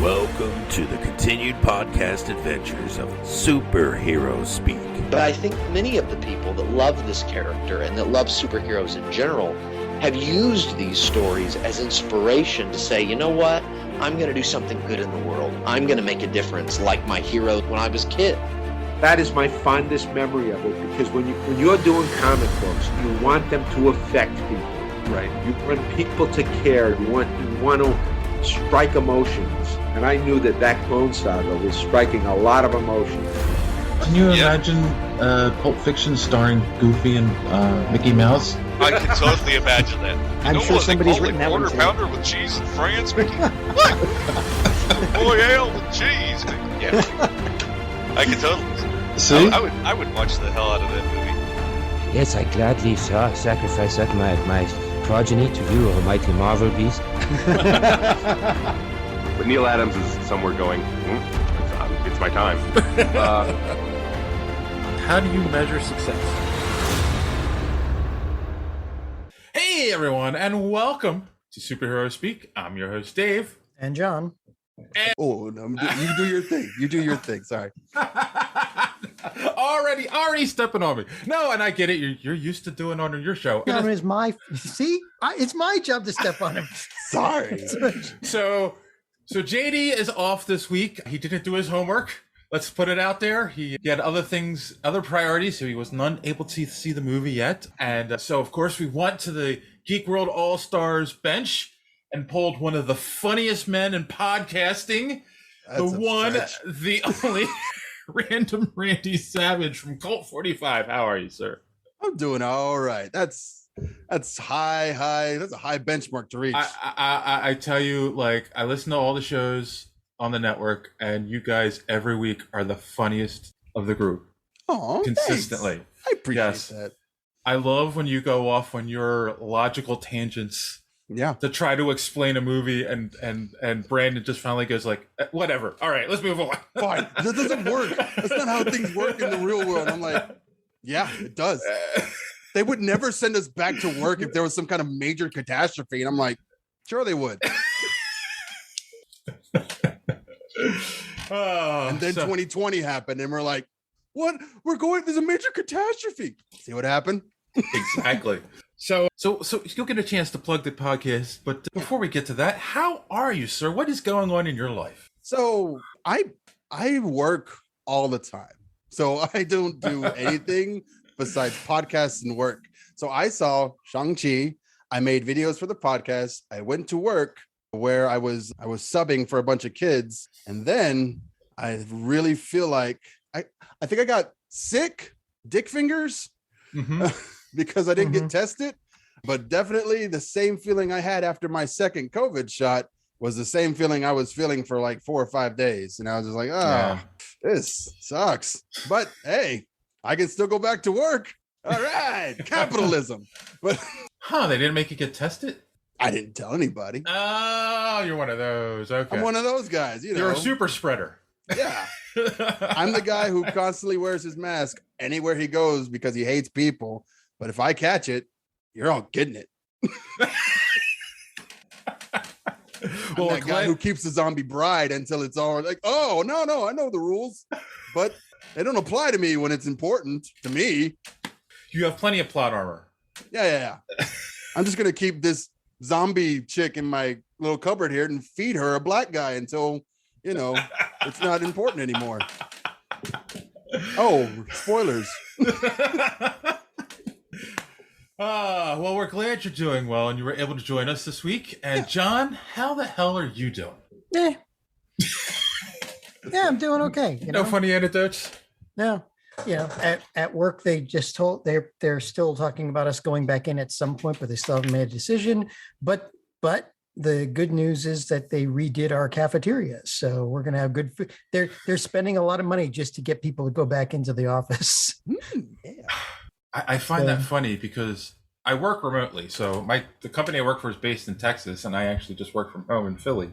Welcome to the continued podcast adventures of Superhero Speak. But I think many of the people that love this character and that love superheroes in general have used these stories as inspiration to say, you know what, I'm going to do something good in the world. I'm going to make a difference like my hero when I was a kid. That is my fondest memory of it, because when you're doing comic books, you want them to affect people, right? You want people to care. You want to strike emotions, and I knew that Clone Saga was striking a lot of emotions. Can you imagine Pulp Fiction starring Goofy and Mickey Mouse? I can totally imagine that. I'm sure somebody's written that one too. Quarter pounder with cheese and France, Mickey. What? Boy, ale with cheese. Yeah, I can totally. See? I would watch the hell out of that movie. Yes, I gladly sacrifice up my progeny to you, almighty Marvel beast. But Neil Adams is somewhere going, it's my time. How do you measure success? Hey everyone, and welcome to Superhero Speak. I'm your host, Dave. And John. Oh, no, you do your thing. You do your thing. Sorry. already stepping on me. No, and I get it. You're used to doing on your show. No, it's my job to step on him. Sorry. So JD is off this week. He didn't do his homework. Let's put it out there. He had other priorities, so he was not able to see the movie yet. And so, of course, we went to the Geek World All-Stars bench and pulled one of the funniest men in podcasting, the only Random Randy Savage from Cult 45. How are you, sir? I'm doing all right. That's high. That's a high benchmark to reach. I tell you, like, I listen to all the shows on the network, and you guys every week are the funniest of the group. Oh, consistently. Thanks. I appreciate that. I love when you go off on your logical tangents. Yeah. To try to explain a movie, and Brandon just finally goes like, whatever. All right, let's move on. Fine. That doesn't work. That's not how things work in the real world. I'm like, yeah, it does. They would never send us back to work if there was some kind of major catastrophe. And I'm like, sure they would. And then 2020 happened, and we're like, what? There's a major catastrophe. See what happened? Exactly. So you'll get a chance to plug the podcast, but before we get to that, how are you, sir? What is going on in your life? So I work all the time. So I don't do anything besides podcasts and work. So I saw Shang Chi. I made videos for the podcast. I went to work where I was subbing for a bunch of kids, and then I really feel like I think I got sick, dick fingers. Mm-hmm. Because I didn't get tested, but definitely the same feeling I had after my second COVID shot was the same feeling I was feeling for like 4 or 5 days. And I was just like, This sucks. But hey, I can still go back to work. All right, capitalism. But they didn't make you get tested? I didn't tell anybody. Oh, you're one of those. Okay. I'm one of those guys. You're a super spreader. Yeah. I'm the guy who constantly wears his mask anywhere he goes because he hates people. But if I catch it, you're all getting it. I'm that guy who keeps the zombie bride until it's all like, oh, no, I know the rules, but they don't apply to me when it's important to me. You have plenty of plot armor. Yeah. I'm just going to keep this zombie chick in my little cupboard here and feed her a black guy until, it's not important anymore. Oh, spoilers. Well, we're glad you're doing well and you were able to join us this week. And John, how the hell are you doing? Yeah, I'm doing okay. No funny anecdotes? No. At work, they just told they're still talking about us going back in at some point, but they still haven't made a decision. But the good news is that they redid our cafeteria, so we're going to have good food. They're spending a lot of money just to get people to go back into the office. Yeah. I find that funny because I work remotely. So the company I work for is based in Texas, and I actually just work from home in Philly.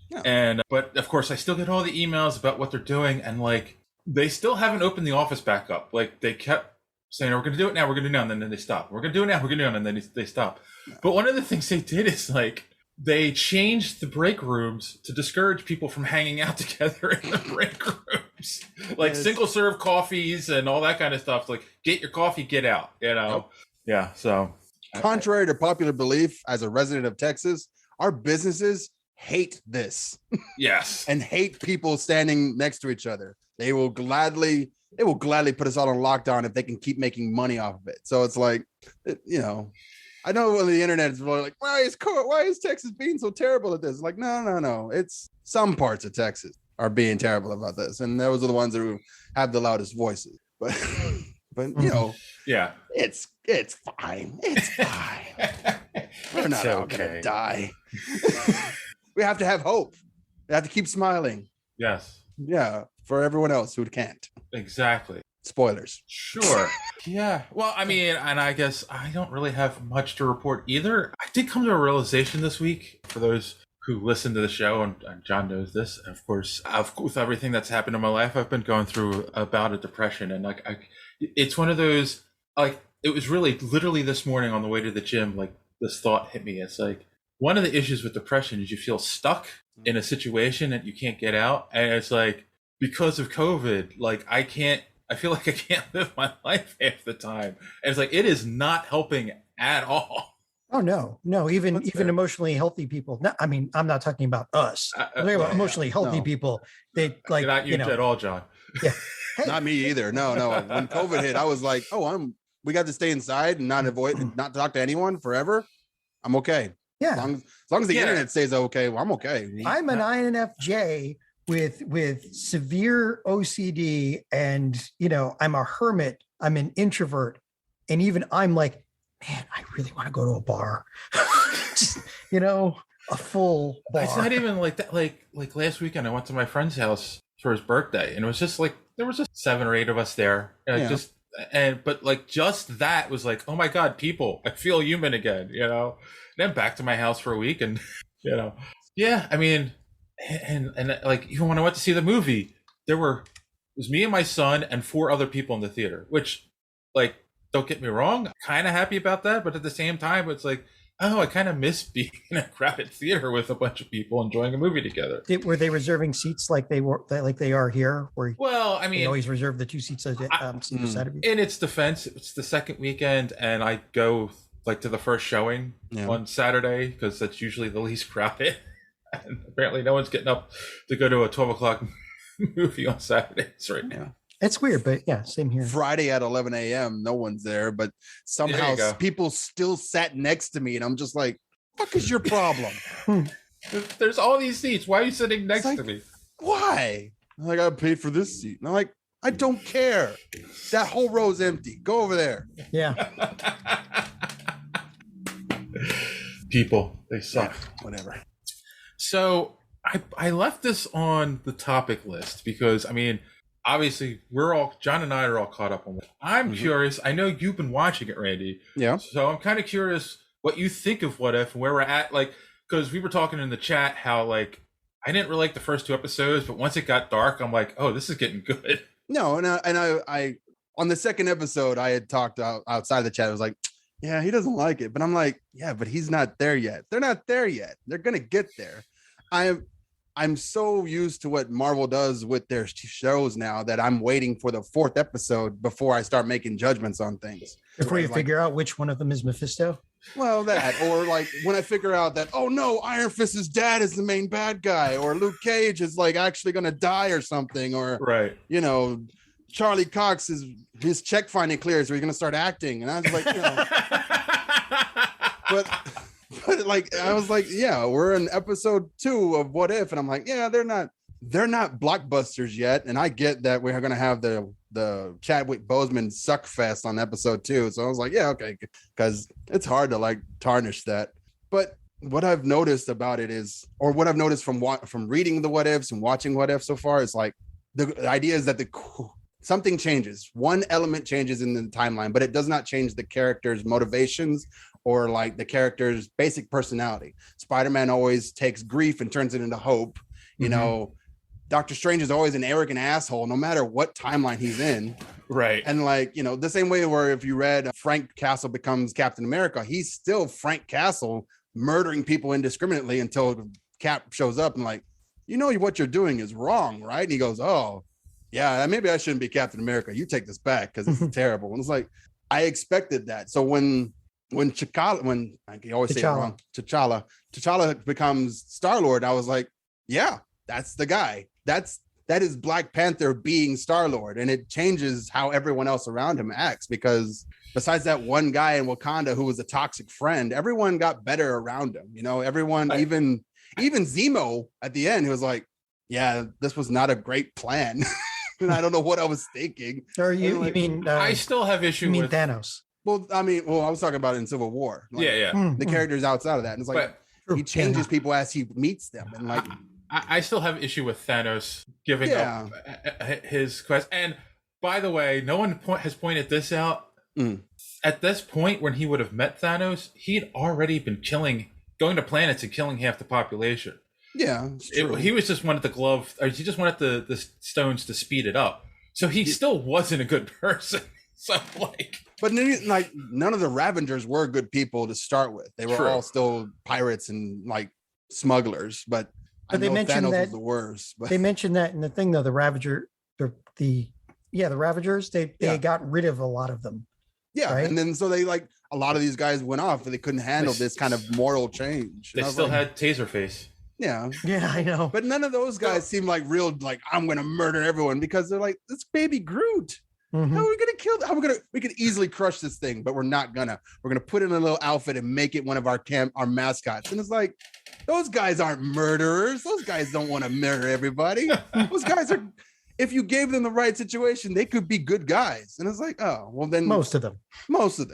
Yeah. But of course, I still get all the emails about what they're doing, and like they still haven't opened the office back up. Like they kept saying, "We're going to do it now. We're going to do it now," and then they stop. We're going to do it now. We're going to do it now, and then they stop. Yeah. But one of the things they did is like they changed the break rooms to discourage people from hanging out together in the break rooms, like single serve coffees and all that kind of stuff. Like, get your coffee, get out. Yep. Yeah. So, contrary to popular belief, as a resident of Texas, our businesses hate this. Yes. And hate people standing next to each other. They will gladly put us all on lockdown if they can keep making money off of it. So it's like, I know on the internet it's really like, why is Texas being so terrible at this? Like, no. It's some parts of Texas are being terrible about this. And those are the ones who have the loudest voices. But yeah, it's fine. It's fine. We're not all gonna die. We have to have hope. We have to keep smiling. Yes. Yeah, for everyone else who can't. Exactly. Spoilers. Sure. Yeah. Well, I mean, and I guess I don't really have much to report either. I did come to a realization this week, for those who listen to the show, and John knows this, of course, with everything that's happened in my life, I've been going through a bout of depression. And it's one of those, like, it was really literally this morning on the way to the gym, like, this thought hit me. It's like, one of the issues with depression is you feel stuck in a situation that you can't get out. And it's like, because of COVID, like, I feel like I can't live my life half the time. And it's like, it is not helping at all. Oh, no, even emotionally healthy people. No, I mean, I'm not talking about us. I'm talking about emotionally healthy people. They like, not you at all, John. Yeah. Hey. Not me either. No. When COVID hit, I was like, we got to stay inside and not talk to anyone forever. I'm okay. Yeah. As long as the internet stays okay, well, I'm okay. I'm an INFJ with severe OCD, and I'm a hermit. I'm an introvert, and even I'm like, man, I really want to go to a bar. Just, a full bar. It's not even like that. Like last weekend, I went to my friend's house for his birthday, and it was just like there was just 7 or 8 of us there. But just that was like, oh my God, people, I feel human again. Then back to my house for a week, and yeah, I mean, and like, even when I went to see the movie, it was me and my son and 4 other people in the theater, which, like, don't get me wrong, I'm kind of happy about that, but at the same time, it's like, oh, I kind of miss being in a crowded theater with a bunch of people enjoying a movie together. Were they reserving seats like they are here? Well, I mean, they always reserve the 2 seats either side of you. In its defense, it's the second weekend, and I go like to the first showing on Saturday because that's usually the least crowded. And apparently, no one's getting up to go to a 12 o'clock movie on Saturdays right now. It's weird, but yeah, same here. Friday at 11 a.m., no one's there, but somehow people still sat next to me, and I'm just like, "Fuck is your problem?" There's all these seats. Why are you sitting next to me? Why? I got paid for this seat. And I'm like, I don't care. That whole row's empty. Go over there. Yeah. People, they suck. Yeah, whatever. So I left this on the topic list because, I mean, obviously John and I are all caught up on it. I'm curious. I know you've been watching it, Randy. Yeah. So I'm kind of curious what you think of What If and where we're at. Like, because we were talking in the chat how, like, I didn't really like the first 2 episodes, but once it got dark, I'm like, oh, this is getting good. No, and I on the second episode, I had talked outside the chat. I was like, yeah, he doesn't like it, but I'm like, yeah, but he's not there yet. They're not there yet. They're gonna get there. I'm so used to what Marvel does with their shows now that I'm waiting for the 4th episode before I start making judgments on things. Before you figure out which one of them is Mephisto? Well, that, or like when I figure out that, oh no, Iron Fist's dad is the main bad guy, or Luke Cage is like actually going to die or something, or, Charlie Cox his check finding clears, so he's going to start acting. And I was like, but like, I was like, yeah, we're in episode 2 of What If. And I'm like, yeah, they're not blockbusters yet. And I get that we're going to have the Chadwick Boseman suck fest on episode 2. So I was like, yeah, okay. Cause it's hard to like tarnish that. But what I've noticed about it is, or what I've noticed from reading the What Ifs and watching What If so far is like, the idea is that something changes. One element changes in the timeline, but it does not change the character's motivations or like the character's basic personality. Spider-Man always takes grief and turns it into hope. You know, Doctor Strange is always an arrogant asshole, no matter what timeline he's in. Right. And like, the same way where if you read Frank Castle becomes Captain America, he's still Frank Castle murdering people indiscriminately until Cap shows up and like, you know what you're doing is wrong, right? And he goes, oh, yeah, maybe I shouldn't be Captain America. You take this back because this is terrible. And it's like, I expected that. So when I can always say it wrong, T'Challa becomes Star-Lord, I was like, yeah, that's the guy. That is Black Panther being Star-Lord. And it changes how everyone else around him acts, because besides that one guy in Wakanda who was a toxic friend, everyone got better around him. You know, everyone, even Zemo at the end, he was like, yeah, this was not a great plan. And I don't know what I was thinking. Or you mean I still have issue with Thanos. Well, I was talking about it in Civil War. Like, the characters outside of that. And it's like, he changes people as he meets them. And like, I still have issue with Thanos giving up his quest. And by the way, no one has pointed this out. At this point, when he would have met Thanos, he'd already been going to planets and killing half the population. Yeah, he was just wanted the glove, or he just wanted the stones to speed it up. So he still wasn't a good person. So like, but like none of the Ravengers were good people to start with. They were all still pirates and like smugglers. But they mentioned Thanos that was the worst. But they mentioned that in the thing though. The Ravagers, they got rid of a lot of them. Yeah, right? And then so they like a lot of these guys went off, and they couldn't handle this kind of moral change. They still had Taserface. Yeah, I know. But none of those guys seem like real. Like, I'm gonna murder everyone, because they're like, it's baby Groot. Mm-hmm. How are we gonna kill? We could easily crush this thing, but we're not gonna. We're gonna put it in a little outfit and make it one of our mascots. And it's like, those guys aren't murderers. Those guys don't want to murder everybody. Those guys are. If you gave them the right situation, they could be good guys. And it's like, oh, well then most of them,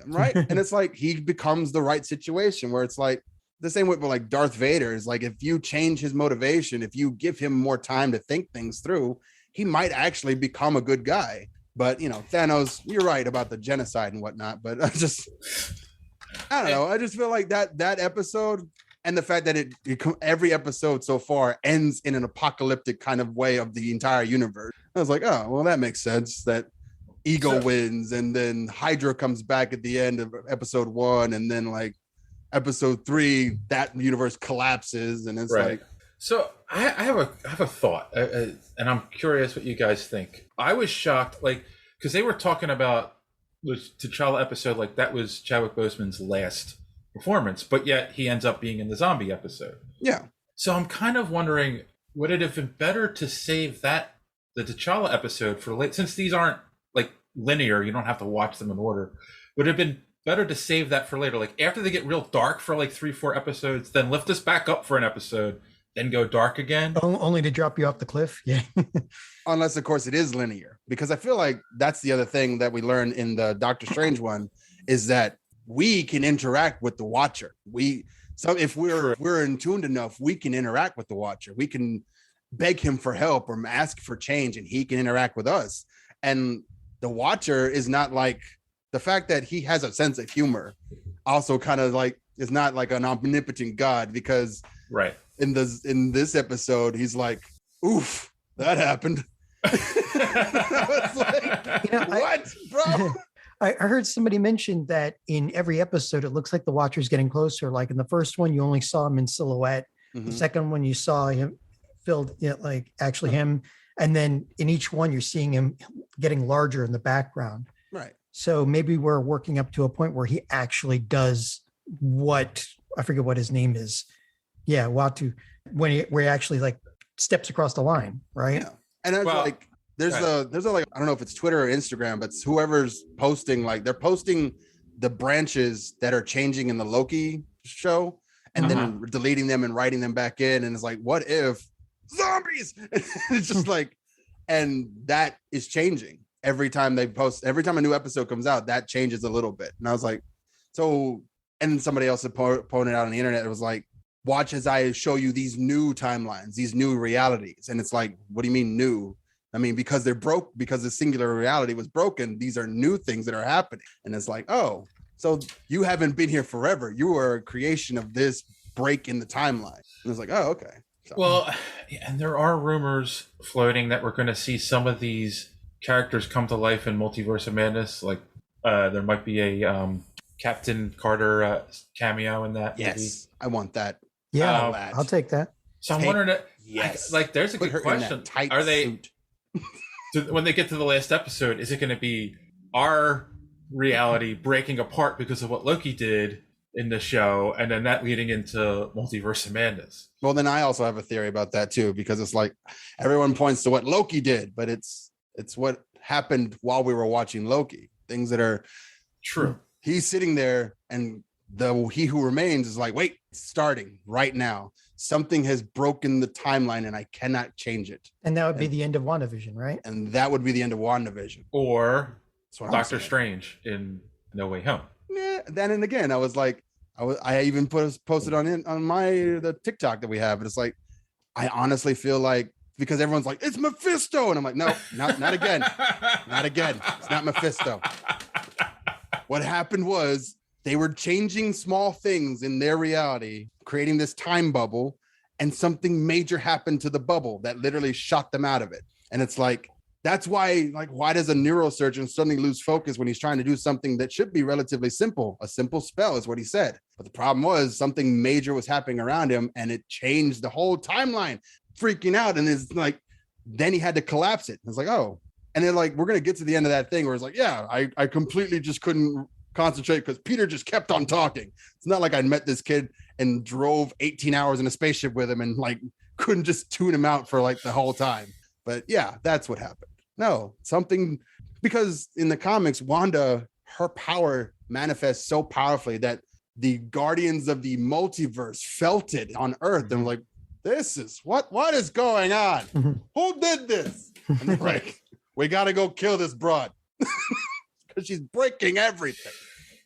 right? And it's like, he becomes the right situation where it's like the same way, but like Darth Vader is like, if you change his motivation, if you give him more time to think things through, he might actually become a good guy. But, you know, Thanos, you're right about the genocide and whatnot, but I don't know. I just feel like that episode, and the fact that every episode so far ends in an apocalyptic kind of way of the entire universe. I was like, oh, well, that makes sense. That Ego wins, and then Hydra comes back at the end of episode 1, and then like episode 3, that universe collapses, and it's like. So I have a thought, and I'm curious what you guys think. I was shocked, like, because they were talking about the T'Challa episode, like that was Chadwick Boseman's last performance, but yet he ends up being in the zombie episode. Yeah. So I'm kind of wondering, would it have been better to save the T'Challa episode for late, since these aren't like linear, you don't have to watch them in order. Would it have been better to save that for later, like after they get real dark for like 3-4 episodes, then lift us back up for an episode, then go dark again? Only to drop you off the cliff. Yeah. Unless, of course, it is linear, because I feel like that's the other thing that we learned in the Doctor Strange one, is that we can interact with the Watcher. If we're in tuned enough, we can interact with the Watcher. We can beg him for help or ask for change, and he can interact with us. And the Watcher is not like, the fact that he has a sense of humor also kind of like is not like an omnipotent God, because in this episode he's like, oof, that happened. I was like, what, bro? I heard somebody mention that in every episode, it looks like the Watcher's getting closer. Like in the first one, you only saw him in silhouette. The second one, you saw him filled, like actually him. And then in each one, you're seeing him getting larger in the background. Right. So maybe we're working up to a point where he actually does what, I forget what his name is. Yeah, Watu, where he actually like steps across the line, right? Yeah. And it's like, there's a like, I don't know if it's Twitter or Instagram, but whoever's posting, like they're posting the branches that are changing in the Loki show, and then deleting them and writing them back in. And it's like, what if zombies? It's just like, and that is changing every time they post. Every time a new episode comes out, that changes a little bit. And I was like, so, and somebody else had pointed out on the internet, it was like, watch as I show you these new timelines, these new realities. And it's like, what do you mean new? I mean, because they're broke, because the singular reality was broken. These are new things that are happening. And it's like, oh, so you haven't been here forever. You are a creation of this break in the timeline. And it's like, oh, okay. So. Well, and there are rumors floating that we're going to see some of these characters come to life in Multiverse of Madness. Like there might be a Captain Carter cameo in that movie. Yes, I want that. Yeah, I'll take that. So I'm wondering, yes, like, there's a Put good her in that question. tight Are they suit. when they get to the last episode? Is it going to be our reality breaking apart because of what Loki did in the show, and then that leading into Multiverse of Madness? Well, then I also have a theory about that too, because it's like everyone points to what Loki did, but it's what happened while we were watching Loki. Things that are true. He's sitting there, and He Who Remains is like, wait, it's starting right now. Something has broken the timeline, and I cannot change it. And that would be the end of WandaVision, right? And that would be the end of WandaVision. Or Doctor Strange in No Way Home. Yeah. Then and again, I was like, I even posted on the TikTok that we have, and it's like, I honestly feel like, because everyone's like, it's Mephisto, and I'm like, no, not again, not again. It's not Mephisto. What happened was they were changing small things in their reality, creating this time bubble, and something major happened to the bubble that literally shot them out of it. And it's like, that's why, like, why does a neurosurgeon suddenly lose focus when he's trying to do something that should be relatively simple? A simple spell is what he said. But the problem was something major was happening around him, and it changed the whole timeline, freaking out. And it's like, then he had to collapse it. It's like, oh, and then like, we're going to get to the end of that thing where it's like, yeah, I completely just couldn't concentrate because Peter just kept on talking. It's not like I met this kid and drove 18 hours in a spaceship with him and like couldn't just tune him out for like the whole time. But yeah, that's what happened. No, something, because in the comics, Wanda, her power manifests so powerfully that the guardians of the multiverse felt it on Earth and were like, this is what is going on? Who did this? And they're like, we got to go kill this broad because she's breaking everything.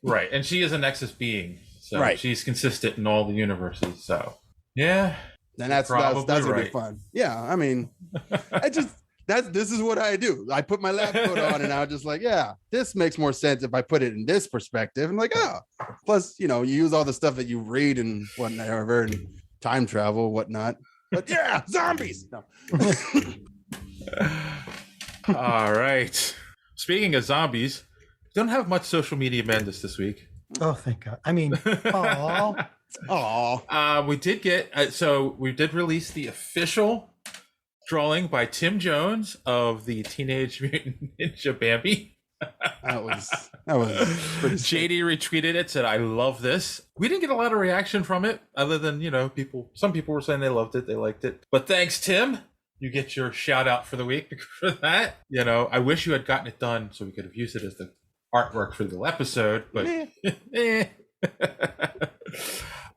Right. And she is a Nexus being. So right. She's consistent in all the universes. So yeah. And that's right. gonna be fun. Yeah. I mean, this is what I do. I put my lab coat on and I was just like, yeah, this makes more sense if I put it in this perspective. And like, oh, plus, you use all the stuff that you read and whatever, and time travel, whatnot. But yeah, zombies. No. All right. Speaking of zombies, don't have much social media madness this week. Oh, thank God. I mean, we did get, so we did release the official drawing by Tim Jones of the Teenage Mutant Ninja Bambi. That was pretty sick. JD retweeted it, said, I love this. We didn't get a lot of reaction from it other than, some people were saying they loved it, they liked it. But thanks, Tim. You get your shout out for the week for that. I wish you had gotten it done so we could have used it as the artwork for the episode, but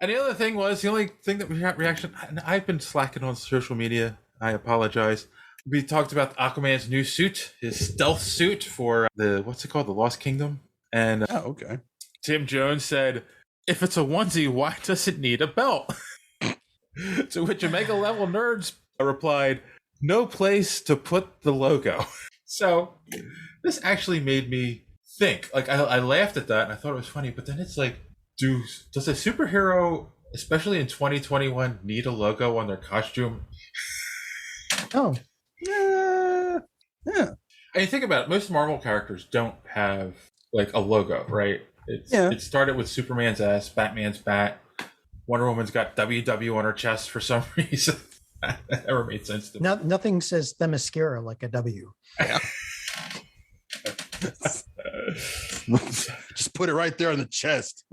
And the other thing was, the only thing that we got reaction, and I've been slacking on social media, I apologize. We talked about Aquaman's new suit, his stealth suit for the Lost Kingdom. And okay. Tim Jones said, if it's a onesie, why does it need a belt? To which Omega Level Nerds replied, no place to put the logo. So this actually made me think. Like, I laughed at that and I thought it was funny, but then it's like, does a superhero, especially in 2021, need a logo on their costume? Oh. Yeah. And you think about it, most Marvel characters don't have like a logo, right? It started with Superman's S, Batman's bat, Wonder Woman's got WW on her chest for some reason. That never made sense to me. Nothing says Themyscira like a W. Yeah. Just put it right there on the chest.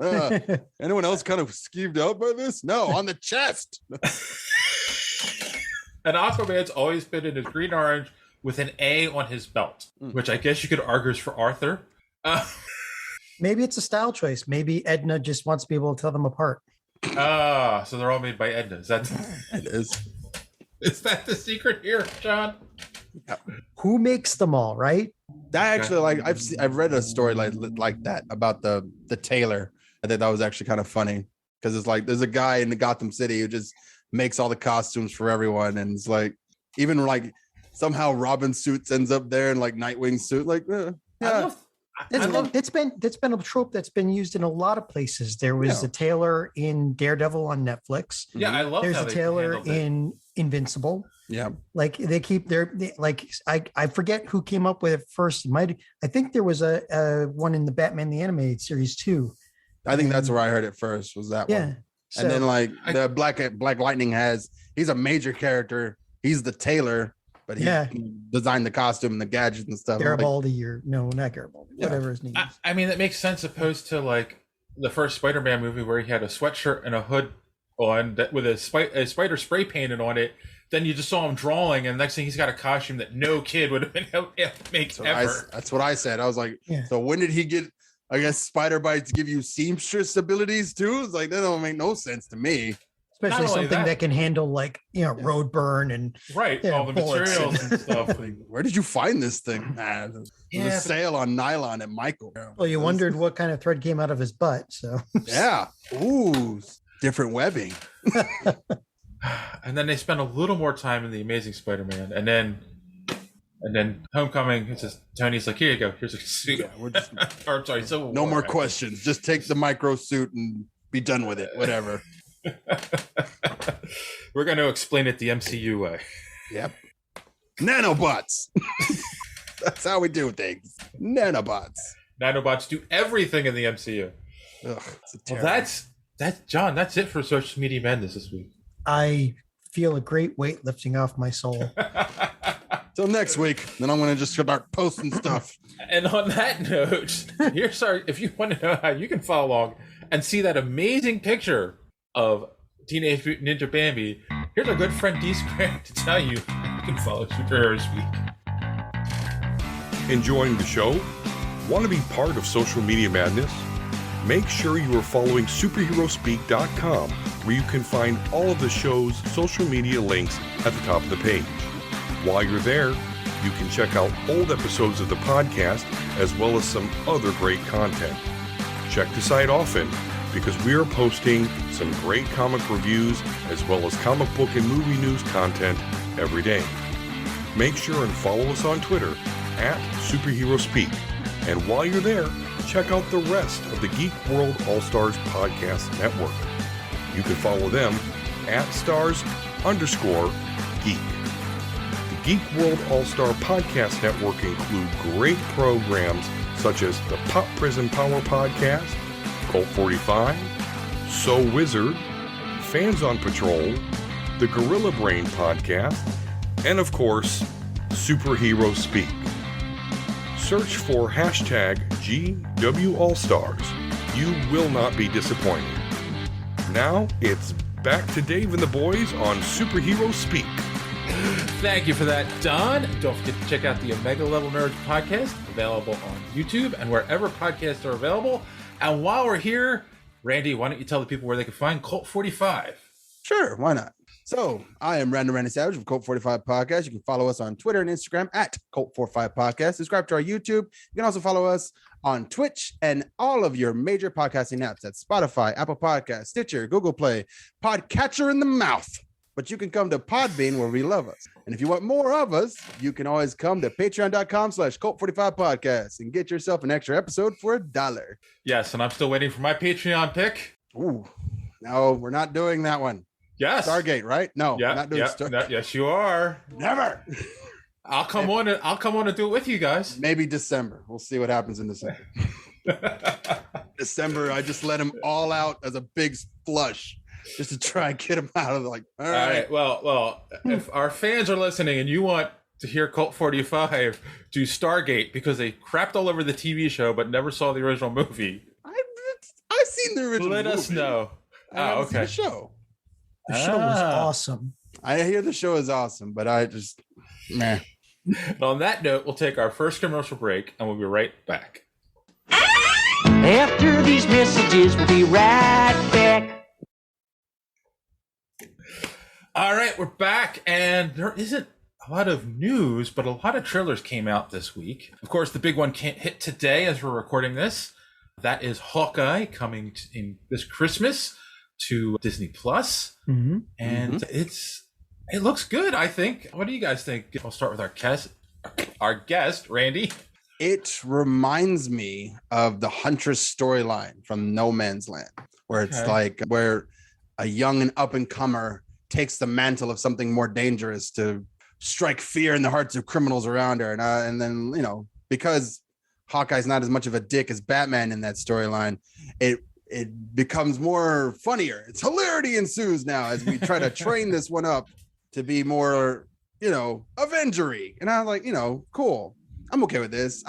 Anyone else kind of skeeved out by this? No, on the chest. And Aquaman's always been in his green orange with an A on his belt, which I guess you could argue is for Arthur. Maybe it's a style choice. Maybe Edna just wants to be able to tell them apart. So they're all made by Edna. Is that it is? Is that the secret here, John? Yeah. Who makes them all, right? That actually, I've read a story like that about the tailor. I think that was actually kind of funny because it's like there's a guy in the Gotham City who just makes all the costumes for everyone, and it's like even like somehow Robin's suit ends up there and like Nightwing's suit. Like, yeah. It's been a trope that's been used in a lot of places. There was a tailor in Daredevil on Netflix. Yeah, I love. There's a tailor in Invincible. Yeah, like they keep I forget who came up with it first. I think there was a one in the Batman the Animated Series too. I think that's where I heard it first, was that Yeah. one. So, And then like the Black Lightning he's a major character. He's the tailor, but he designed the costume and the gadgets and stuff. Garibaldi not Garibaldi, whatever his name is. I mean, that makes sense opposed to like the first Spider-Man movie where he had a sweatshirt and a hood on with a spider spray painted on it. Then you just saw him drawing, and next thing he's got a costume that no kid would have been able to make ever. That's what I said. I was like, so when did he get, I guess, spider bites give you seamstress abilities too? It's like, that don't make no sense to me. Especially something that can handle like, road burn and all the materials and stuff. Like, where did you find this thing? There's a sale on nylon at Michael. Well, you wondered what kind of thread came out of his butt. So yeah. Ooh, different webbing. And then they spend a little more time in the Amazing Spider-Man, and then Homecoming. It's just Tony's like, here you go, here's a suit. Yeah, we're just, or sorry, so no more questions. Just take the micro suit and be done with it. Whatever. We're going to explain it the MCU way. Yep. Nanobots. That's how we do things. Nanobots. Nanobots do everything in the MCU. Ugh, well, that's John. That's it for Social Media Madness this week. I feel a great weight lifting off my soul. Till next week, then I'm going to just start posting stuff. And on that note, if you want to know how you can follow along and see that amazing picture of Teenage Mutant Ninja Bambi, here's our good friend D-Square to tell you how you can follow Superheroes Week. Enjoying the show? Want to be part of Social Media Madness? Make sure you are following superheroespeak.com, where you can find all of the show's social media links at the top of the page. While you're there, you can check out old episodes of the podcast as well as some other great content. Check the site often because we are posting some great comic reviews as well as comic book and movie news content every day. Make sure and follow us on Twitter at SuperheroSpeak. And while you're there, check out the rest of the Geek World All-Stars Podcast Network. You can follow them at @stars_geek. The Geek World All-Star Podcast Network include great programs such as the Pop Prison Power Podcast, Cult 45, So Wizard, Fans on Patrol, the Gorilla Brain Podcast, and of course, Superhero Speak. Search for #GWAllStars. You will not be disappointed. Now it's back to Dave and the boys on Superhero Speak. Thank you for that, Don. Don't forget to check out the Omega Level Nerds podcast, available on YouTube and wherever podcasts are available. And while we're here, Randy, why don't you tell the people where they can find Cult 45? Sure, why not? So I am Randy Savage of Cult 45 Podcast. You can follow us on Twitter and Instagram at Cult 45 Podcast. Subscribe to our YouTube. You can also follow us on Twitch and all of your major podcasting apps at Spotify, Apple Podcasts, Stitcher, Google Play, Podcatcher in the mouth. But you can come to Podbean where we love us. And if you want more of us, you can always come to patreon.com/Cult45 Podcast and get yourself an extra episode for $1. Yes, and I'm still waiting for my Patreon pick. Ooh, no, we're not doing that one. Yes. Stargate, right? No, yeah, we're not doing Stargate. Yes, you are. Never. I'll come on and do it with you guys. Maybe December. We'll see what happens in December. December, I just let them all out as a big flush just to try and get them out of like, all right. Well, if our fans are listening and you want to hear Cult 45 do Stargate because they crapped all over the TV show but never saw the original movie. I've seen the original movie. Let us know. Okay. The show. The show was awesome. I hear the show is awesome, but I just, meh. And on that note, we'll take our first commercial break and we'll be right back. After these messages, we'll be right back. All right, we're back, and there isn't a lot of news, but a lot of trailers came out this week. Of course, the big one can't hit today as we're recording this. That is Hawkeye coming in this Christmas to Disney Plus, and it looks good. I think. What do you guys think? I'll start with our guest, Randy. It reminds me of the Huntress storyline from No Man's Land, where it's like where a young and up and comer takes the mantle of something more dangerous to strike fear in the hearts of criminals around her, and then because Hawkeye's not as much of a dick as Batman in that storyline, it it becomes more funnier. It's hilarity ensues now as we try to train this one up to be more, Avengery. And I'm like, cool. I'm okay with this.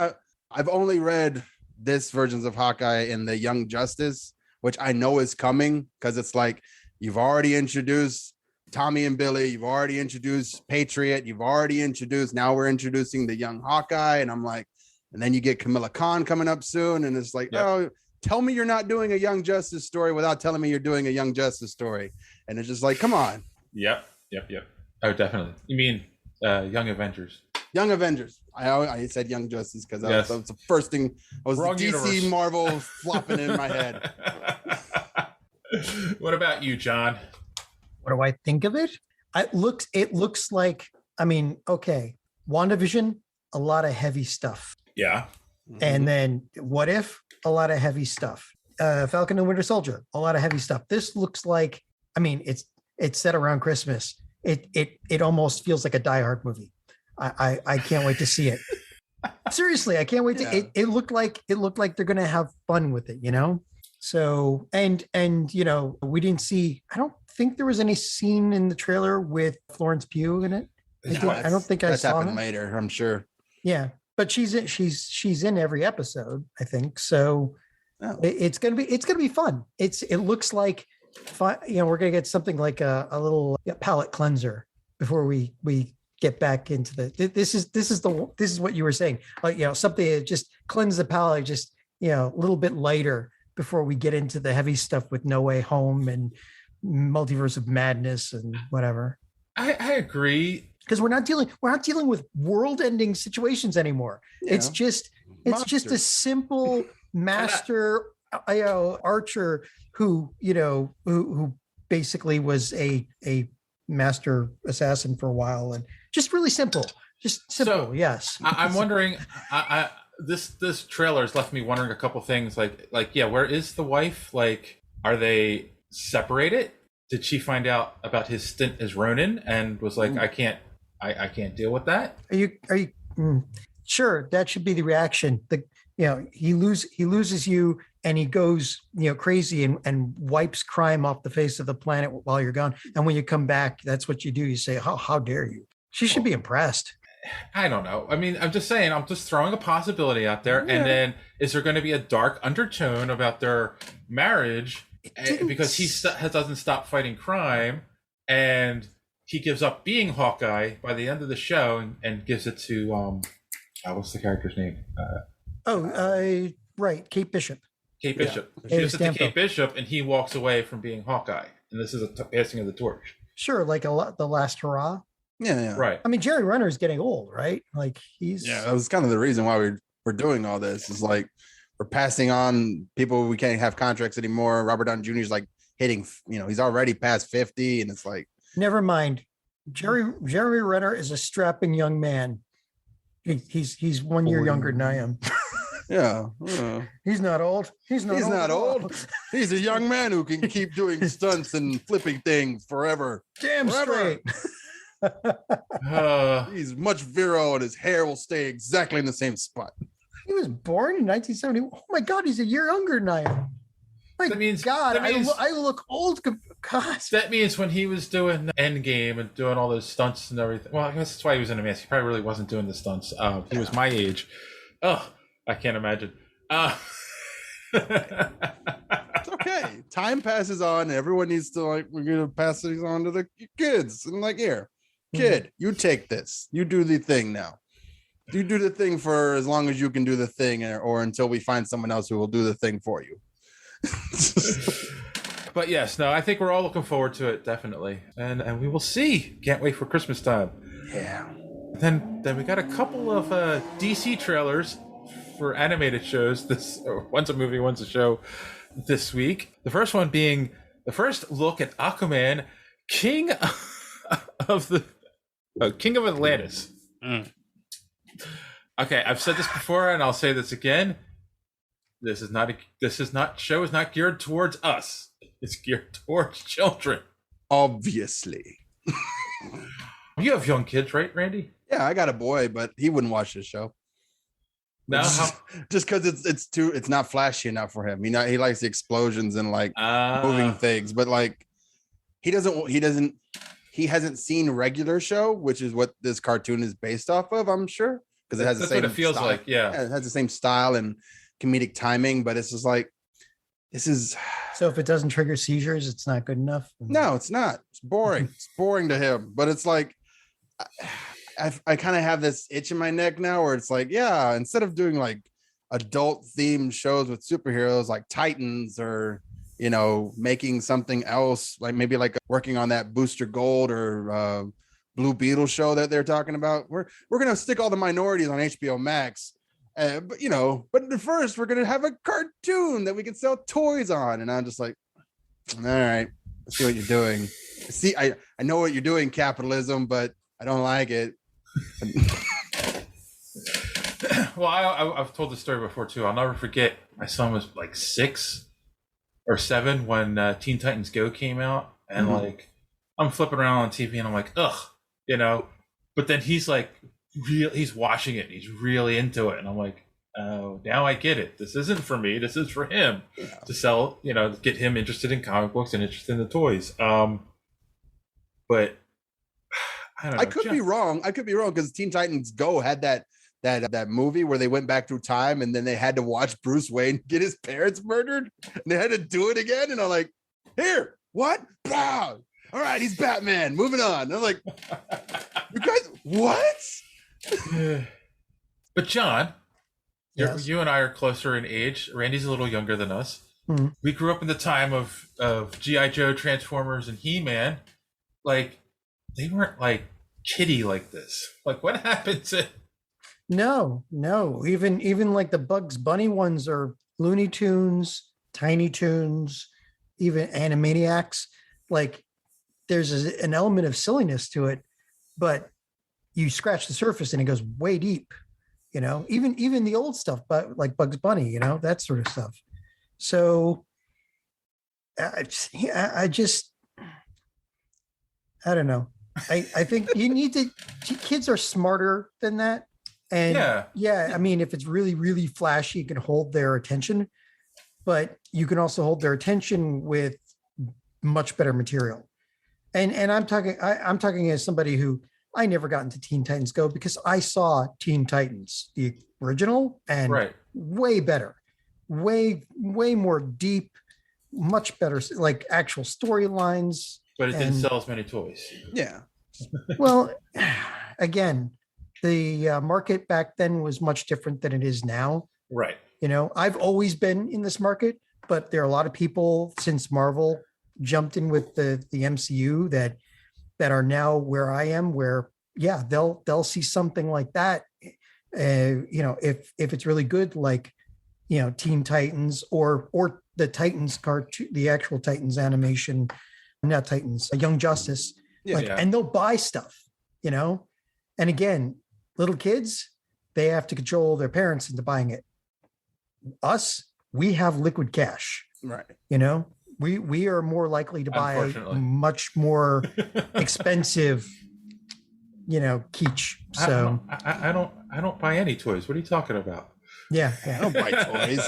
I've only read this versions of Hawkeye in the Young Justice, which I know is coming because it's like you've already introduced Tommy and Billy, you've already introduced Patriot, you've already introduced, now we're introducing the young Hawkeye. And I'm like, and then you get Kamala Khan coming up soon. And it's like, oh, tell me you're not doing a Young Justice story without telling me you're doing a Young Justice story. And it's just like, come on. Yep. Oh, definitely. You mean Young Avengers? Young Avengers. I said Young Justice because that was the first thing. I was Wrong DC universe. Marvel flopping in my head. What about you, John? What do I think of it? It looks like, okay, WandaVision, a lot of heavy stuff. Yeah. And then What If, a lot of heavy stuff. Falcon and Winter Soldier, a lot of heavy stuff. This looks like, it's set around Christmas. It almost feels like a Die Hard movie. I can't wait to see it. Seriously, I can't wait to. It looked like they're gonna have fun with it, So and we didn't see. I don't think there was any scene in the trailer with Florence Pugh in it. I don't think I saw happened it later. I'm sure. Yeah, but she's in every episode, I think. So it's gonna be fun. It looks like fun. We're gonna get something like a little palate cleanser before we get back into this is what you were saying, like something that just cleanse the palate, just a little bit lighter before we get into the heavy stuff with No Way Home and Multiverse of Madness and whatever. I agree, because we're not dealing with world-ending situations anymore. It's just a simple master archer who basically was a master assassin for a while, and just really simple. So, yes. I'm wondering. This trailer has left me wondering a couple things. Like, where is the wife? Like, are they separated? Did she find out about his stint as Ronin and was like, I can't deal with that? Are you sure that should be the reaction? He loses you and he goes crazy and wipes crime off the face of the planet while you're gone. And when you come back, that's what you do. You say, how dare you? She should be impressed. I don't know. I'm just saying, I'm just throwing a possibility out there. Yeah. And then is there going to be a dark undertone about their marriage because he doesn't stop fighting crime and he gives up being Hawkeye by the end of the show and gives it to, what's the character's name? Right. Kate Bishop. Kate Bishop. Yeah. She gives it to Kate Bishop and he walks away from being Hawkeye. And this is a passing of the torch. Sure. Like the last hurrah. Yeah. Right. Jerry Renner is getting old, right? Like he's. Yeah, that was kind of the reason why we're doing all this. Is like we're passing on people. We can't have contracts anymore. Robert Downey Jr. is like hitting. He's already past 50, and it's like. Never mind. Jerry Renner is a strapping young man. He's 1 year younger than I am. Yeah. He's not old. He's not old. He's a young man who can keep doing stunts and flipping things forever. Damn straight. He's much virile and his hair will stay exactly in the same spot. He was born in 1970. Oh my God, he's a year younger than I am. I look old. God. That means when he was doing Endgame and doing all those stunts and everything. Well, I guess that's why he was in a mask. He probably really wasn't doing the stunts. He was my age. Oh, I can't imagine. It's okay. Time passes on. And everyone needs to we're gonna pass these on to the kids. And here. Kid, you take this. You do the thing now. You do the thing for as long as you can do the thing, or until we find someone else who will do the thing for you. But yes, no, I think we're all looking forward to it, definitely, and we will see. Can't wait for Christmas time. Yeah. Then we got a couple of DC trailers for animated shows. One's a movie, one's a show. This week, the first one being the first look at Aquaman, King of Atlantis. Okay, I've said this before and I'll say this again. This show is not geared towards us. It's geared towards children. Obviously. You have young kids, right, Randy? Yeah, I got a boy, but he wouldn't watch this show. No, just because it's not flashy enough for him. He likes the explosions and like moving things, but like he hasn't seen regular show, which is what this cartoon is based off of, I'm sure, because it has the same what it feels style. like. Yeah, it has the same style and comedic timing, but it's just like this is. So if it doesn't trigger seizures, it's not good enough. No, it's not. It's boring. It's boring to him, but it's like. I kind of have this itch in my neck now where it's like, yeah, instead of doing like adult themed shows with superheroes like Titans or, making something else, like maybe like working on that Booster Gold or Blue Beetle show that they're talking about, we're going to stick all the minorities on HBO Max. But first we're going to have a cartoon that we can sell toys on. And I'm just like, all right, let's see what you're doing. See, I know what you're doing, capitalism, but I don't like it. Well, I've told this story before too. I'll never forget. My son was like 6 or 7 when Teen Titans Go came out, and like I'm flipping around on TV and I'm like, ugh, But then he's like, he's watching it. And he's really into it, and I'm like, oh, now I get it. This isn't for me. This is for him to sell. Get him interested in comic books and interested in the toys. But. I could be wrong because Teen Titans Go had that movie where they went back through time and then they had to watch Bruce Wayne get his parents murdered and they had to do it again. And I'm like, here, what? Blah. All right, he's Batman. Moving on. And I'm like, you guys, what? But John, Yes. you and I are closer in age. Randy's a little younger than us. Mhm. We grew up in the time of G.I. Joe, Transformers, and He-Man. Like, they weren't like kiddie like this. Like, what happened to? No. Even like the Bugs Bunny ones are Looney Tunes, Tiny Toons, even Animaniacs. Like, there's an element of silliness to it, but you scratch the surface and it goes way deep. Even the old stuff, but like Bugs Bunny, that sort of stuff. So I don't know. I think you need to. Kids are smarter than that, and I mean, if it's really, really flashy, you can hold their attention, but you can also hold their attention with much better material. And I'm talking as somebody who I never got into Teen Titans Go because I saw Teen Titans, the original, and way better, way more deep, much better, like actual storylines. But it didn't sell as many toys. Yeah. Well, again, the market back then was much different than it is now. Right. I've always been in this market, but there are a lot of people since Marvel jumped in with the MCU that are now where I am, where they'll see something like that. If it's really good, like Teen Titans or the Titans cartoon, the actual Titans animation. Not Titans, Young Justice, and they'll buy stuff, and again, little kids, they have to control their parents into buying it. Us, we have liquid cash, right? We are more likely to buy much more expensive, kitsch. So I don't buy any toys. What are you talking about? Yeah. I don't buy toys.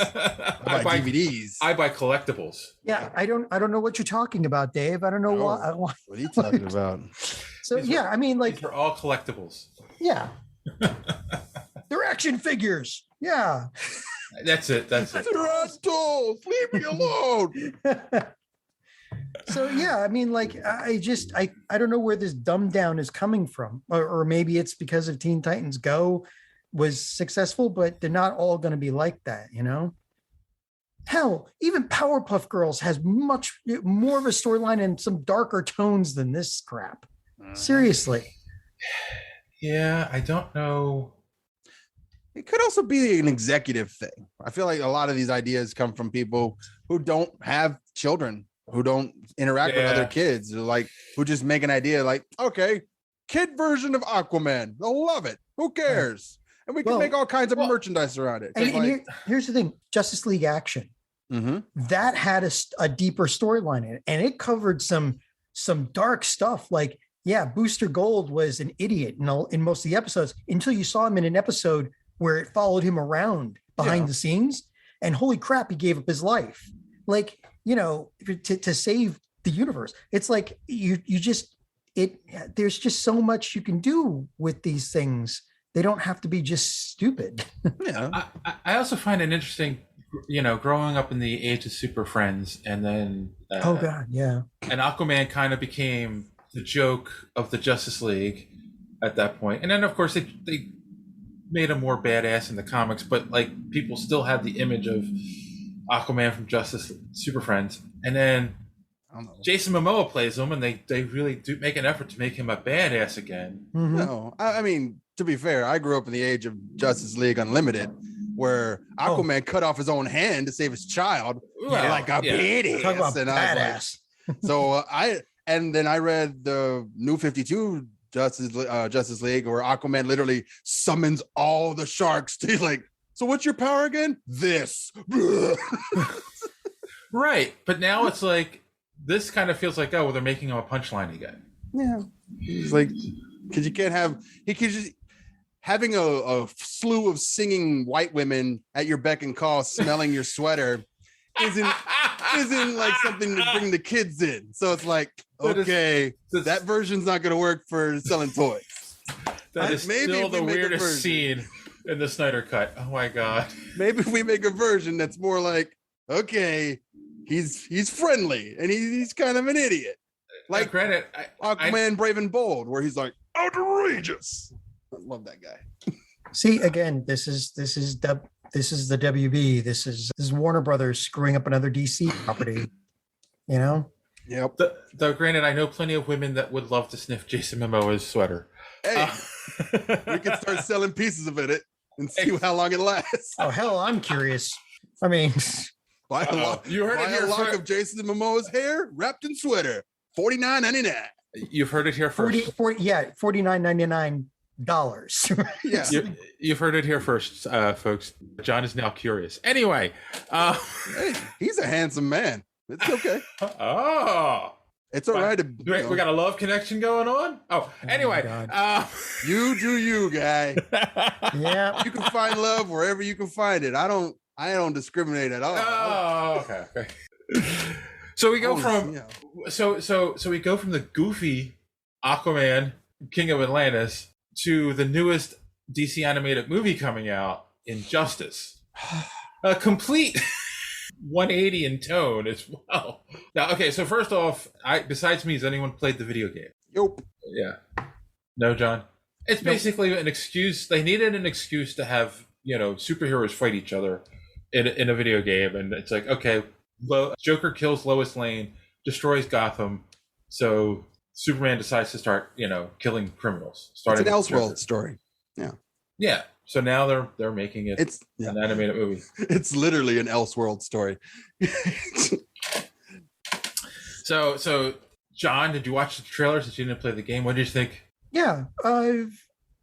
I buy DVDs. I buy collectibles. Yeah, I don't know what you're talking about, Dave. I don't know why. What are you talking about? So I mean, like, they're all collectibles. Yeah, they're action figures. Yeah, that's it. They're dolls. Leave me alone. So I mean, like, I don't know where this dumb down is coming from, or maybe it's because of Teen Titans Go was successful, but they're not all going to be like that, Hell, even Powerpuff Girls has much more of a storyline and some darker tones than this crap. Seriously. Yeah, I don't know. It could also be an executive thing. I feel like a lot of these ideas come from people who don't have children, who don't interact with other kids, who just make an idea like, okay, kid version of Aquaman. They'll love it. Who cares? And we can make all kinds of merchandise around it. And here's the thing: Justice League Action that had a deeper storyline in it, and it covered some dark stuff. Like, Booster Gold was an idiot in most of the episodes until you saw him in an episode where it followed him around behind the scenes, and holy crap, he gave up his life. Like, to save the universe. It's like there's just so much you can do with these things. They don't have to be just stupid. Yeah. I also find it interesting, growing up in the age of Super Friends, and then oh god, yeah. And Aquaman kind of became the joke of the Justice League at that point. And then of course they made him more badass in the comics, but like people still had the image of Aquaman from Super Friends. And then Jason Momoa plays him, and they really do make an effort to make him a badass again. Mm-hmm. No, I mean, to be fair, I grew up in the age of Justice League Unlimited, where Aquaman cut off his own hand to save his child. Like a badass. Talk about and badass. And then I read the New 52 Justice League, where Aquaman literally summons all the sharks to like, so what's your power again? This. Right. But now it's like, this kind of feels like, oh, well, they're making him a punchline again. Yeah. It's like, because you can't have, he could just, having a slew of singing white women at your beck and call, smelling your sweater, isn't like something to bring the kids in. So it's like, okay, that version's not going to work for selling toys. That is still the weirdest scene in the Snyder Cut. Oh my god. Maybe if we make a version that's more like, okay, he's friendly and he's kind of an idiot. Like Aquaman Brave and Bold, where he's like outrageous. I love that guy. See, again, this is the WB. This is Warner Brothers screwing up another DC property. Yep. Though granted, I know plenty of women that would love to sniff Jason Momoa's sweater. Hey, we can start selling pieces of it and see how long it lasts. Oh hell, I'm curious. I mean, buy a lock of Jason Momoa's hair wrapped in sweater, $49.99. You've heard it here first. $49.99. Yeah, you've heard it here first, folks. John is now curious. Anyway, hey, he's a handsome man. It's okay. It's all right. We got a love connection going on. Anyway, you do you, guy. Yeah, you can find love wherever you can find it. I don't discriminate at all. Oh, okay. So we go we go from the goofy Aquaman, King of Atlantis, to the newest DC animated movie coming out, Injustice. A complete 180 in tone as well. Now, okay, so first off, besides me, has anyone played the video game? Nope. Yeah. No, John? It's basically an excuse. They needed an excuse to have, superheroes fight each other in a video game. And it's like, okay, Joker kills Lois Lane, destroys Gotham. So Superman decides to start, killing criminals. It's an Elseworld story. Yeah. Yeah. So now they're making it an animated movie. It's literally an Elseworld story. So John, did you watch the trailer since you didn't play the game? What did you think? Yeah.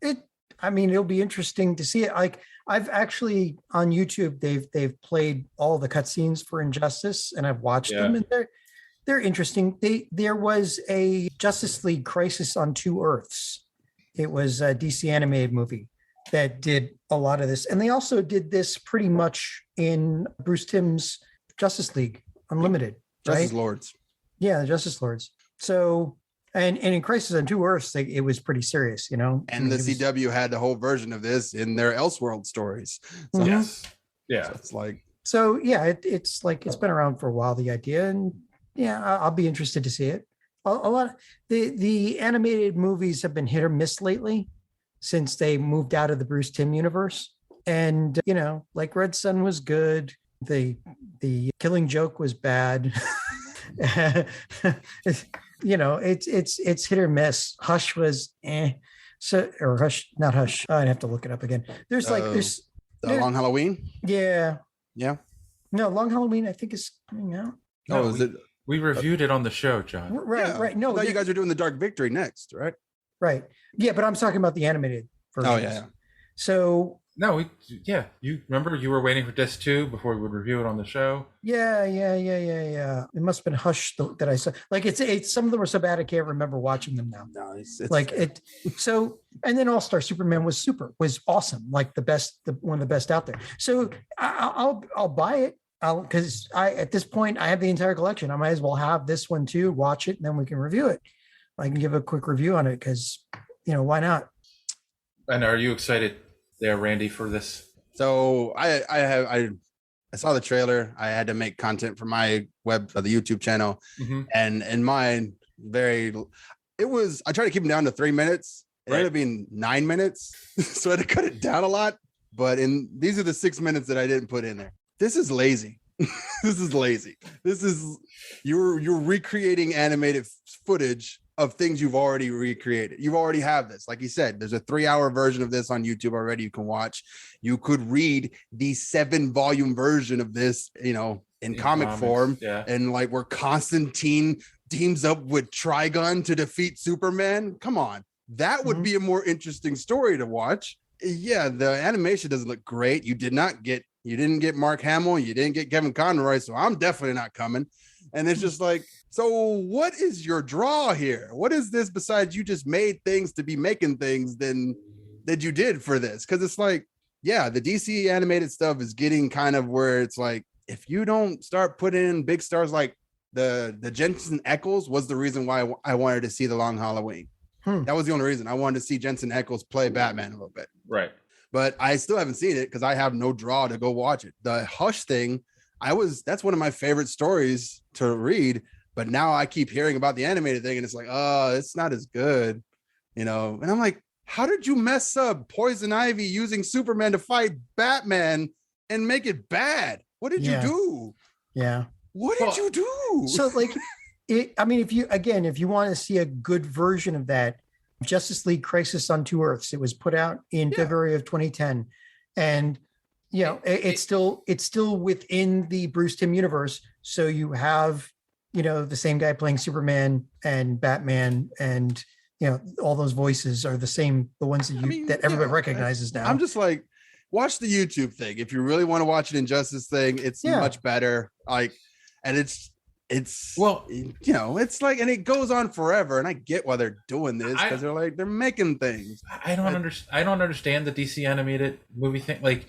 It'll be interesting to see it. Like, I've actually on YouTube, they've played all the cutscenes for Injustice, and I've watched them, and they're interesting. There was a Justice League Crisis on Two Earths. It was a DC animated movie that did a lot of this, and they also did this pretty much in Bruce Timm's Justice League Unlimited. Justice Lords. Yeah, the Justice Lords. So, and in Crisis on Two Earths, it was pretty serious, And the CW had the whole version of this in their Elseworld stories. So, yes. Yeah. So it's like. So yeah, it's like it's been around for a while, the idea, and yeah, I'll be interested to see it. A lot of the animated movies have been hit or miss lately since they moved out of the Bruce Timm universe. And like Red Sun was good. The Killing Joke was bad. It's hit or miss. Hush was or Hush, not Hush. I'd have to look it up again. There's Long Halloween. Yeah. Yeah. No, Long Halloween, I think is coming out. No, is it? We reviewed it on the show, John. Right. No, I thought you guys are doing the Dark Victory next, right? Right. Yeah, but I'm talking about the animated versions. Oh, yeah. So No, you remember you were waiting for disc 2 before we would review it on the show. Yeah. It must have been Hush that I saw. Like it's some of them are so bad I can't remember watching them now. No, it's like fair. it. So and then All Star Superman was awesome, like one of the best out there. So I'll buy it. Because at this point I have the entire collection. I might as well have this one too. Watch it, and then we can review it. I can give a quick review on it because why not? And are you excited there, Randy, for this? So I saw the trailer. I had to make content for my the YouTube channel, and in mine, I tried to keep them down to 3 minutes. It ended up being 9 minutes, so I had to cut it down a lot. But these are the 6 minutes that I didn't put in there. This is lazy. This is lazy. This is you're recreating animated footage of things you've already recreated. You already have this. Like you said, there's a 3-hour version of this on YouTube already you can watch. You could read the 7-volume version of this, in comic form. Yeah. And like where Constantine teams up with Trigon to defeat Superman. Come on. That would be a more interesting story to watch. Yeah, the animation doesn't look great. You didn't get Mark Hamill, you didn't get Kevin Conroy, so I'm definitely not coming. And it's just like, so what is your draw here? What is this besides you just made things to be making things that you did for this? Because it's like, yeah, the DC animated stuff is getting kind of where it's like, if you don't start putting in big stars like the Jensen Ackles was the reason why I wanted to see The Long Halloween. That was the only reason I wanted to see Jensen Ackles play Batman a little bit. Right. But I still haven't seen it because I have no draw to go watch it. The Hush thing, that's one of my favorite stories to read. But now I keep hearing about the animated thing and it's like, oh, it's not as good, And I'm like, how did you mess up Poison Ivy using Superman to fight Batman and make it bad? What did you do? Yeah. What did you do? So if you want to see a good version of that, Justice League Crisis on Two Earths, it was put out in February of 2010. And, it's still within the Bruce Timm universe. So you have, the same guy playing Superman and Batman and, all those voices are the same, the ones that everybody recognizes now. I'm just like, watch the YouTube thing. If you really want to watch an Injustice thing, it's much better. And it's like, and it goes on forever. And I get why they're doing this because they're making things. I don't understand the DC animated movie thing. Like,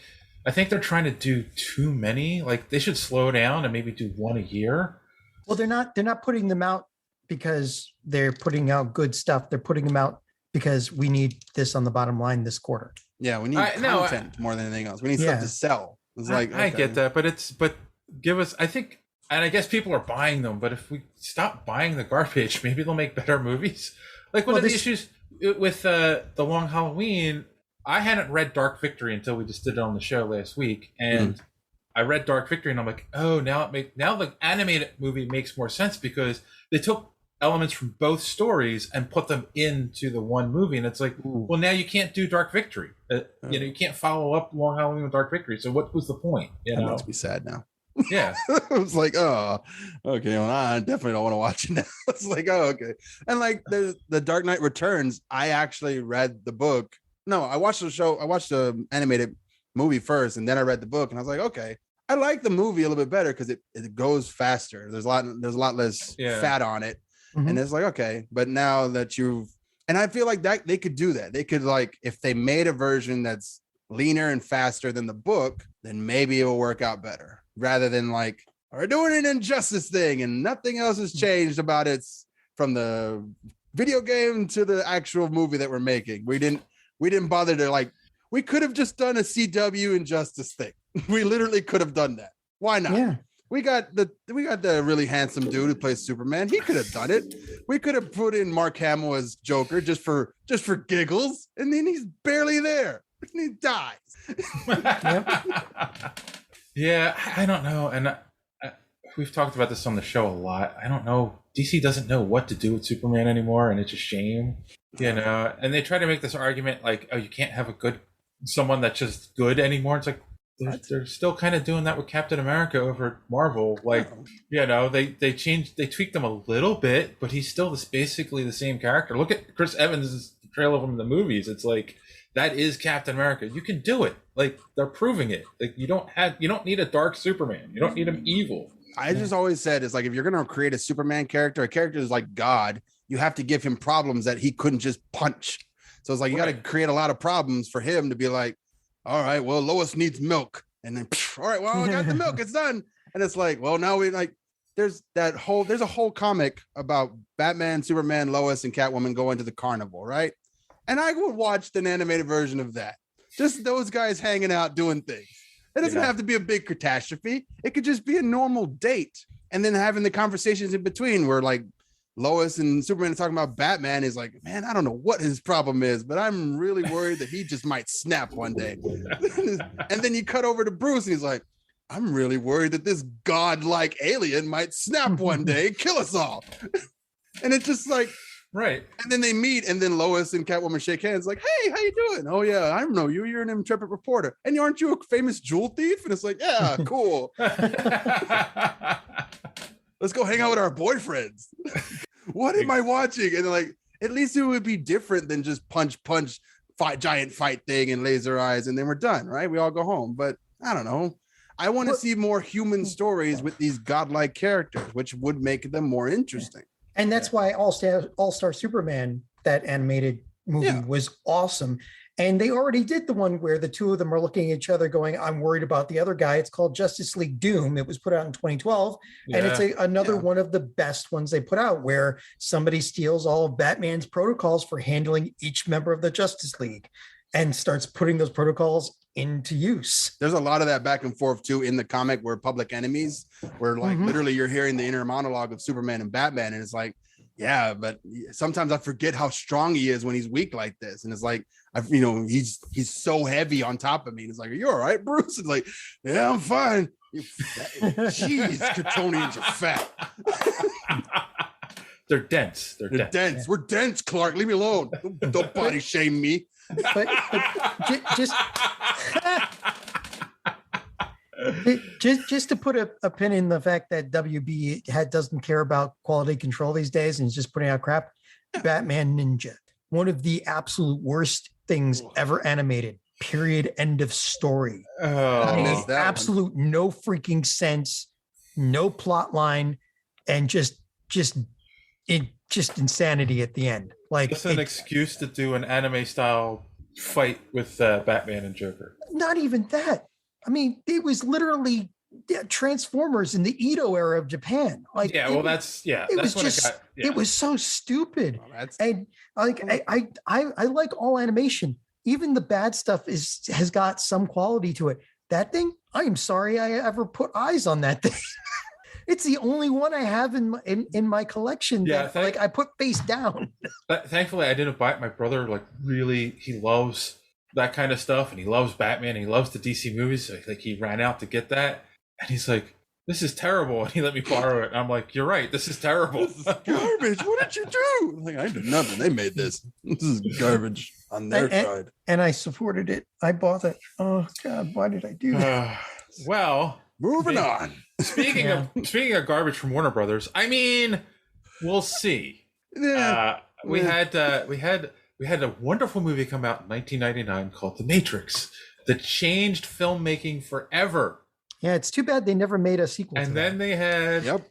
I think they're trying to do too many. Like, they should slow down and maybe do one a year. Well, they're not putting them out because they're putting out good stuff. They're putting them out because we need this on the bottom line this quarter. Yeah, we need content more than anything else. We need stuff to sell. It's I get that, but give us. I think. And I guess people are buying them, but if we stop buying the garbage, maybe they'll make better movies. Like one of the issues with The Long Halloween, I hadn't read Dark Victory until we just did it on the show last week, and I read Dark Victory, and I'm like, oh, now the animated movie makes more sense because they took elements from both stories and put them into the one movie, and it's like, well, now you can't do Dark Victory. You can't follow up Long Halloween with Dark Victory. So what was the point? That makes me sad now. Yeah. I was like, oh, okay, well, I definitely don't want to watch it now. It's like, oh, okay. And like the Dark Knight Returns, I actually read the book. No, I watched the show. I watched the animated movie first, and then I read the book, and I was like, okay, I like the movie a little bit better because it goes faster. There's a lot less fat on it, and it's like, okay. But now that and I feel like that they could do that. They could, like, if they made a version that's leaner and faster than the book, then maybe it will work out better. Rather than like, we're doing an Injustice thing and nothing else has changed about it from the video game to the actual movie that we're making. We didn't bother to, we could have just done a CW Injustice thing. We literally could have done that. Why not? Yeah. We got the really handsome dude who plays Superman. He could have done it. We could have put in Mark Hamill as Joker just for giggles, and then he's barely there. And he dies. Yeah, I don't know. And we've talked about this on the show a lot. I don't know. DC doesn't know what to do with Superman anymore, and it's a shame. And they try to make this argument like, oh, you can't have someone that's just good anymore. It's like, they're still kind of doing that with Captain America over at Marvel. Like, they tweaked them a little bit, but he's still basically the same character. Look at Chris Evans' portrayal of him in the movies. It's like, that is Captain America. You can do it. Like, they're proving it. Like, you don't need a dark Superman. You don't need him evil. I just always said, it's like, if you're going to create a Superman character, a character is like God, you have to give him problems that he couldn't just punch. So it's like, you got to create a lot of problems for him to be like, all right, well, Lois needs milk. And then, all right, well, I got the milk. It's done. And it's like, well, now we like, there's a whole comic about Batman, Superman, Lois, and Catwoman going to the carnival, right? And I would watch an animated version of that. Just those guys hanging out doing things. It doesn't have to be a big catastrophe. It could just be a normal date. And then having the conversations in between where like Lois and Superman are talking about Batman is like, man, I don't know what his problem is, but I'm really worried that he just might snap one day. And then you cut over to Bruce and he's like, I'm really worried that this godlike alien might snap one day and kill us all. And it's just like, right. And then they meet, and then Lois and Catwoman shake hands, like, "Hey, how you doing? Oh yeah, I know you. You're an intrepid reporter, and aren't you a famous jewel thief?" And it's like, "Yeah, cool. Let's go hang out with our boyfriends." What am I watching? And they're like, at least it would be different than just punch, fight, giant fight thing, and laser eyes, and then we're done, right? We all go home. But I don't know. I want to see more human stories with these godlike characters, which would make them more interesting. And that's why All-Star Superman, that animated movie, was awesome. And they already did the one where the two of them are looking at each other going, I'm worried about the other guy. It's called Justice League Doom. It was put out in 2012. And it's another one of the best ones they put out, where somebody steals all of Batman's protocols for handling each member of the Justice League and starts putting those protocols into use. There's a lot of that back and forth too in the comic where Public Enemies, where like literally you're hearing the inner monologue of Superman and Batman, and it's like, yeah, but sometimes I forget how strong he is when he's weak like this. And it's like, he's so heavy on top of me. And it's like, are you all right, Bruce? It's like, yeah, I'm fine. Jeez, Kryptonians are fat. They're dense. They're dense. Yeah. We're dense, Clark. Leave me alone. Don't body shame me. But just to put a pin in the fact that WB doesn't care about quality control these days and is just putting out crap. Batman Ninja, one of the absolute worst things ever animated. Period. End of story. I missed that absolute one. No freaking sense, no plot line, and just insanity at the end. Like, it's an excuse to do an anime style fight with Batman and Joker. Not even that. I mean, it was literally Transformers in the Edo era of Japan. Like, it was so stupid. And like, I like all animation. Even the bad stuff has got some quality to it. That thing, I am sorry I ever put eyes on that thing. It's the only one I have in my collection. Yeah, that, I put face down. Thankfully, I didn't buy it. My brother, he loves that kind of stuff, and he loves Batman. And he loves the DC movies. So, he ran out to get that, and he's like, "This is terrible," and he let me borrow it. And I'm like, "You're right. This is terrible. This is garbage. What did you do?" I'm like, I did nothing. They made this. This is garbage on their side. And I supported it. I bought it. Oh God, why did I do that? Well. Moving on. Speaking of garbage from Warner Brothers, I mean, we'll see. Yeah. We had a wonderful movie come out in 1999 called The Matrix that changed filmmaking forever. Yeah, it's too bad they never made a sequel. And then they had would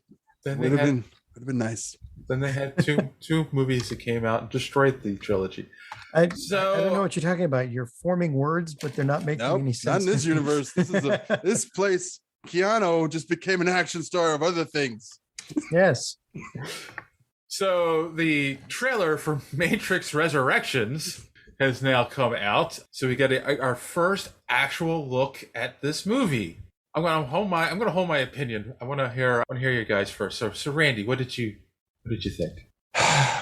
have been nice. Then they had two movies that came out and destroyed the trilogy. I don't know what you're talking about. You're forming words, but they're not making any sense. Not in this universe. This place. Keanu just became an action star of other things. Yes. So the trailer for Matrix Resurrections has now come out. So we got our first actual look at this movie. I'm going to hold my opinion. I want to hear you guys first. So Randy, what did you think?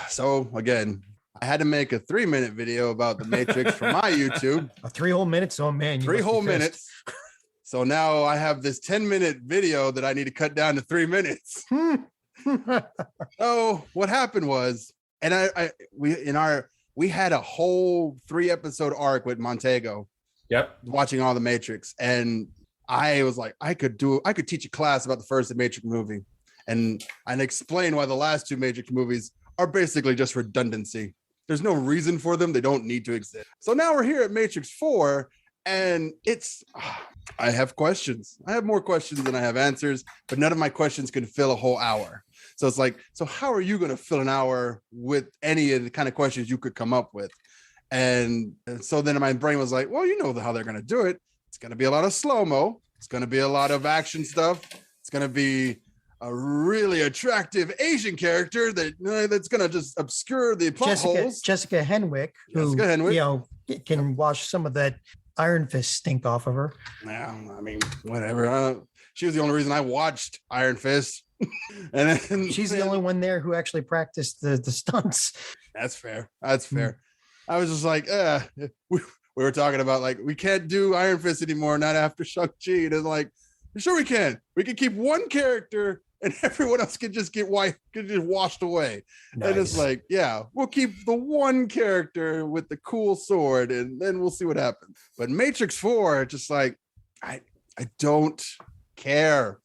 So again, I had to make a 3-minute video about the Matrix for my YouTube. 3 whole minutes. Oh man, 3 whole minutes. So now I have this 10-minute video that I need to cut down to 3 minutes. So what happened was, and we had a whole 3-episode arc with Montego. Yep. Watching all the Matrix. And I was like, I could teach a class about the first Matrix movie and explain why the last 2 Matrix movies are basically just redundancy. There's no reason for them. They don't need to exist. So now we're here at Matrix 4, and I have questions. I have more questions than I have answers, but none of my questions can fill a whole hour. So it's like, so how are you going to fill an hour with any of the kind of questions you could come up with? And so then my brain was like, well, you know how they're going to do it. It's going to be a lot of slow-mo. It's going to be a lot of action stuff. It's going to be a really attractive Asian character that's going to just obscure the plot holes. Jessica Henwick, who can wash some of that Iron Fist stink off of her. Yeah, I mean, whatever. She was the only reason I watched Iron Fist. And then, she's the only one there who actually practiced the stunts. That's fair. I was just like, we were talking about like, we can't do Iron Fist anymore, not after Shang-Chi. And it's like, sure we can. We can keep one character and everyone else can just get washed away. Nice. And it's like, yeah, we'll keep the one character with the cool sword and then we'll see what happens. But Matrix 4, just like, I don't care.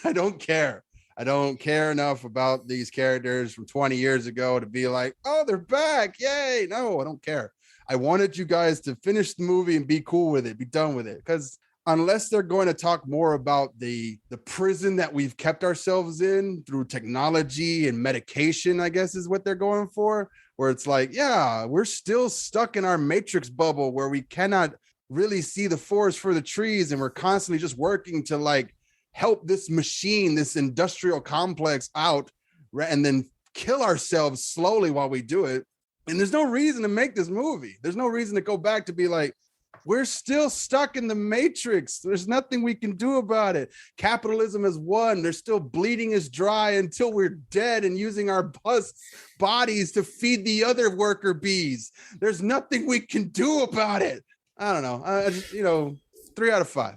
I don't care. I don't care enough about these characters from 20 years ago to be like, oh, they're back. Yay. No, I don't care. I wanted you guys to finish the movie and be cool with it, be done with it. Because unless they're going to talk more about the prison that we've kept ourselves in through technology and medication, I guess is what they're going for, where it's like, yeah, we're still stuck in our Matrix bubble where we cannot really see the forest for the trees. And we're constantly just working to like help this machine, this industrial complex out, and then kill ourselves slowly while we do it. And there's no reason to make this movie. There's no reason to go back to be like, we're still stuck in the Matrix. There's nothing we can do about it. Capitalism has won. They're still bleeding us dry until we're dead and using our bodies to feed the other worker bees. There's nothing we can do about it. I don't know. I just, 3 out of 5.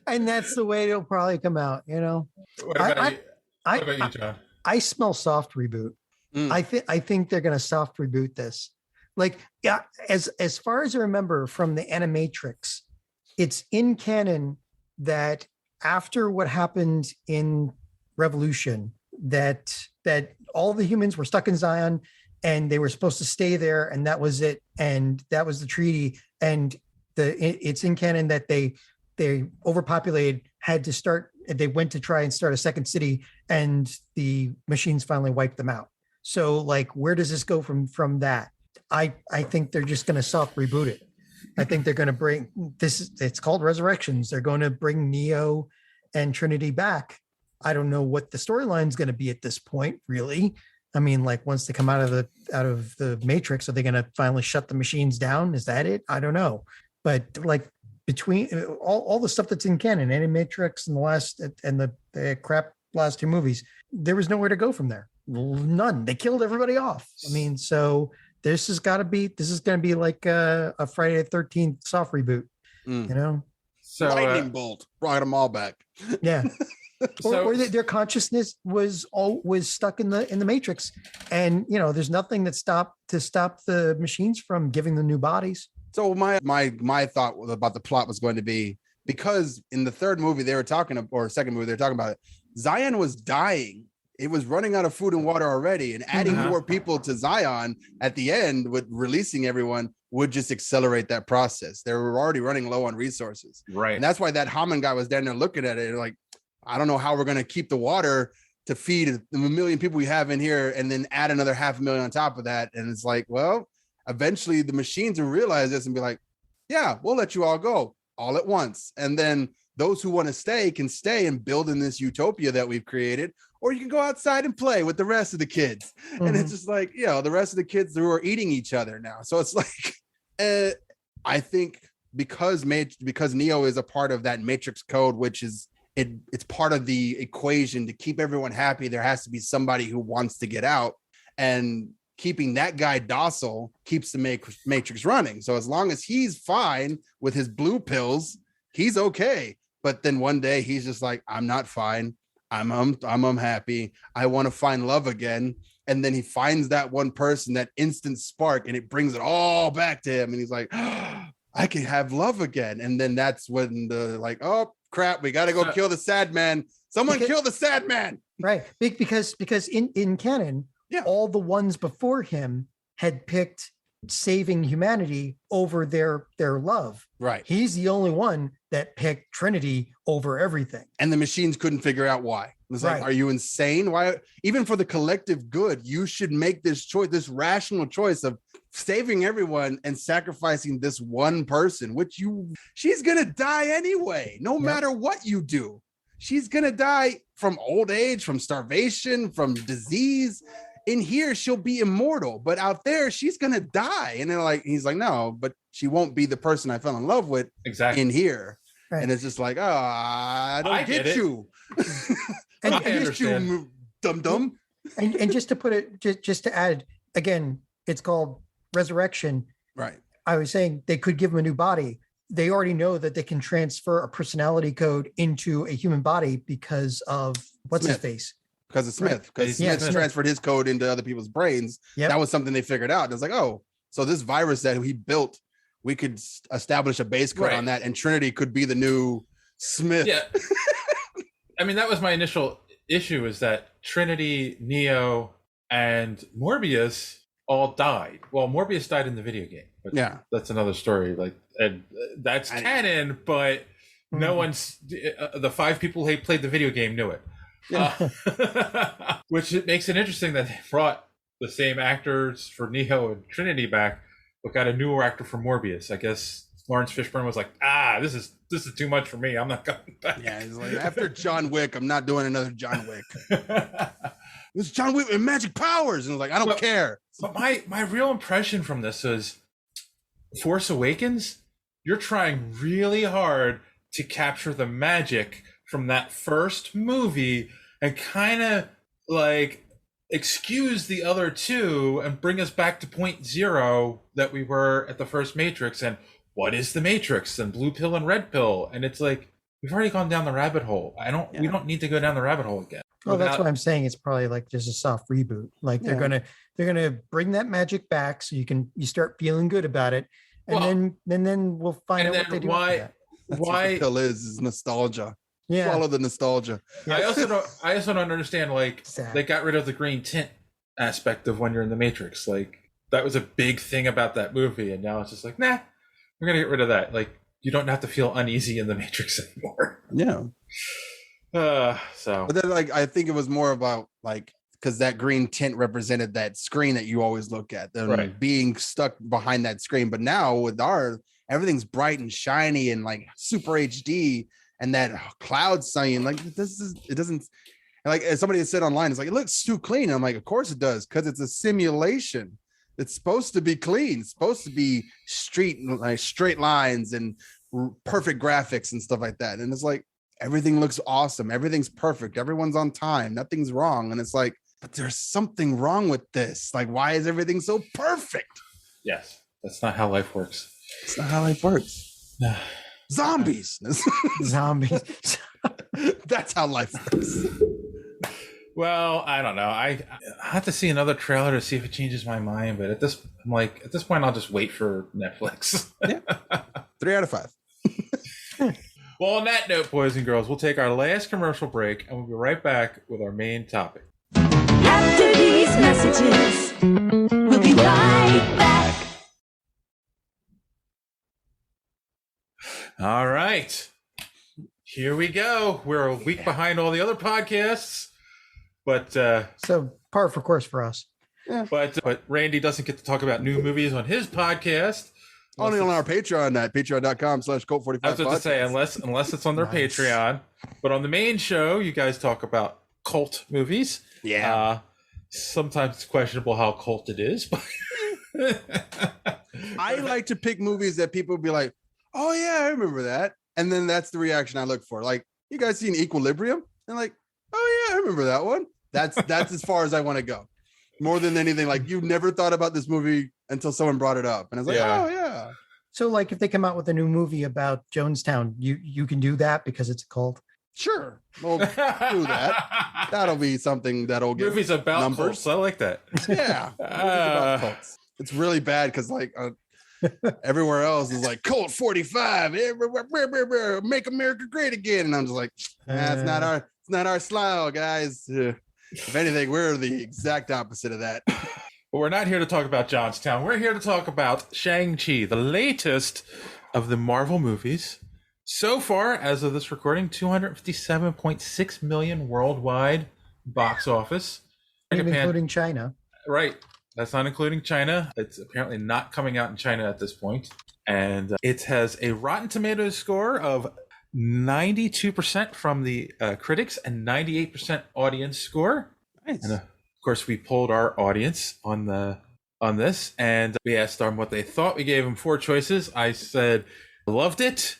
And that's the way it'll probably come out, What about you, John? I smell soft reboot. I think they're going to soft reboot this. Like, yeah, as far as I remember from the Animatrix, it's in canon that after what happened in Revolution, that all the humans were stuck in Zion and they were supposed to stay there, and that was it, and that was the treaty. And it's in canon that they overpopulated, had to start. They went to try and start a second city, and the machines finally wiped them out. So, like, where does this go from that? I think they're just going to soft reboot it. I think they're going to bring this. It's called Resurrections. They're going to bring Neo and Trinity back. I don't know what the storyline is going to be at this point, really. I mean, like, once they come out of the Matrix, are they going to finally shut the machines down? Is that it? I don't know. But like, between all the stuff that's in canon, Animatrix and the crap last 2 movies, there was nowhere to go from there. None. They killed everybody off. I mean, so this is going to be like a Friday the 13th soft reboot, So lightning bolt brought them all back. Yeah. or their consciousness was stuck in the Matrix, and there's nothing that stop the machines from giving them new bodies. So my thought about the plot was going to be, because in the third movie they were talking, or second movie they were talking about it, Zion was dying. It was running out of food and water already, and adding more people to Zion at the end with releasing everyone would just accelerate that process. They were already running low on resources. Right. And that's why that Hammond guy was down there looking at it like, I don't know how we're going to keep the water to feed the 1 million people we have in here and then add another 500,000 on top of that. And it's like, well, eventually the machines will realize this and be like, yeah, we'll let you all go all at once. And then those who want to stay can stay and build in this utopia that we've created, or you can go outside and play with the rest of the kids. Mm-hmm. And it's just like, the rest of the kids who are eating each other now. So it's like, I think because Neo is a part of that Matrix code, which is, it's part of the equation to keep everyone happy, there has to be somebody who wants to get out, and keeping that guy docile keeps the Matrix running. So as long as he's fine with his blue pills, he's okay. But then one day he's just like, I'm not fine. I'm unhappy. I want to find love again. And then he finds that one person, that instant spark, and it brings it all back to him. And he's like, oh, I can have love again. And then that's when oh crap, we got to go kill the sad man. Someone kill the sad man. Right. Because in canon, Yeah. All the ones before him had picked saving humanity over their love. Right. He's the only one that picked Trinity over everything. And the machines couldn't figure out why. It was like, Right. are you insane? Why? Even for the collective good, you should make this choice, this rational choice of saving everyone and sacrificing this one person, she's gonna die anyway, no matter what you do. She's gonna die from old age, from starvation, from disease. In here, she'll be immortal, but out there, she's gonna die. And then he's like, no, but she won't be the person I fell in love with exactly in here. Right. And it's just like, I don't get it. you. And- I and get understand. you, dum-dum. And just to put it, just to add, again, it's called Resurrection. Right. I was saying they could give him a new body. They already know that they can transfer a personality code into a human body because of what's his Smith. face? Because of Smith. Because Yeah, Smith Smith. transferred his code into other people's brains. Yep. That was something they figured out. It's like, oh, so this virus that he built, we could establish a base code Right. on that, and Trinity could be the new Smith. Yeah. I mean, that was my initial issue, is that Trinity, Neo, and Morbius all died. Well, Morbius died in the video game. But Yeah. that's another story. And that's canon, but no one's the 5 people who played the video game knew it. Which it makes it interesting that they brought the same actors for Neo and Trinity back, but got a newer actor for Morbius. I guess Lawrence Fishburne was like, this is too much for me. I'm not coming back. Yeah, he's like, after John Wick, I'm not doing another John Wick. It's John Wick with magic powers. And I was like, I don't care. But my real impression from this is Force Awakens, you're trying really hard to capture the magic from that first movie and kind of excuse the other two and bring us back to point zero that we were at the first Matrix. And what is the Matrix and blue pill and red pill? And it's like, we've already gone down the rabbit hole. We don't need to go down the rabbit hole again. Well, that's what I'm saying. It's probably just a soft reboot. They're gonna bring that magic back so you start feeling good about it, and then we'll find out what they do after that. That's what the pill is nostalgia. Yeah. Follow the nostalgia. I also don't understand, they got rid of the green tint aspect of when you're in the Matrix. That was a big thing about that movie, and now it's just nah, we're gonna get rid of that. You don't have to feel uneasy in the Matrix anymore. Yeah. But then I think it was more about because that green tint represented that screen that you always look at, being stuck behind that screen. But now with everything's bright and shiny and super HD, and that cloud sign, it doesn't, as somebody said online, it's it looks too clean. And I'm like, of course it does, because it's a simulation. It's supposed to be clean. It's supposed to be straight lines and perfect graphics and stuff like that. And it's everything looks awesome. Everything's perfect. Everyone's on time. Nothing's wrong. And it's but there's something wrong with this. Why is everything so perfect? Yes, that's not how life works. It's not how life works. Zombies. Zombies. That's how life works. Well, I don't know. I have to see another trailer to see if it changes my mind. But at this point, I'll just wait for Netflix. Yeah. 3 out of 5. Well, on that note, boys and girls, we'll take our last commercial break, and we'll be right back with our main topic. After these messages, we'll be right back. All right. Here we go. We're a week behind all the other podcasts, but so par for course for us. Yeah. But Randy doesn't get to talk about new movies on his podcast. Only on our Patreon at patreon.com/cult45. I was about to say, unless it's on their Patreon. But on the main show, you guys talk about cult movies. Yeah. Sometimes it's questionable how cult it is, but I like to pick movies that people be like, oh yeah, I remember that. And then that's the reaction I look for. You guys seen Equilibrium? And oh yeah, I remember that one. That's as far as I want to go. More than anything, you never thought about this movie until someone brought it up. And I was oh yeah. So if they come out with a new movie about Jonestown, you can do that because it's a cult? Sure. We'll do that. That'll be something that'll get movies about numbers. Cults. I like that. Yeah. About cults. It's really bad because everywhere else is Cult 45, make America great again. And I'm just it's not our style, guys. If anything, we're the exact opposite of that. But we're not here to talk about Johnstown. We're here to talk about Shang Chi, the latest of the Marvel movies. So far, as of this recording, 257.6 million worldwide box office. Including China. Right. That's not including China. It's apparently not coming out in China at this point. And it has a Rotten Tomatoes score of 92% from the critics and 98% audience score. Nice. And of course, we polled our audience on this, and we asked them what they thought. We gave them 4 choices. I said, loved it.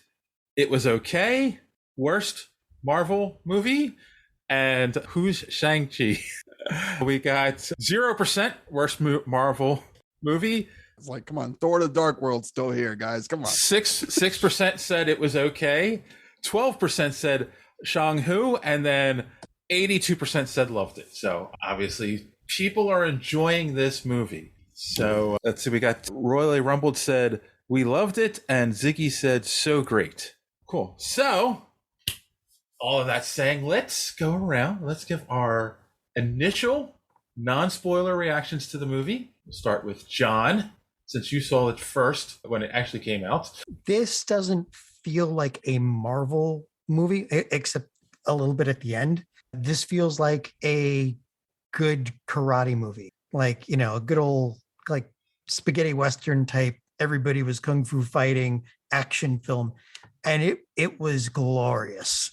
It was okay. Worst Marvel movie. And who's Shang-Chi? We got 0% worst Marvel movie. It's like, come on, Thor: The Dark World's still here, guys. Come on. 6% said it was okay. 12% said Shang-Hu, and then 82% said loved it. So obviously, people are enjoying this movie. So let's see. We got Royally Rumbled said we loved it, and Ziggy said so great. Cool. So all of that saying, let's go around. Let's give our initial non-spoiler reactions to the movie. We'll start with John, since you saw it first when it actually came out. This doesn't feel like a Marvel movie, except a little bit at the end. This feels like a good karate movie, like, you know, a good old like spaghetti Western type. Everybody was kung fu fighting action film. And it was glorious.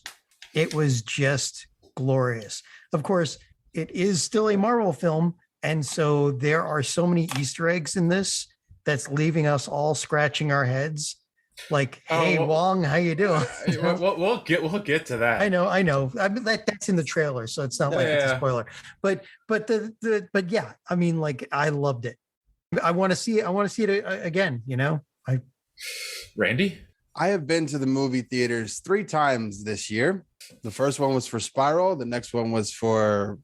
It was just glorious. Of course, it is still a Marvel film. And so there are so many Easter eggs in this that's leaving us all scratching our heads. Like, hey, Wong, how you doing? We'll get to that. I know. I mean, that's in the trailer, so it's not like it's a spoiler. But yeah, I mean, like, I loved it. I want to see it again. You know, Randy, I have been to the movie theaters 3 times this year. The first one was for Spiral. The next one was for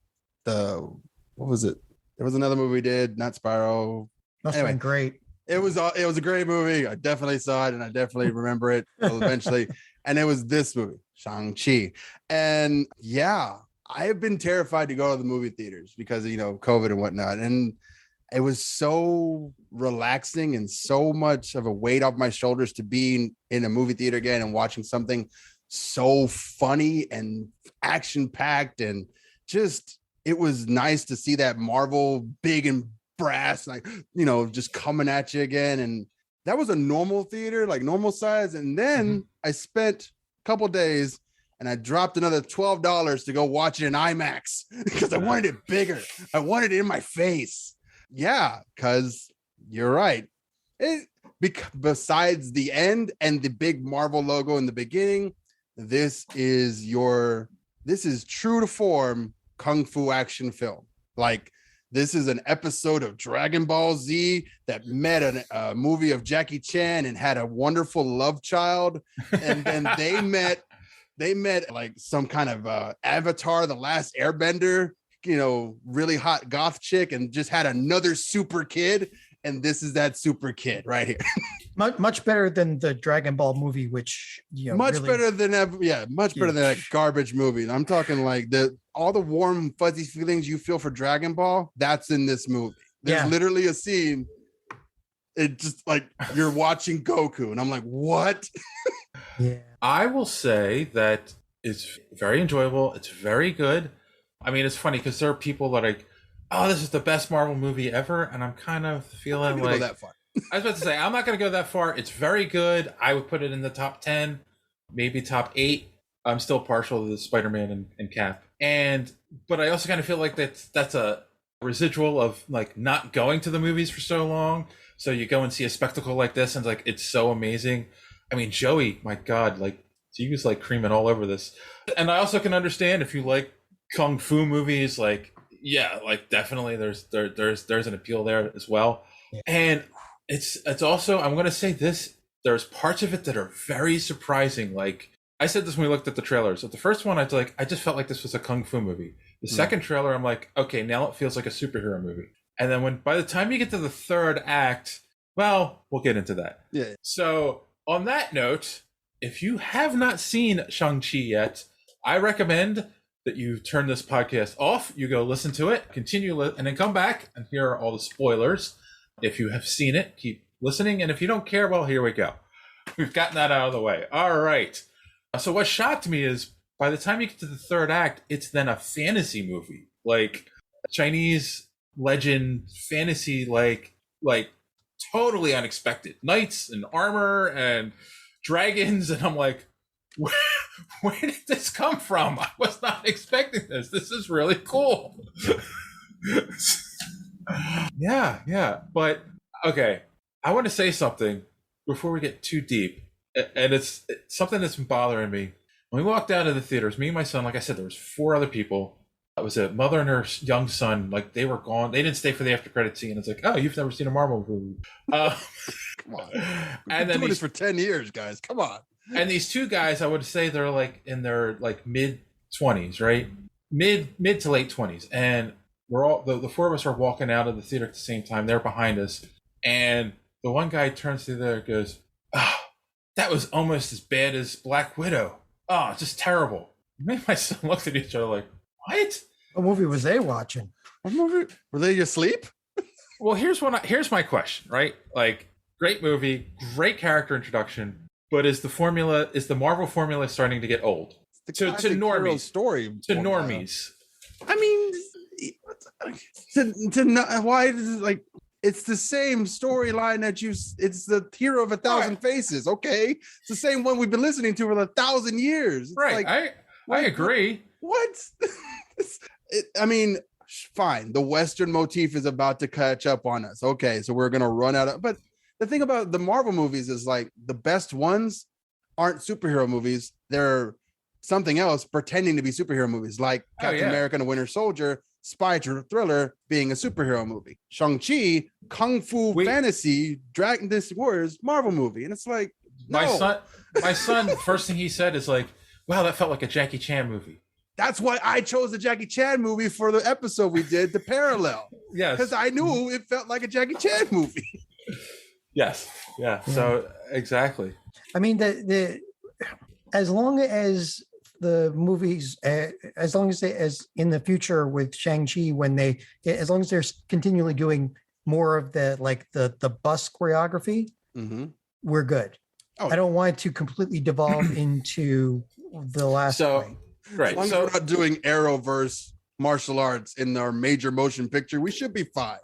what was it? There was another movie we did, not Spiral. Must have been great. It was a great movie. I definitely saw it, and I definitely remember it eventually. And it was this movie, Shang-Chi. And yeah, I have been terrified to go to the movie theaters because of, you know, COVID and whatnot. And it was so relaxing and so much of a weight off my shoulders to be in a movie theater again and watching something so funny and action-packed, and just, it was nice to see that Marvel big and brass, like, you know, just coming at you again. And that was a normal theater, like normal size. And then I spent a couple days and I dropped another $12 to go watch it in IMAX because I wanted it bigger. I wanted it in my face. Yeah, because you're right. Besides the end and the big Marvel logo in the beginning, this is true to form kung fu action film. Like, this is an episode of Dragon Ball Z that met a movie of Jackie Chan and had a wonderful love child. And then they met like some kind of Avatar, The Last Airbender, you know, really hot goth chick, and just had another super kid. And this is that super kid right here. much better than the Dragon Ball movie, which, you know, much better than that garbage movie. I'm talking like all the warm fuzzy feelings you feel for Dragon Ball, that's in this movie. There's literally a scene, it just like you're watching Goku, and I'm like, what? Yeah, I will say that it's very enjoyable. It's very good. I mean, it's funny because there are people that are like, oh, this is the best Marvel movie ever, and I'm kind of feeling like, go that far. I was about to say, I'm not going to go that far. It's very good. I would put it in the top 10, maybe top 8. I'm still partial to the Spider-Man and Cap. But I also kind of feel like that's a residual of like not going to the movies for so long. So you go and see a spectacle like this, and like, it's so amazing. I mean, Joey, my God, like, he was like creaming all over this. And I also can understand if you like kung fu movies, like, yeah, like definitely there's an appeal there as well. Yeah. And it's also, I'm going to say this, there's parts of it that are very surprising. Like, I said this when we looked at the trailers. At the first one, I just felt like this was a kung fu movie. The second trailer, I'm like, okay, now it feels like a superhero movie. And then by the time you get to the third act, well, we'll get into that. Yeah. So on that note, if you have not seen Shang-Chi yet, I recommend that you turn this podcast off, you go listen to it, continue, and then come back and hear all the spoilers. If you have seen it, keep listening. And if you don't care, well, here we go. We've gotten that out of the way. All right. So what shocked me is by the time you get to the third act, it's then a fantasy movie, like Chinese legend fantasy, like totally unexpected knights and armor and dragons. And I'm like, where did this come from? I was not expecting this. This is really cool. Yeah. But okay, I want to say something before we get too deep. And it's something that's been bothering me. When we walked out of the theaters, me and my son, like I said, there was 4 other people. It was a mother and her young son. Like, they were gone. They didn't stay for the after credit scene. It's like, oh, you've never seen a Marvel movie. Come on. We've been doing this for 10 years, guys. Come on. And these 2 guys, I would say they're like in their like mid-20s, right? Mid to late 20s. And we're all, the 4 of us are walking out of the theater at the same time. They're behind us. And the one guy turns to there and goes, oh, that was almost as bad as Black Widow. Oh, it's just terrible. Me and my son looked at each other like, what? What movie was they watching? What movie? Were they asleep? Well, here's my question, right? Like, great movie, great character introduction, but is the Marvel formula starting to get old? To normies. Story to normies. I mean, why does it, like, it's the same storyline it's the hero of 1,000 faces. Okay. It's the same one we've been listening to for 1,000 years. It's right. Like, I agree. What? I mean, fine. The Western motif is about to catch up on us. Okay. So we're going to run out of, but the thing about the Marvel movies is like the best ones aren't superhero movies. They're something else pretending to be superhero movies, like Captain America and the Winter Soldier, spy thriller being a superhero movie. Shang Chi, kung fu fantasy, Dragon Dynasty Warriors, Marvel movie, and it's like no. My son, first thing he said is like, "Wow, that felt like a Jackie Chan movie." That's why I chose the Jackie Chan movie for the episode we did, the parallel. Yes, because I knew it felt like a Jackie Chan movie. Yes, yeah. So exactly. I mean, as long as the movies, as long as in the future with Shang-Chi, as long as they're continually doing more of the bus choreography, we're good. Oh. I don't want it to completely devolve into the last way. Right. As long as we're not doing Arrowverse martial arts in our major motion picture, we should be fine.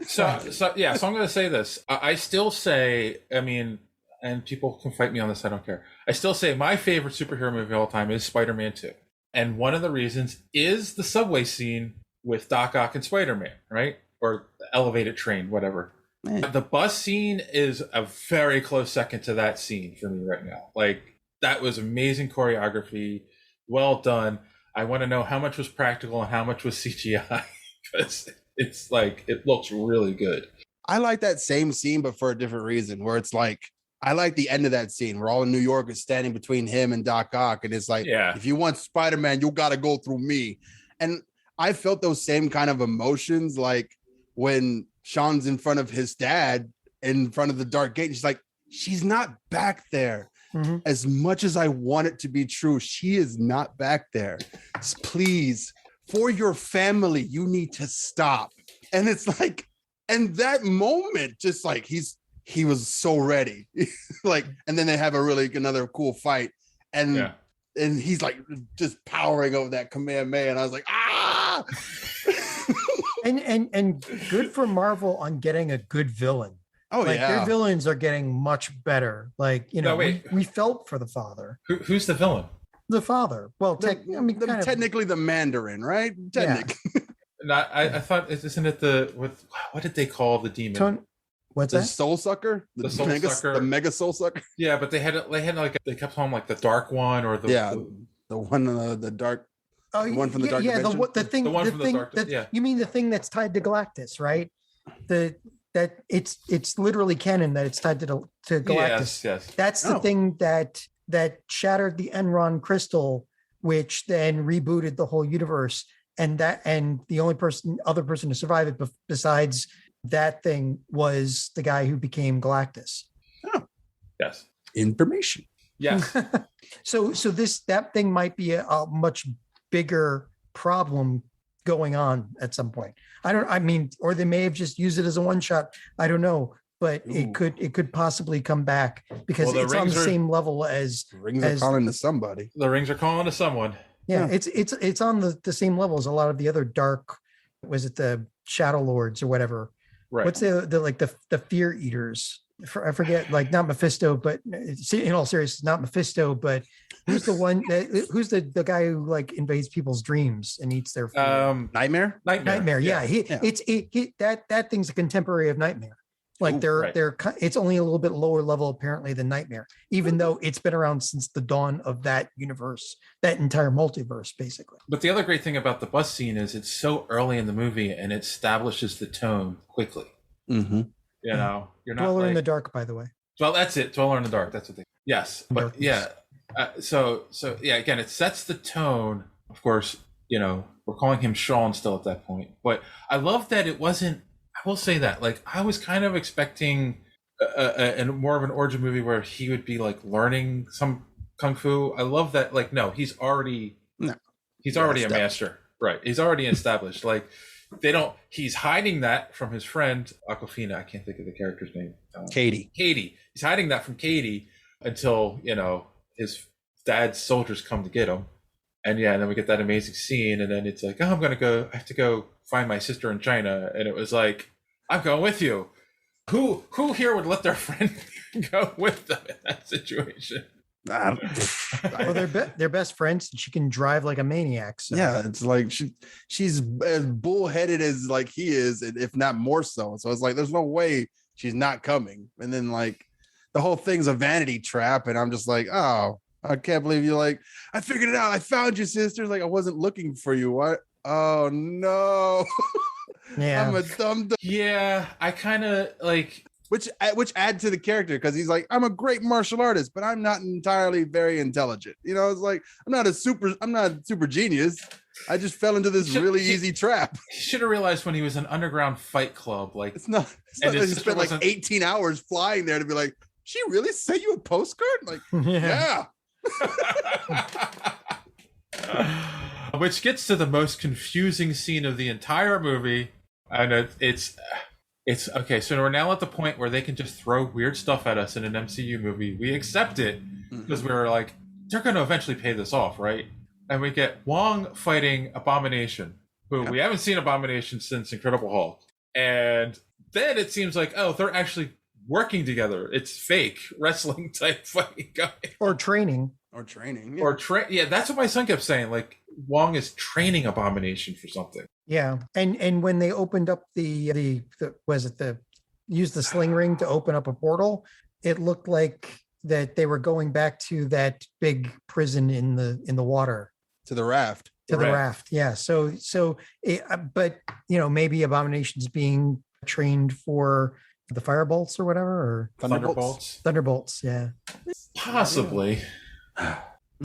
So I'm going to say this. I still say, I mean, and people can fight me on this, I don't care. I still say my favorite superhero movie of all time is Spider-Man 2. And one of the reasons is the subway scene with Doc Ock and Spider-Man, right? Or the elevated train, whatever. The bus scene is a very close second to that scene for me right now. Like, that was amazing choreography, well done. I want to know how much was practical and how much was CGI, because it's like, it looks really good. I like that same scene, but for a different reason, where it's like, I like the end of that scene where all in New York is standing between him and Doc Ock. And it's like, if you want Spider-Man, you got to go through me. And I felt those same kind of emotions, like when Sean's in front of his dad in front of the dark gate. She's like, she's not back there. Mm-hmm. As much as I want it to be true, she is not back there. Please, for your family, you need to stop. And it's like, and that moment, just like he was so ready. Like, and then they have another cool fight. And he's like just powering over that Kamehameha. And I was like, ah. and good for Marvel on getting a good villain. Oh, like, their villains are getting much better. Like, you know, we felt for the father. Who's the villain? The father. Well, technically the Mandarin, right? Technically. Yeah. I thought, isn't it what did they call the demon? What's the Soul Sucker? The Soul Sucker. The Mega Soul Sucker? Yeah, but they kept calling like the Dark One or the one the dark. Oh, the one from the Dark Dimension? The one from the Dark. You mean the thing that's tied to Galactus, right? That it's literally canon that it's tied to Galactus. Yes. That's the thing that shattered the Enron crystal, which then rebooted the whole universe. And the only other person to survive it besides that thing was the guy who became Galactus. Oh, yes. Information. Yes. So that thing might be a much bigger problem going on at some point. Or they may have just used it as a one shot. I don't know, but it could possibly come back because it's on the same level as rings are calling to somebody. The rings are calling to someone. Yeah, it's on the same level as a lot of the other dark. Was it the Shadow Lords or whatever? Right. What's the Fear Eaters? I forget, like not Mephisto, but in all seriousness, not Mephisto, but who's the one? Who's the guy who like invades people's dreams and eats their food? Nightmare. Yeah, that thing's a contemporary of Nightmare. Like they're it's only a little bit lower level apparently than Nightmare, even though it's been around since the dawn of that universe, that entire multiverse, basically. But the other great thing about the bus scene is it's so early in the movie and it establishes the tone quickly. Mm-hmm. You know, you're not Dweller in the Dark, by the way. Well, that's it. Dweller in the Dark. That's what they. Yes, but darkness. Yeah. So yeah. Again, it sets the tone. Of course, you know we're calling him Sean still at that point, but I love that it wasn't. I will say that, like, I was kind of expecting a more of an origin movie where he would be like learning some kung fu. I love that. Like, no, he's already a master, right? He's already established. Like, he's hiding that from his friend Aquafina. I can't think of the character's name. Katie. He's hiding that from Katie until his dad's soldiers come to get him, and then we get that amazing scene, and then it's like, oh, I have to go find my sister in China, and it was like, I'm going with you. Who here would let their friend go with them in that situation? Well, they're best friends, and she can drive like a maniac. So. Yeah, it's like she's as bullheaded as like he is, if not more so. So it's like there's no way she's not coming. And then like the whole thing's a vanity trap, and I'm just like, oh, I can't believe you. Like, I figured it out. I found you, sister. Like, I wasn't looking for you. What? Oh no. Yeah. I'm a dumb. Yeah, I kind of like which add to the character, because he's like, I'm a great martial artist, but I'm not entirely very intelligent. It's like I'm not a super genius. I just fell into this really easy trap. He should have realized when he was in Underground Fight Club, like it's not like he spent like 18 hours flying there to be like, she really sent you a postcard? Like, yeah. Which gets to the most confusing scene of the entire movie. And it's okay. So we're now at the point where they can just throw weird stuff at us in an MCU movie. We accept it because we were like, they're going to eventually pay this off, right? And we get Wong fighting Abomination, who we haven't seen Abomination since Incredible Hulk. And then it seems like, oh, they're actually working together. It's fake wrestling type fighting going. Or training. Yeah, that's what my son kept saying. Like, Wong is training Abomination for something. Yeah, and when they opened up use the sling ring to open up a portal, it looked like that they were going back to that big prison in the water, to the raft. Yeah. But maybe Abomination's being trained for the Firebolts or whatever, or Thunderbolts. Yeah, possibly.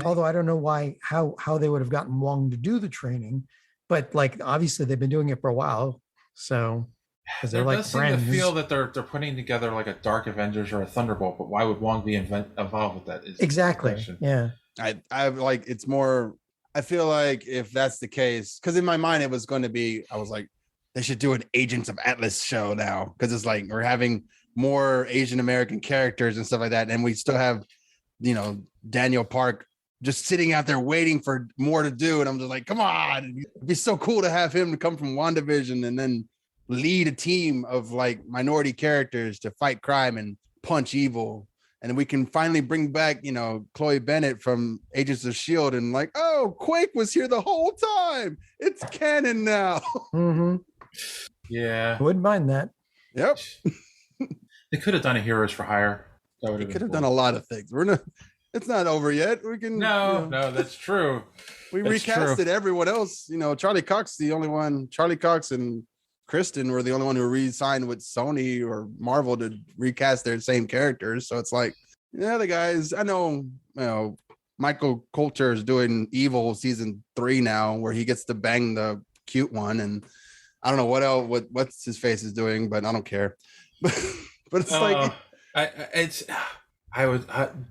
Although I don't know how they would have gotten Wong to do the training, but like obviously they've been doing it for a while, so because they're like friends. I feel that they're putting together like a Dark Avengers or a Thunderbolt, but why would Wong be involved with that? Exactly. Yeah. I like it's more. I feel like if that's the case, because in my mind it was going to be, I was like, they should do an Agents of Atlas show now, because it's like we're having more Asian American characters and stuff like that, and we still have, Daniel Park just sitting out there waiting for more to do. And I'm just like, come on, it'd be so cool to have him to come from WandaVision and then lead a team of like minority characters to fight crime and punch evil. And we can finally bring back, Chloe Bennett from Agents of S.H.I.E.L.D. and like, oh, Quake was here the whole time. It's canon now. Mm-hmm. Yeah. I wouldn't mind that. Yep. They could have done a Heroes for Hire. They could have done a lot of things. It's not over yet. We can. No, that's true. We recasted everyone else. Charlie Cox, the only one. Charlie Cox and Kristen were the only one who re-signed with Sony or Marvel to recast their same characters. So it's like, the guys. I know. Michael Coulter is doing Evil season 3 now, where he gets to bang the cute one, and I don't know what else. What's his face is doing, but I don't care. But it's like.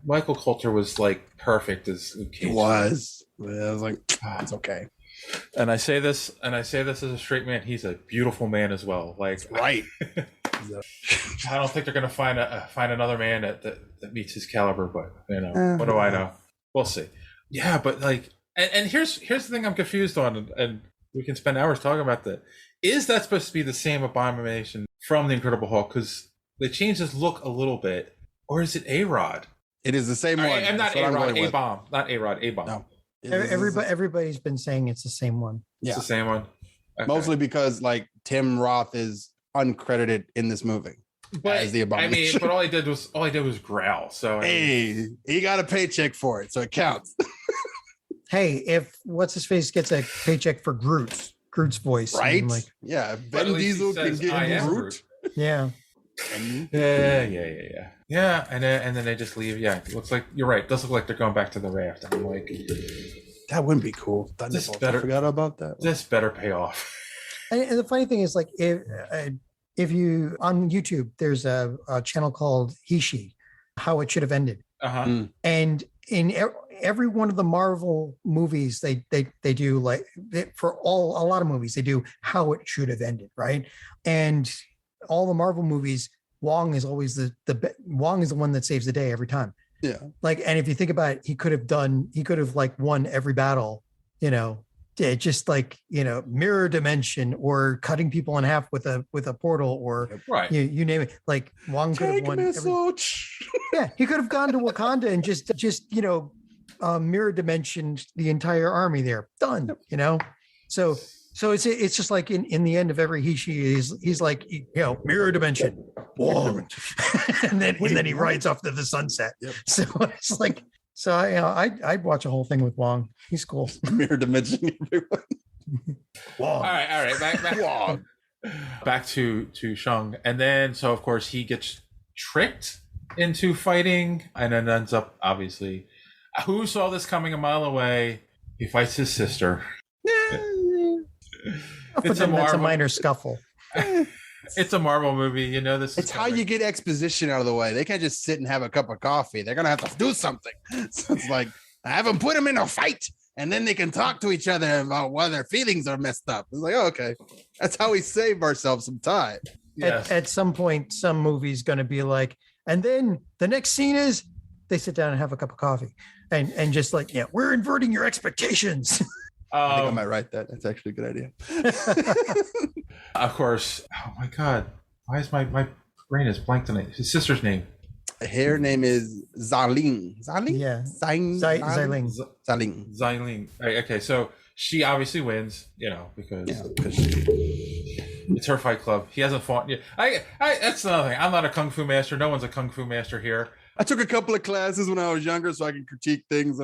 Michael Coulter was like perfect as Luke Cage. He was. I was like, it's okay. And I say this as a straight man. He's a beautiful man as well. Like, right. I don't think they're going to find another man that meets his caliber. But what do I know? We'll see. Yeah, but like, and here's the thing I'm confused on, and we can spend hours talking about that. Is that supposed to be the same Abomination from the Incredible Hulk? Because they changed his look a little bit, or is it A-Rod? It is the same one. I'm not A-Rod, A-Bomb, not A-Rod, A-Bomb. No. Everybody's been saying it's the same one. It's the same one. Okay. Mostly because like Tim Roth is uncredited in this movie as the Abomination. But all he did was growl. So he got a paycheck for it, so it counts. Hey, if what's his face gets a paycheck for Groot's voice, right? Like, yeah, Ben Diesel can get Groot. Yeah. Yeah, and then they just leave. Yeah, it looks like you're right. It does look like they're going back to the raft. And I'm like, that wouldn't be cool. I forgot about that. This better pay off. And the funny thing is, like, if you on YouTube, there's a channel called He How It Should Have Ended, and in every one of the Marvel movies, they do like for a lot of movies they do How It Should Have Ended, right? And all the Marvel movies, Wong is always Wong is the one that saves the day every time. Yeah. Like, and if you think about it, he could have like won every battle, just like, mirror dimension or cutting people in half with a portal or you name it. Like Wong could have won. Yeah. He could have gone to Wakanda and just mirror dimensioned the entire army there. Done, So it's just like in the end of every he's like, mirror dimension, Wong. and then he rides off to the sunset. Yep. So it's like, I'd watch a whole thing with Wong. He's cool. Mirror dimension, everyone. Wong. All right. Back Wong. Back to Shang, and then so of course he gets tricked into fighting, and then ends up obviously. Who saw this coming a mile away? He fights his sister. It's a minor scuffle. It's a Marvel movie, this. It's how you get exposition out of the way. They can't just sit and have a cup of coffee. They're gonna have to do something. So it's like, have them put them in a fight, and then they can talk to each other about why their feelings are messed up. It's like, okay, that's how we save ourselves some time. Yes. At some point, some movie's gonna be like, and then the next scene is they sit down and have a cup of coffee, and just like, we're inverting your expectations. I think I might write that. That's actually a good idea. Of course. Oh my God. Why is my brain is blank tonight? His sister's name. Her name is Xialing. Xialing? Yeah. Xialing. Xialing. Okay, so she obviously wins, because it's her fight club. He hasn't fought yet. That's another thing. I'm not a kung fu master. No one's a kung fu master here. I took a couple of classes when I was younger so I can critique things.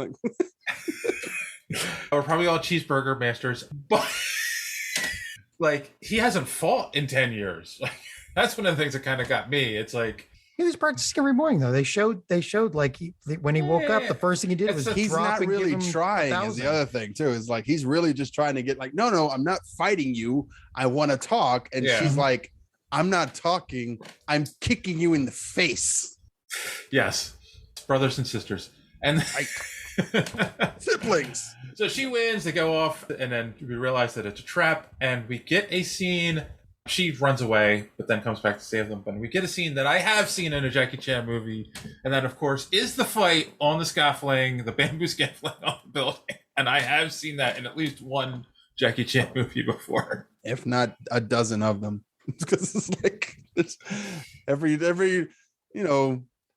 We're probably all cheeseburger masters, but like he hasn't fought in 10 years. Like, that's one of the things that kind of got me. It's like he was practicing every morning though. They showed like when he woke up, the first thing he did was he's not really trying. Is the other thing too? Is like he's really just trying to get like, no, I'm not fighting you. I want to talk, and she's like, I'm not talking. I'm kicking you in the face. Yes, brothers and sisters, and siblings. So she wins, they go off, and then we realize that it's a trap, and we get a scene. She runs away, but then comes back to save them. But we get a scene that I have seen in a Jackie Chan movie, and that, of course, is the fight on the scaffolding, the bamboo scaffolding on the building. And I have seen that in at least one Jackie Chan movie before. If not a dozen of them. Because it's like, every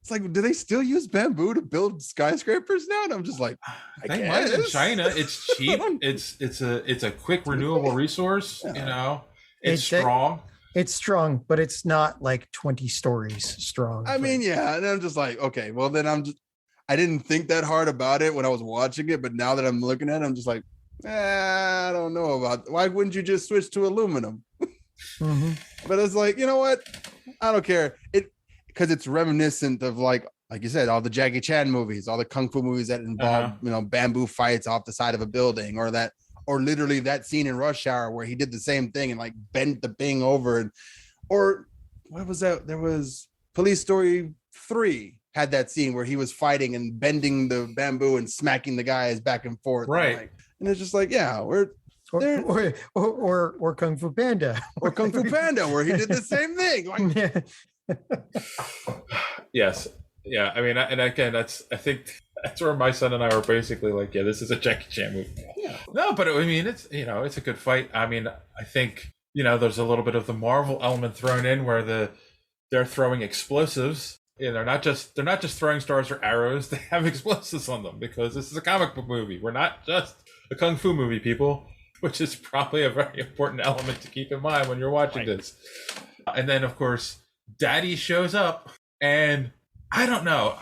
it's like, do they still use bamboo to build skyscrapers now? And I'm just like, I guess. In China, it's cheap. It's a quick renewable resource. It's strong. It's strong, but it's not like 20 stories strong. I mean, yeah. And I'm just like, okay, well then I didn't think that hard about it when I was watching it, but now that I'm looking at it, I'm just like, I don't know about. Why wouldn't you just switch to aluminum? Mm-hmm. But it's like, you know what? I don't care. Because it's reminiscent of like you said, all the Jackie Chan movies, all the kung fu movies that involve bamboo fights off the side of a building, or literally that scene in Rush Hour where he did the same thing and like bent the thing over, or what was that? There was Police Story 3 had that scene where he was fighting and bending the bamboo and smacking the guys back and forth, right? And it's just like, or Kung Fu Panda. Or Kung Fu Panda, where he did the same thing. Like, Yes. Yeah. I mean, and again, I think that's where my son and I were basically like, yeah, this is a Jackie Chan movie. Yeah. No, but I mean, it's a good fight. I mean, I think, there's a little bit of the Marvel element thrown in where they're throwing explosives. They're not just throwing stars or arrows. They have explosives on them because this is a comic book movie. We're not just a kung fu movie, people, which is probably a very important element to keep in mind when you're watching this. And then, of course, Daddy shows up, and I don't know.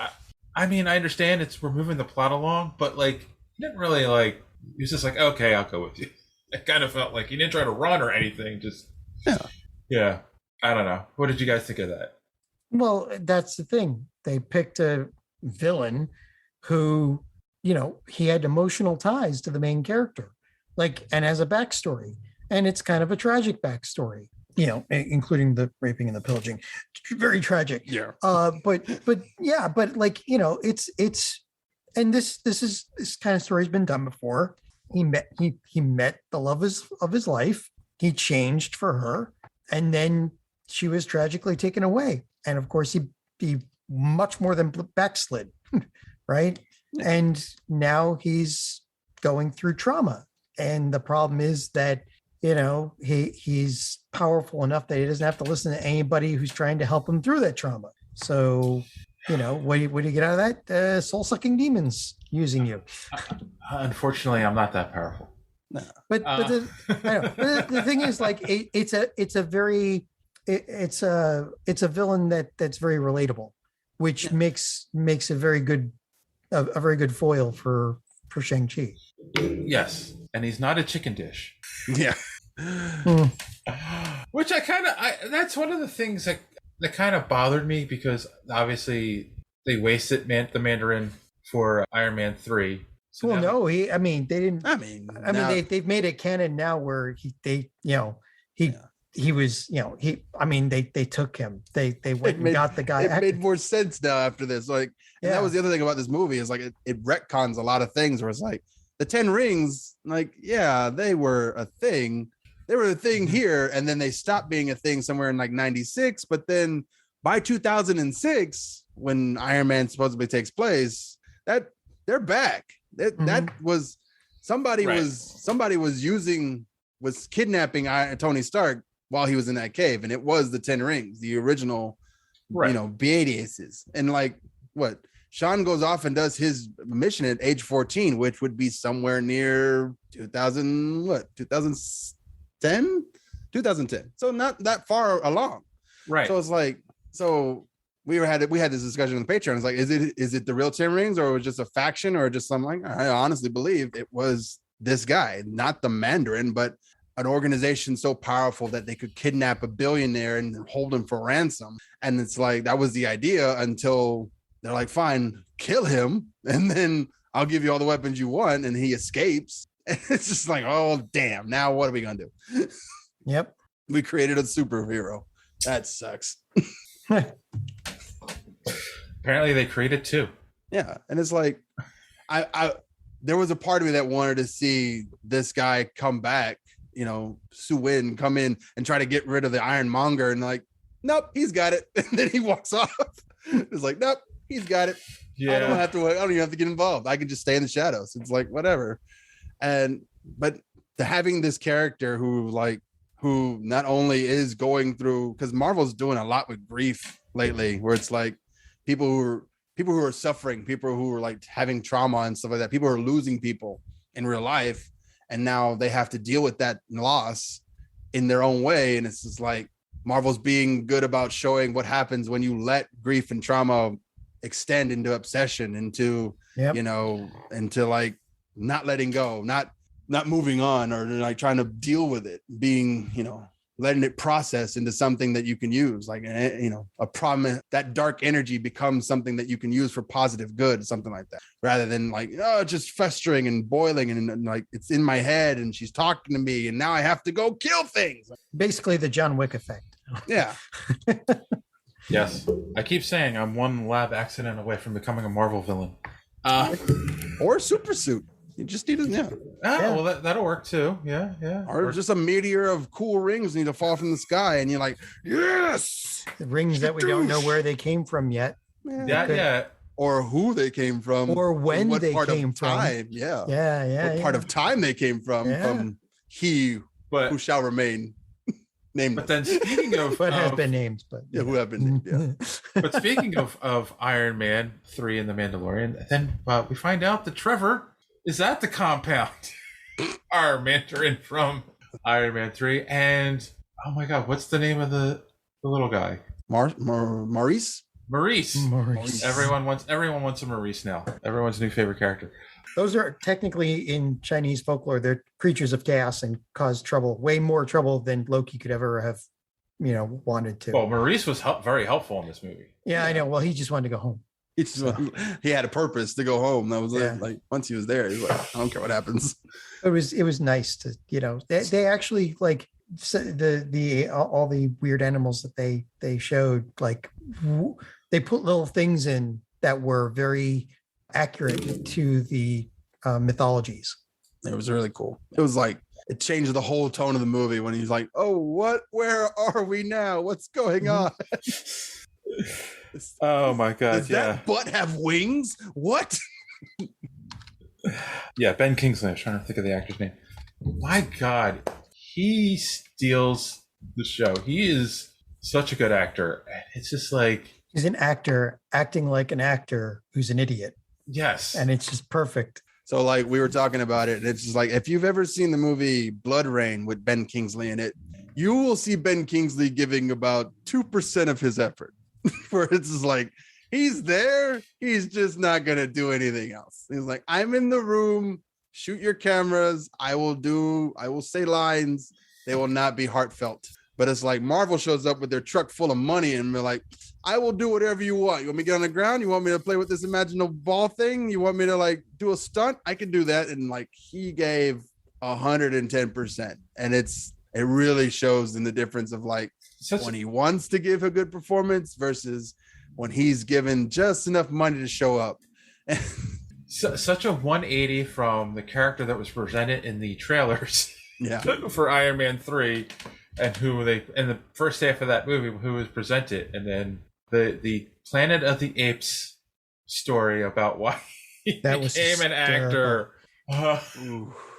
I mean, I understand we're moving the plot along, but like, he didn't really he was just like, okay, I'll go with you. It kind of felt like he didn't try to run or anything. Just yeah. I don't know. What did you guys think of that? Well, that's the thing. They picked a villain who, he had emotional ties to the main character, and has a backstory, and it's kind of a tragic backstory, including the raping and the pillaging. Very tragic. Yeah. But it's and this kind of story's been done before. He met the love of his life. He changed for her, and then she was tragically taken away. And of course, he much more than backslid, right? And now he's going through trauma. And the problem is that, he's powerful enough that he doesn't have to listen to anybody who's trying to help him through that trauma. So, what do you get out of that? Soul-sucking demons using you. Unfortunately, I'm not that powerful. No. But the thing is, it's a villain that's very relatable, which makes a very good foil for Shang Chi. Yes, and he's not a chicken dish. Yeah. Which that's one of the things that kind of bothered me, because obviously they wasted the Mandarin for Iron Man 3. So well, no, they didn't. They've made it canon now where they took him. They went and got the guy. It made more sense now after this. And that was the other thing about this movie is it retcons a lot of things where it's like the 10 rings, they were a thing. They were a thing here, and then they stopped being a thing somewhere in 96. But then by 2006, when Iron Man supposedly takes place, that they're back. That was somebody was kidnapping Tony Stark while he was in that cave, and it was the 10 rings, the original, Beatrices. And Sean goes off and does his mission at age 14, which would be somewhere near 2010. So not that far along. Right. So it's we had this discussion on Patreon. It's like, is it the real 10 rings, or was it just a faction, or just something? I honestly believe it was this guy, not the Mandarin, but an organization so powerful that they could kidnap a billionaire and hold him for ransom. And it's that was the idea until they're like, fine, kill him, and then I'll give you all the weapons you want. And he escapes. And it's just oh, damn. Now what are we going to do? Yep. We created a superhero. That sucks. Apparently they created two. Yeah. And it's there was a part of me that wanted to see this guy come back, Su Win come in and try to get rid of the Ironmonger, and nope, he's got it. And then he walks off. It's nope, he's got it. Yeah. I don't even have to get involved. I can just stay in the shadows. It's whatever. But having this character who not only is going through, because Marvel's doing a lot with grief lately, where it's people who are suffering, people who are having trauma and stuff like that, people who are losing people in real life, and now they have to deal with that loss in their own way. And it's just Marvel's being good about showing what happens when you let grief and trauma extend into obsession, into into not letting go, not moving on, or trying to deal with it, being letting it process into something that you can use, a problem. That dark energy becomes something that you can use for positive good, something like that, rather than just festering and boiling and it's in my head and she's talking to me and now I have to go kill things. Basically the John Wick effect. Yeah. Yes. I keep saying I'm one lab accident away from becoming a Marvel villain. Or super suit. You just need to, Well, that'll work too. Yeah. Or just a meteor of cool rings need to fall from the sky, and you're like, yes, the rings that we don't know where they came from yet. Yeah. Or who they came from, or when what they part came of from. time. What part of time they came from he who shall remain. Named. But then speaking of what has been named, but who have been named, But speaking of Iron Man 3 and the Mandalorian, then we find out that Trevor is at the compound. Our Mandarin from Iron Man 3, and oh my God, what's the name of the little guy? Maurice. Everyone wants a Maurice now. Everyone's new favorite character. Those are technically in Chinese folklore. They're creatures of chaos and cause trouble, way more trouble than Loki could ever have, wanted to. Well, Maurice was very helpful in this movie. Yeah, I know. Well, he just wanted to go home. He had a purpose to go home. That was it. Like once he was there, he's like, I don't care what happens. It was nice to, they actually like all the weird animals that they showed, like they put little things in that were very accurate to the mythologies. It was really cool. It was like it changed the whole tone of the movie when he's like, "Oh, where are we now? What's going on?" Oh my God! Does that butt have wings? What? Yeah, Ben Kingsley. I was trying to think of the actor's name. My God, he steals the show. He is such a good actor. It's just like he's an actor acting like an actor who's an idiot. Yes, and it's just perfect. So, like we were talking about it, and it's just like if you've ever seen the movie Blood Rain with Ben Kingsley in it, you will see Ben Kingsley giving about 2% of his effort. Where it's just like he's there, he's just not gonna do anything else. He's like, I'm in the room, shoot your cameras, I will say lines, they will not be heartfelt. But it's like Marvel shows up with their truck full of money and they're like, I will do whatever you want. You want me to get on the ground? You want me to play with this imaginable ball thing? You want me to like do a stunt? I can do that. And like he gave 110%. And it really shows in the difference of like when he wants to give a good performance versus when he's given just enough money to show up. Such a 180 from the character that was presented in the trailers for Iron Man 3 and who they in the first half of that movie who was presented, and then the Planet of the Apes story about why he became an actor.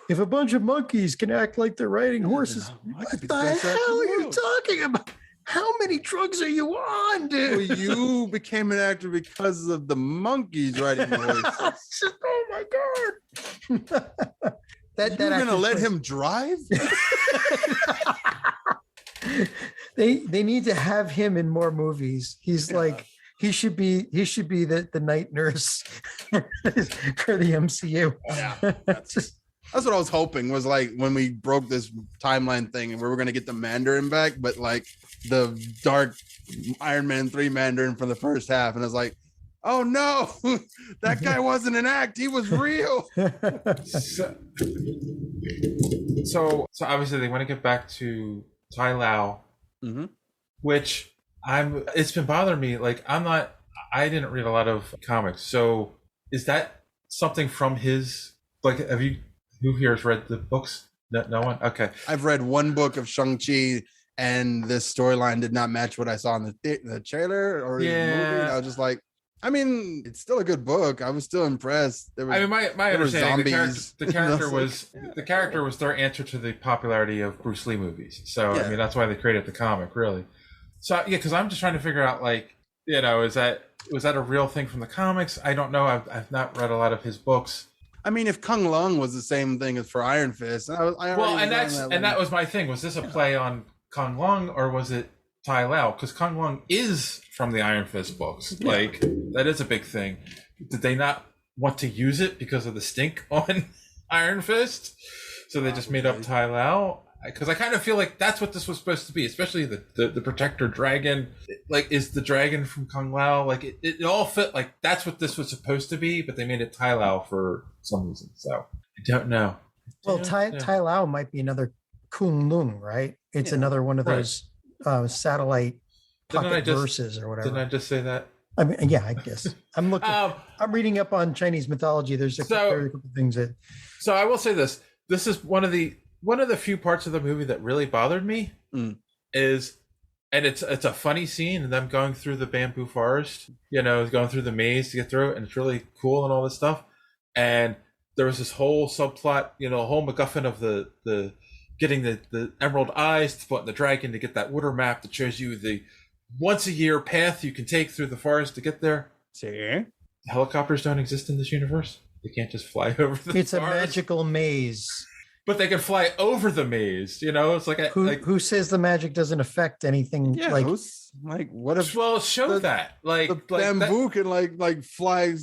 If a bunch of monkeys can act like they're riding horses, what the hell are you talking about? How many drugs are you on, dude? Well, you became an actor because of the monkeys riding horses. Oh my God. You're gonna let him drive? They need to have him in more movies. He's like he should be the night nurse for the MCU. Yeah, that's what I was hoping was like when we broke this timeline thing and we were gonna get the Mandarin back, but like the dark Iron Man 3 Mandarin from the first half, and I was like, oh no, that guy wasn't an act, he was real. So obviously they want to get back to Tai Lao, which it's been bothering me. Like I didn't read a lot of comics. So is that something from his, like, who here has read the books? No one? Okay. I've read one book of Shang Chi and this storyline did not match what I saw in the trailer or the movie. I was just like, I mean, it's still a good book. I was still impressed. My understanding, the character was their answer to the popularity of Bruce Lee movies. So I mean, that's why they created the comic, really. So yeah, because I'm just trying to figure out, like, was that a real thing from the comics? I don't know. I've not read a lot of his books. I mean, if Kung Lung was the same thing as for Iron Fist, that was my thing. Was this a play on Kung Lung or was it Tai Lao? Because Kung Lung is from the Iron Fist books. Yeah. Like, that is a big thing. Did they not want to use it because of the stink on Iron Fist? So they just made up Tai Lao? Because I kind of feel like that's what this was supposed to be, especially the Protector Dragon. Like, is the dragon from Kung Lao? Like, it all fit. Like, that's what this was supposed to be, but they made it Tai Lao for some reason. So I don't know. Well, Tai Lao might be another Kung Lung, right? It's another one of those satellite pocket verses or whatever. Didn't I just say that? I mean, yeah, I guess I'm looking. I'm reading up on Chinese mythology. There's a couple things that. So I will say this: this is one of the few parts of the movie that really bothered me. Is, and it's a funny scene, and them going through the bamboo forest, going through the maze to get through it, and it's really cool and all this stuff. And there was this whole subplot, a whole MacGuffin of the getting the emerald eyes to put in the dragon to get that water map that shows you the once a year path you can take through the forest to get there. See? Helicopters don't exist in this universe. They can't just fly over the It's forest. a magical maze. But they can fly over the maze, It's like who says the magic doesn't affect anything? Yeah, what if? Well, show that the bamboo can like fly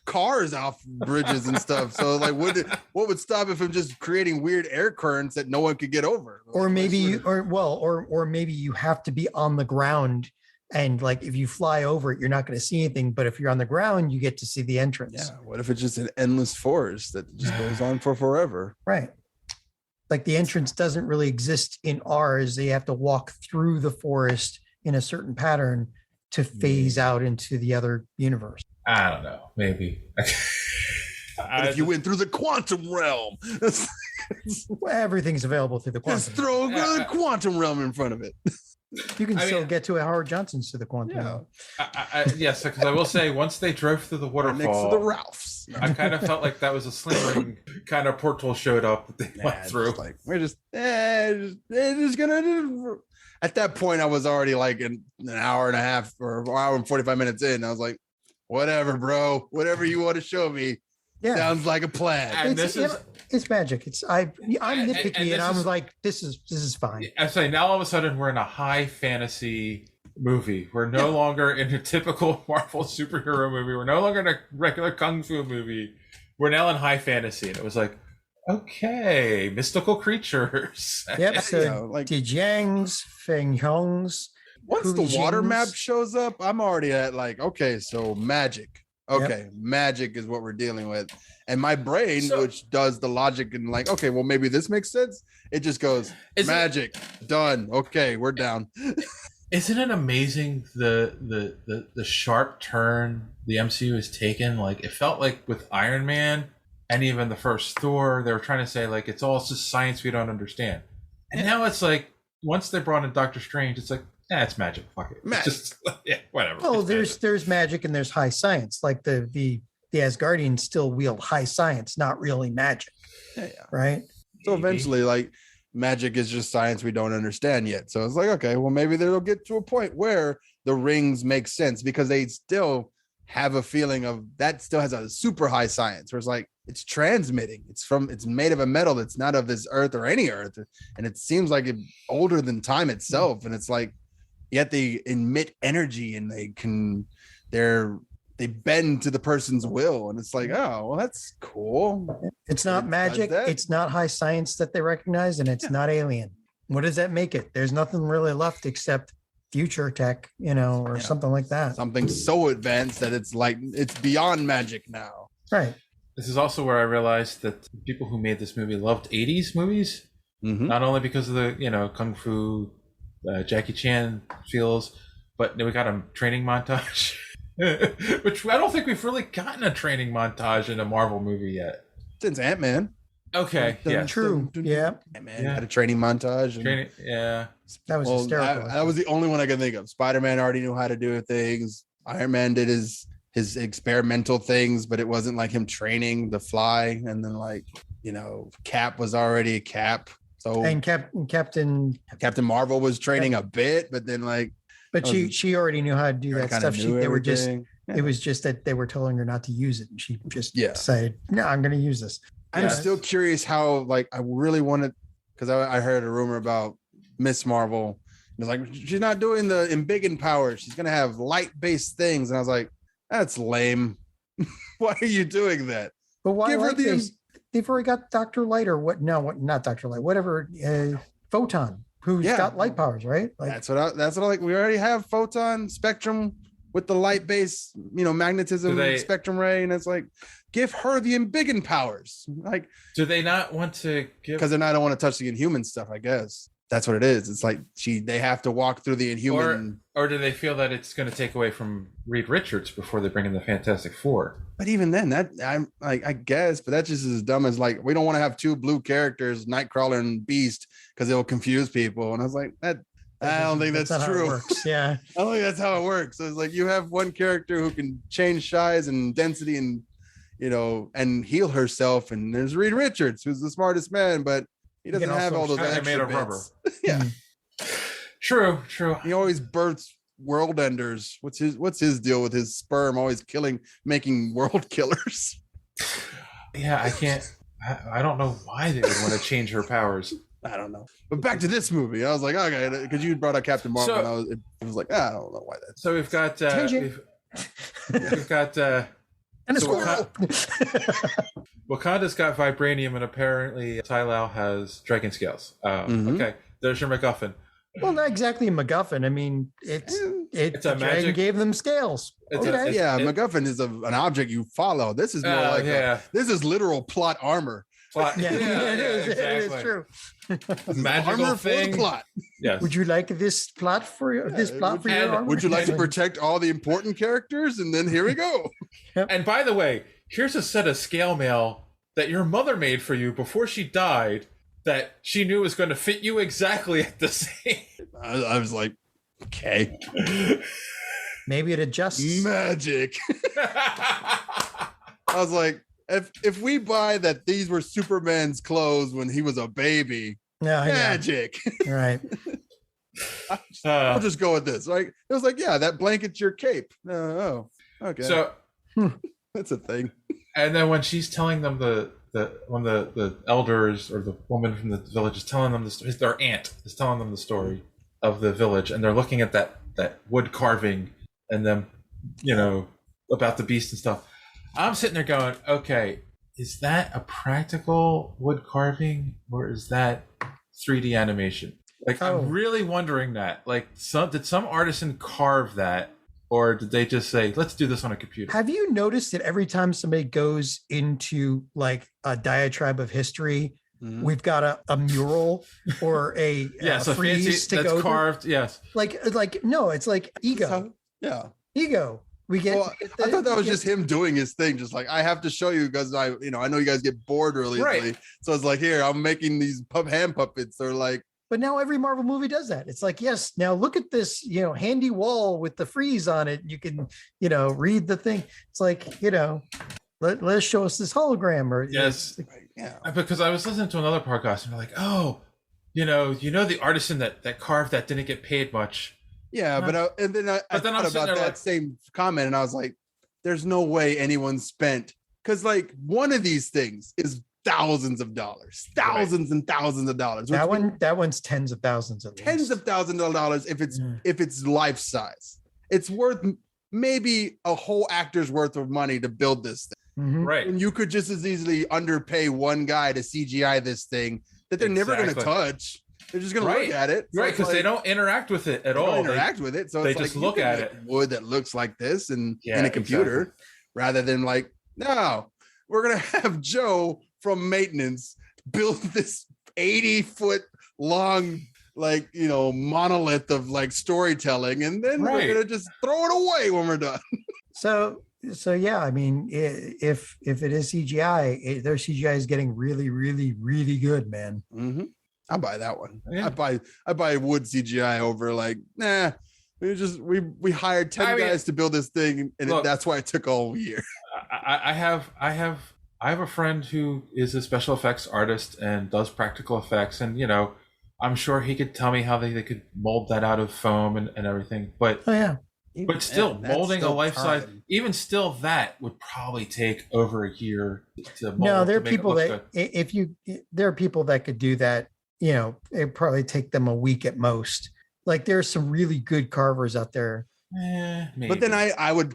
cars off bridges and stuff. So what would stop it from just creating weird air currents that no one could get over? Or maybe, or maybe you have to be on the ground. And like if you fly over it, you're not going to see anything. But if you're on the ground, you get to see the entrance. Yeah. What if it's just an endless forest that just goes on for forever? Right. Like the entrance doesn't really exist in ours. They have to walk through the forest in a certain pattern to phase out into the other universe. I don't know. Maybe. But if you went through the quantum realm, well, everything's available through the quantum. Just throw the quantum realm in front of it. You can still get to Howard Johnson's to the quantum realm. Yes, because I will say once they drove through the waterfall, next to the Ralphs, I kind of felt like that was a slingering kind of portal showed up that they went through. Like we're just gonna. At that point, I was already like an hour and a half or an hour and 45 minutes in. I was like, whatever, bro, whatever you want to show me. Yeah. Sounds like a plan. And it's magic. I'm nitpicky, and I'm like, this is fine. I say now all of a sudden we're in a high fantasy movie. We're no longer in a typical Marvel superhero movie. We're no longer in a regular kung fu movie. We're now in high fantasy, and it was like, okay, mystical creatures. Yep. So like Dijiangs, Feng Hongs. Once the water map shows up, I'm already at like, okay, so magic. Okay, magic is what we're dealing with. And my brain, which does the logic and like, okay, well, maybe this makes sense. It just goes, magic, done. Okay, we're down. Isn't it amazing the sharp turn the MCU has taken? Like, it felt like with Iron Man and even the first Thor, they were trying to say, like, it's all just science we don't understand. And now it's like, once they brought in Doctor Strange, it's like, it's magic. Fuck it. Magic. Just, whatever. Oh, there's magic and there's high science. Like the Asgardians still wield high science, not really magic. Yeah. Right. So eventually, like magic is just science we don't understand yet. So it's like, okay, well, maybe they'll get to a point where the rings make sense because they still have a feeling of that still has a super high science where it's like it's transmitting. It's made of a metal that's not of this earth or any earth. And it seems like it's older than time itself. And it's like, yet they emit energy and they bend to the person's will. And it's like, oh, well, that's cool. It's not magic. It's not high science that they recognize, and it's not alien. What does that make it? There's nothing really left except future tech, or something like that. Something so advanced that it's like, it's beyond magic now. Right. This is also where I realized that the people who made this movie loved 80s movies, not only because of the, Kung Fu, Jackie Chan feels, but we got a training montage, which I don't think we've really gotten a training montage in a Marvel movie yet. Since Ant-Man. Okay, yeah. True. Yeah. Ant-Man had a training montage. That was hysterical. That was the only one I could think of. Spider-Man already knew how to do things. Iron Man did his experimental things, but it wasn't like him training the fly. And then Cap was already a Cap. So and Captain Marvel was training a bit, but then but she already knew how to do that stuff. It was just that they were telling her not to use it, and she just decided, no, I'm going to use this. I'm still curious how I really wanted, because I heard a rumor about Miss Marvel. It was like, she's not doing the embiggen power. She's going to have light-based things, and I was like, that's lame. Why are you doing that? But why? Give her they've already got Dr. Light or what? No, not Dr. Light. Whatever, Photon, who's got light powers, right? That's what I like. We already have Photon, Spectrum with the light-based, magnetism, Spectrum Ray, and it's like, give her the embiggen powers. Like, do they not want to give? Because they don't want to touch the Inhuman stuff, I guess. that's what it is. It's like they have to walk through the Inhuman. Or do they feel that it's going to take away from Reed Richards before they bring in the Fantastic Four? But even then, that I'm like, I guess, but that's just as dumb as like, we don't want to have two blue characters, Nightcrawler and Beast, because it will confuse people. And I was like, I don't think that's true. Yeah. I don't think that's how it works. So it's like you have one character who can change size and density and, and heal herself. And there's Reed Richards, who's the smartest man, but he doesn't have all those extra made of bits. rubber. Yeah. True. He always births world enders. What's his deal with his sperm always making world killers? Yeah, I don't know why they would want to change her powers. I don't know. But back to this movie, I was like, okay, because you brought up Captain Marvel, and I was like, I don't know why that. So we've got we've got and a squirrel. Wakanda's got vibranium, and apparently Tylau has dragon scales. Okay, there's your MacGuffin. Well, not exactly a MacGuffin. I mean, it's a dragon magic. Gave them scales. MacGuffin is an object you follow. This is more this is literal plot armor. It is. Exactly. It is true. Magical armor thing. for the plot. Yes. Would you like this plot for your armor? Would you like to protect all the important characters? And then here we go. And by the way, here's a set of scale mail that your mother made for you before she died that she knew was going to fit you exactly at the same. I was like, okay. Maybe it adjusts. Magic. I was like, if we buy that these were Superman's clothes when he was a baby, magic. Yeah. Right. I'll just go with this. Like it was like, yeah, that blanket's your cape. Oh, okay. So that's a thing. And then when she's telling them when the elders or the woman from the village is telling them their aunt is telling them the story of the village, and they're looking at that wood carving and them, about the beast and stuff. I'm sitting there going, okay, is that a practical wood carving or is that 3D animation? Like, I'm really wondering that. Like, did some artisan carve that, or did they just say, let's do this on a computer? Have you noticed that every time somebody goes into like a diatribe of history, we've got a mural or a frieze to go carved? through? Yes. Like no, it's like ego. Ego. We get. Well, I thought that was just him doing his thing. Just like, I have to show you because I know you guys get bored really easily. Right. So it's like, here, I'm making these hand puppets. They're like. But now every Marvel movie does that. It's like, yes, now look at this, handy wall with the frieze on it. You can, read the thing. It's like, let's show us this hologram or yes. Because I was listening to another podcast and they're like, oh, the artisan that carved that didn't get paid much. Yeah, but I thought about that same comment, and I was like, "There's no way anyone spent because like one of these things is thousands of dollars, and thousands of dollars. That one's tens of thousands at least. Tens of thousands of dollars if it's life size. It's worth maybe a whole actor's worth of money to build this thing. Mm-hmm. Right, and you could just as easily underpay one guy to CGI this thing that they're never going to touch. They're just going to look at it. So right, because they don't interact with it at all. They don't interact with it. So they it's just like, look at it. Wood that looks like this and in a computer rather than like, no, we're going to have Joe from maintenance build this 80-foot long, monolith of like storytelling. And then we're going to just throw it away when we're done. So yeah, I mean, if it is CGI, their CGI is getting really, really, really good, man. Mm-hmm. I'll buy that one. Yeah. I buy wood CGI over like, nah. We hired 10 guys to build this thing, and that's why it took all year. I have a friend who is a special effects artist and does practical effects, and I'm sure he could tell me how they could mold that out of foam and everything. But but still, molding a life size, even still, that would probably take over a year to mold. No, there are people that there are people that could do that. It'd probably take them a week at most. Like there's some really good carvers out there. But then I would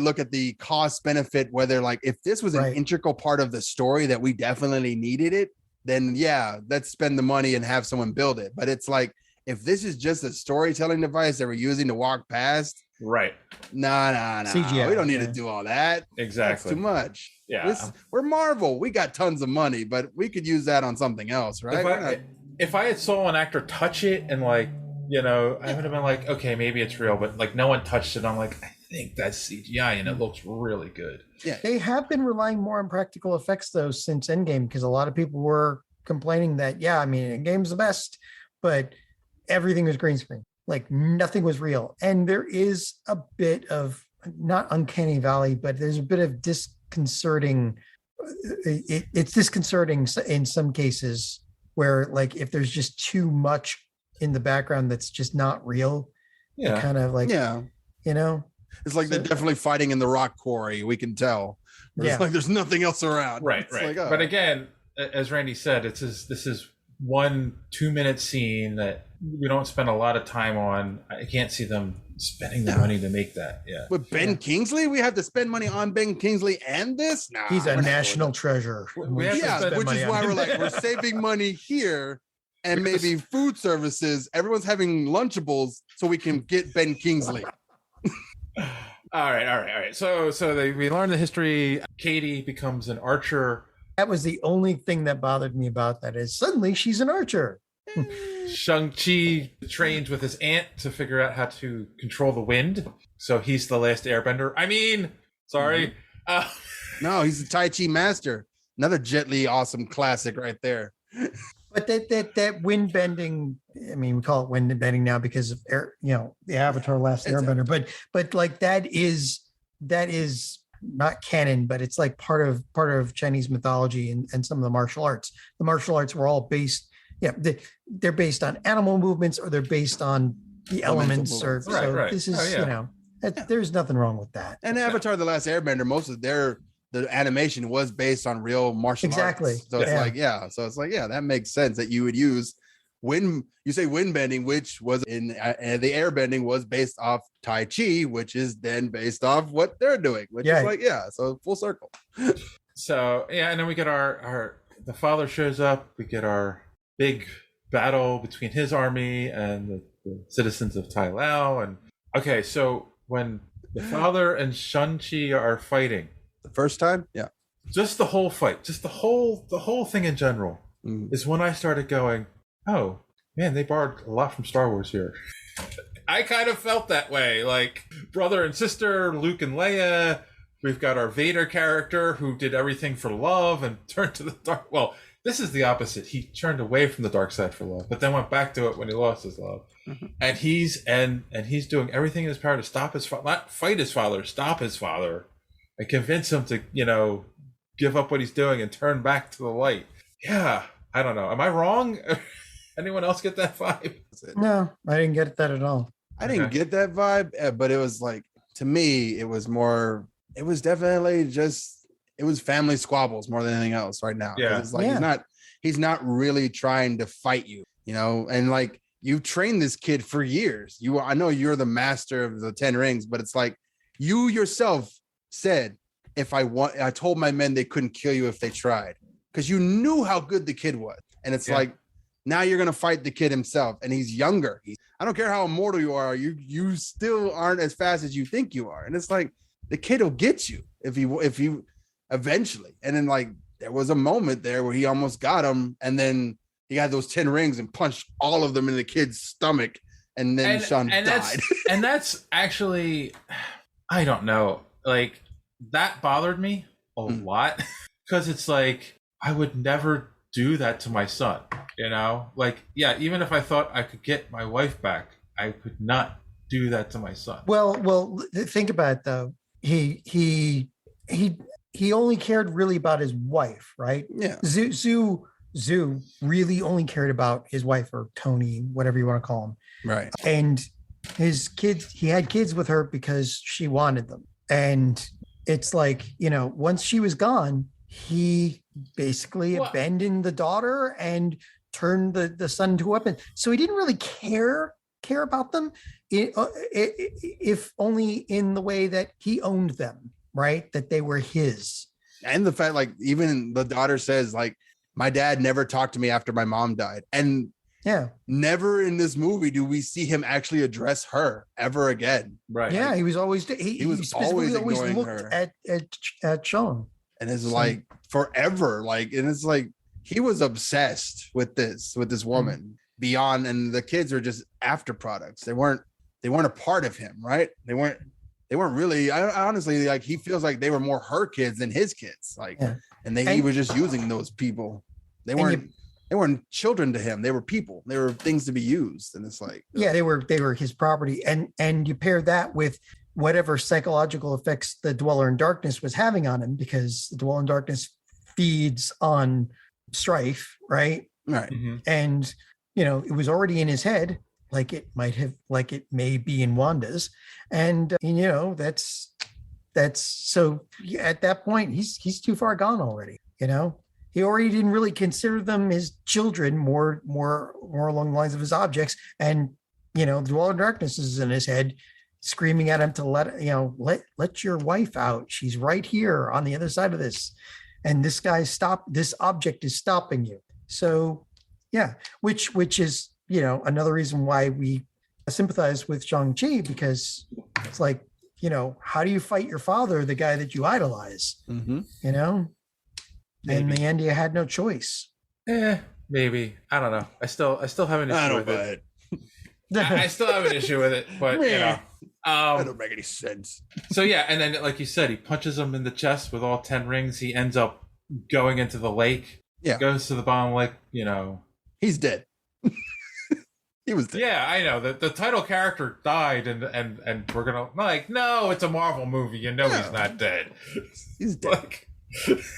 look at the cost benefit, whether like if this was an integral part of the story that we definitely needed it, then let's spend the money and have someone build it. But it's like, if this is just a storytelling device that we're using to walk past, right? Nah. CGI, we don't need to do all that. Exactly. That's too much. Yeah. We're Marvel. We got tons of money, but we could use that on something else, right? if I had saw an actor touch it and like, you know, I would have been like, okay, maybe it's real, but like no one touched it. I'm like, I think that's CGI and it looks really good. Yeah. They have been relying more on practical effects though since Endgame, because a lot of people were complaining that, yeah, I mean, Endgame's the best, but everything was green screen. Like nothing was real. And there is a bit of, not uncanny valley, but there's a bit of disconcerting. It's disconcerting in some cases where like if there's just too much in the background that's just not real, Yeah. kind of like, you know, it's like they're definitely fighting in the rock quarry. We can tell. It's like there's nothing else around. Right, It's right. like, oh. But again, as Randy said, this is 1 2-minute scene that we don't spend a lot of time on. I can't see them spending the money to make that. Yeah. With Ben Kingsley, we have to spend money on Ben Kingsley and this. Nah, he's a we're not national treasure. We have to yeah, spend which money is on why him. we're like, we're saving money here and maybe food services. Everyone's having Lunchables so we can get Ben Kingsley. All right. So we learn the history. Katie becomes an archer. That was the only thing that bothered me about that is suddenly she's an archer. Shang-Chi trains with his aunt to figure out how to control the wind. So he's the last airbender. I mean, sorry. No, he's the Tai Chi master. Another Jet Li awesome classic right there. But that wind bending, I mean, we call it wind bending now because of air, you know, the Avatar Last Airbender. But like that is not canon, but it's like part of Chinese mythology and some of the martial arts. The martial arts were all based, they're based on animal movements or they're based on the elements. Or right. This is you know, there's nothing wrong with that. And Avatar: The Last Airbender, most of the animation was based on real martial arts. So it's like, that makes sense that you would use wind. You say wind bending, which was in the airbending was based off Tai Chi, which is then based off what they're doing, which is like, so full circle. So and then we get the father shows up. We get our big battle between his army and the citizens of Tai Lao. And okay, so when the father and Shang-Chi are fighting the first time, just the whole fight, just the whole thing in general is when I started going, oh man, they borrowed a lot from Star Wars here. I kind of felt that way, like brother and sister, Luke and Leia. We've got our Vader character who did everything for love and turned to the dark. Well, this is the opposite. He turned away from the dark side for love, but then went back to it when he lost his love. And he's doing everything in his power to stop his father, not fight his father, stop his father, and convince him to, give up what he's doing and turn back to the light. Yeah, I don't know. Am I wrong? Anyone else get that vibe? No, I didn't get that at all. I didn't get that vibe, but it was like, to me, it was definitely just, it was family squabbles more than anything else right now. Yeah. It's like, he's not really trying to fight you, and like, you've trained this kid for years. I know you're the master of the 10 rings, but it's like you yourself said, I told my men they couldn't kill you if they tried, because you knew how good the kid was. And it's like, now you're going to fight the kid himself, and he's younger. I don't care how immortal you are. You still aren't as fast as you think you are. And it's like, the kid will get you if you eventually. And then like, there was a moment there where he almost got him. And then he had those 10 rings and punched all of them in the kid's stomach. And then Sean died. And that's actually, I don't know, like that bothered me a lot, because it's like, I would never do that to my son, like, even if I thought I could get my wife back, I could not do that to my son. Well, think about it though. He only cared really about his wife, right? Yeah. Zhu really only cared about his wife, or Tony, whatever you want to call him. Right. And his kids, he had kids with her because she wanted them. And it's like, once she was gone, he basically abandoned the daughter and turned the son into a weapon. So he didn't really care about them, if only in the way that he owned them, right? That they were his. And the fact, like, even the daughter says, like, my dad never talked to me after my mom died. And never in this movie do we see him actually address her ever again. Right. Yeah, like, he was always always looked her. at Sean. And it's like forever. Like, and it's like, he was obsessed with this woman beyond, and the kids were just after products. They weren't a part of him, right? They weren't really. I honestly, like, he feels like they were more her kids than his kids, like, and he was just using those people. They weren't children to him. They were people. They were things to be used, and it's like, they were his property, and you pair that with whatever psychological effects the Dweller in Darkness was having on him, because the Dweller in Darkness feeds on strife, right? Right. Mm-hmm. And it was already in his head, like it may be in Wanda's, and that's so at that point he's too far gone already. He already didn't really consider them his children, more along the lines of his objects, and the Dweller in Darkness is in his head, screaming at him to let your wife out. She's right here on the other side of this. And this object is stopping you. So which is, another reason why we sympathize with Shang Chi, because it's like, how do you fight your father, the guy that you idolize? Mm-hmm. In the end, you had no choice. Maybe. I don't know. I still have an issue with it. I still have an issue with it, but that don't make any sense. So and then, like you said, he punches him in the chest with all 10 rings. He ends up going into the lake. Yeah, goes to the bottom lake. He's dead. He was dead. Yeah, I know. The title character died, and we're gonna no, it's a Marvel movie. He's not dead. He's dead.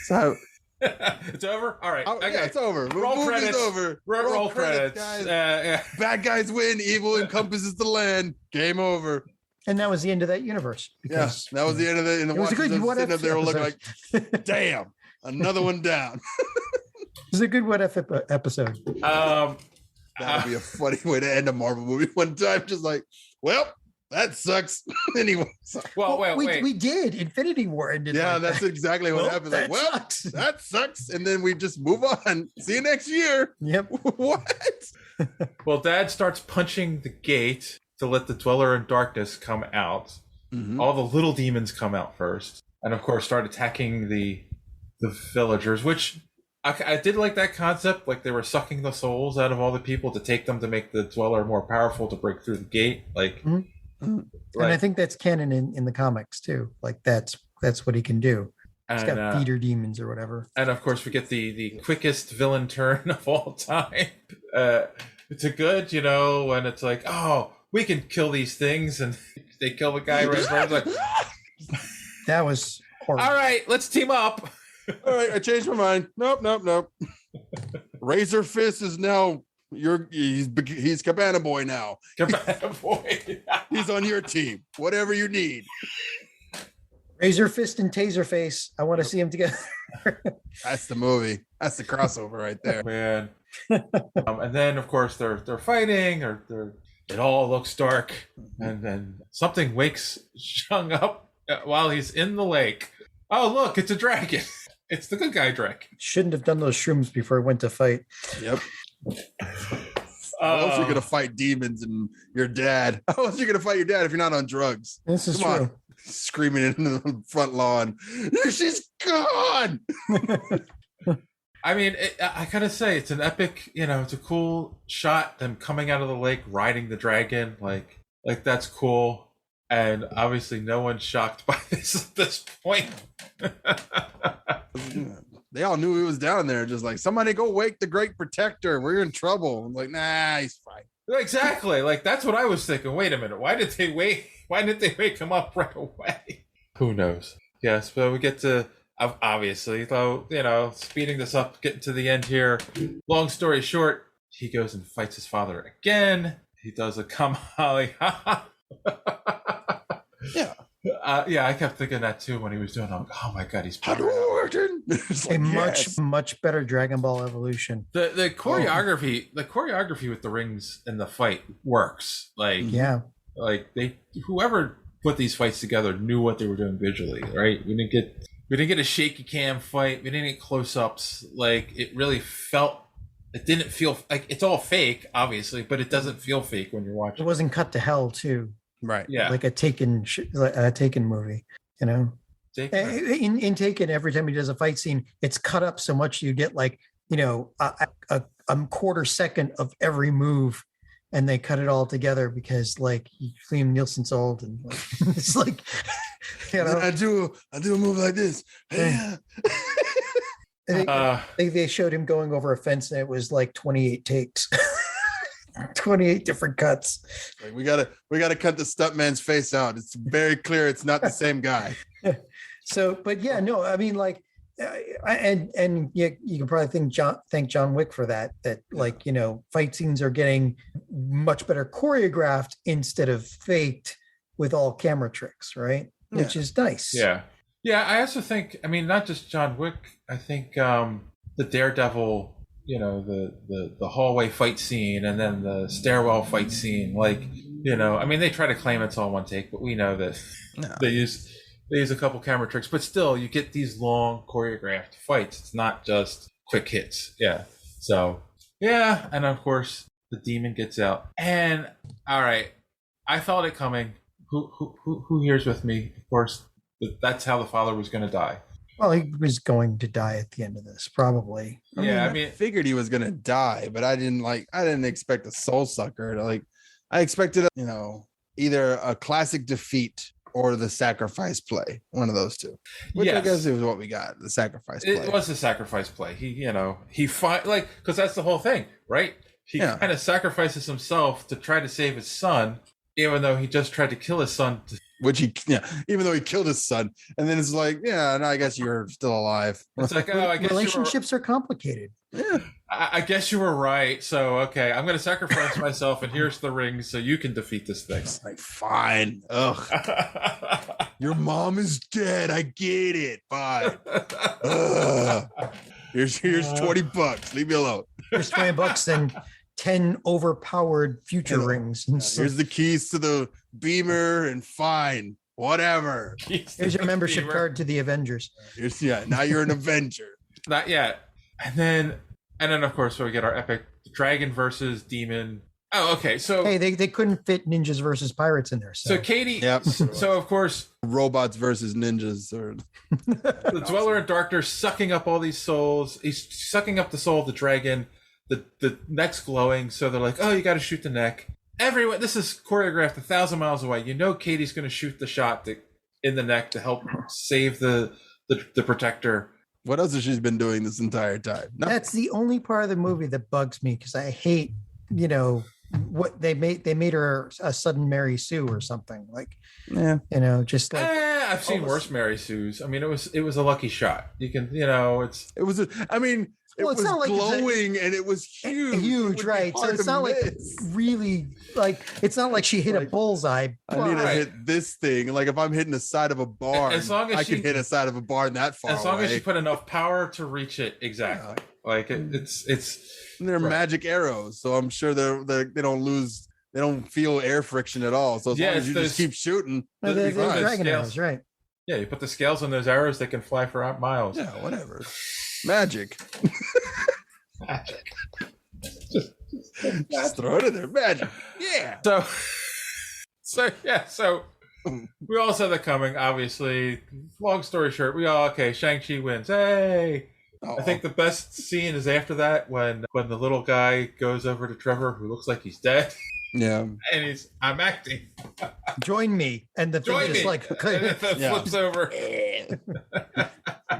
So. It's over. All right. Okay. It's over. Roll credits. Over. Roll credits. Guys. Bad guys win. Evil encompasses the land. Game over. And that was the end of that universe. Yes, that was the end of it. And the watchers sitting up there looking like, damn, another one down. It was a good what if episode. That would be a funny way to end a Marvel movie one time. Just like, well, that sucks. Anyway. Wait. We did. Infinity War ended. Yeah, that's exactly what happened. Like, that sucks. And then we just move on. See you next year. Yep. What? Well, Dad starts punching the gate to let the Dweller in Darkness come out. Mm-hmm. All the little demons come out first, and of course start attacking the villagers, which I did like that concept. Like, they were sucking the souls out of all the people to take them to make the Dweller more powerful to break through the gate. Like, and I think that's canon in the comics too. Like, that's what he can do. He's got feeder demons or whatever. And of course, we get the quickest villain turn of all time. It's a good, when it's like, oh, we can kill these things, and they kill the guy right in front. Like, that was horrible. All right, let's team up. All right, I changed my mind. Nope. Razor Fist is now he's Cabana Boy now. Cabana Boy. He's on your team. Whatever you need. Razor Fist and Taserface. I want to see them together. That's the movie. That's the crossover right there, man. And then, of course, they're fighting, it all looks dark, and then something wakes Shang up while he's in the lake. Oh, look, it's a dragon. It's the good guy dragon. Shouldn't have done those shrooms before he went to fight. Yep. How else are you gonna fight demons and your dad? How else are you gonna fight your dad if you're not on drugs? This is Come true. on. Screaming in the front lawn. She's gone. I mean, I gotta say, it's an epic, it's a cool shot, them coming out of the lake, riding the dragon, like that's cool. And obviously no one's shocked by this at this point. They all knew he was down there, just like, somebody go wake the great protector. We're in trouble. I'm like, nah, he's fine. Exactly. Like, that's what I was thinking. Wait a minute. Why didn't they wake him up right away? Who knows? Yes, but we get to, obviously, though, speeding this up, getting to the end here. Long story short, he goes and fights his father again. He does a Kamali. Yeah, I kept thinking that too when he was doing it. Oh my God, he's much better Dragon Ball evolution. The choreography with the rings in the fight works. Like whoever put these fights together knew what they were doing visually, right? We didn't get a shaky cam fight. We didn't get close-ups. Like, it really felt. It didn't feel like it's all fake, obviously, but it doesn't feel fake when you're watching. It wasn't cut to hell too. Right. Yeah. Like a Taken movie, In Taken, every time he does a fight scene, it's cut up so much you get like a quarter second of every move, and they cut it all together because like Liam Nielsen's old, and like, it's like, I do a move like this. Yeah. They showed him going over a fence, and it was like 28 takes. 28 different cuts. Like we gotta cut the stuntman's face out. It's very clear it's not the same guy. So, but yeah, no, I mean, like, and yeah, you can probably thank John Wick for that. That like, fight scenes are getting much better choreographed instead of faked with all camera tricks, right? Yeah. Which is nice. Yeah. I also think, I mean, not just John Wick. I think the Daredevil, the hallway fight scene, and then the stairwell fight scene. Like, I mean, they try to claim it's all one take, but we know that they use a couple camera tricks. But still, you get these long choreographed fights. It's not just quick hits. Yeah. So yeah, and of course the demon gets out. And all right, I felt it coming. Who here's with me? Of course, that's how the father was going to die. Well, he was going to die at the end of this, probably. I mean, I figured he was going to die, but I didn't expect a soul sucker. Like, I expected, either a classic defeat or the sacrifice play, one of those two. Which I guess it was what we got, the sacrifice play. It was the sacrifice play. He fought, like, because that's the whole thing, right? He kind of sacrifices himself to try to save his son, even though he just tried to kill his son. Even though he killed his son, and then it's like, I guess you're still alive. It's like, I guess relationships are complicated. Yeah, I guess you were right. So okay, I'm going to sacrifice myself, and here's the ring, so you can defeat this thing. It's like, fine. Ugh. Your mom is dead. I get it. Fine. Here's $20. Leave me alone. Here's $20 and 10 overpowered future rings. And here's the keys to the Beamer, and fine, whatever. Here's your membership card to the Avengers. Now you're an Avenger. Not yet. And then of course we get our epic dragon versus demon. Oh, okay. So hey, they couldn't fit ninjas versus pirates in there. So Katie. Yep. So of course, robots versus ninjas, or the Dweller in Darkness sucking up all these souls. He's sucking up the soul of the dragon. The neck's glowing, so they're like, "Oh, you got to shoot the neck." Everyone, this is choreographed 1,000 miles away. Katie's going to shoot the shot in the neck to help save the protector. What else has she been doing this entire time? No. That's the only part of the movie that bugs me, because I hate, what they made her a sudden Mary Sue or something, like, just like I've seen worse Mary Sues. I mean, it was a lucky shot. You can, it was not like glowing and it was huge. Right? So it's not like really like, it's not like she hit a bullseye. I need to hit this thing. Like if I'm hitting the side of a barn, as long as I can hit a side of a barn that far. As long as she put enough power to reach it, exactly. Like it's. And they're magic arrows, so I'm sure they don't feel air friction at all. So as long as you just keep shooting, they're dragon arrows, right? Yeah, you put the scales on those arrows, they can fly for miles. Yeah, whatever. Magic. Magic. Just throw it in there. Magic. Yeah. So we all saw that coming, obviously. Long story short, Shang Chi wins. Hey. I think the best scene is after that when the little guy goes over to Trevor, who looks like he's dead. Yeah. And I'm acting. Join me. And the thing just like flips over.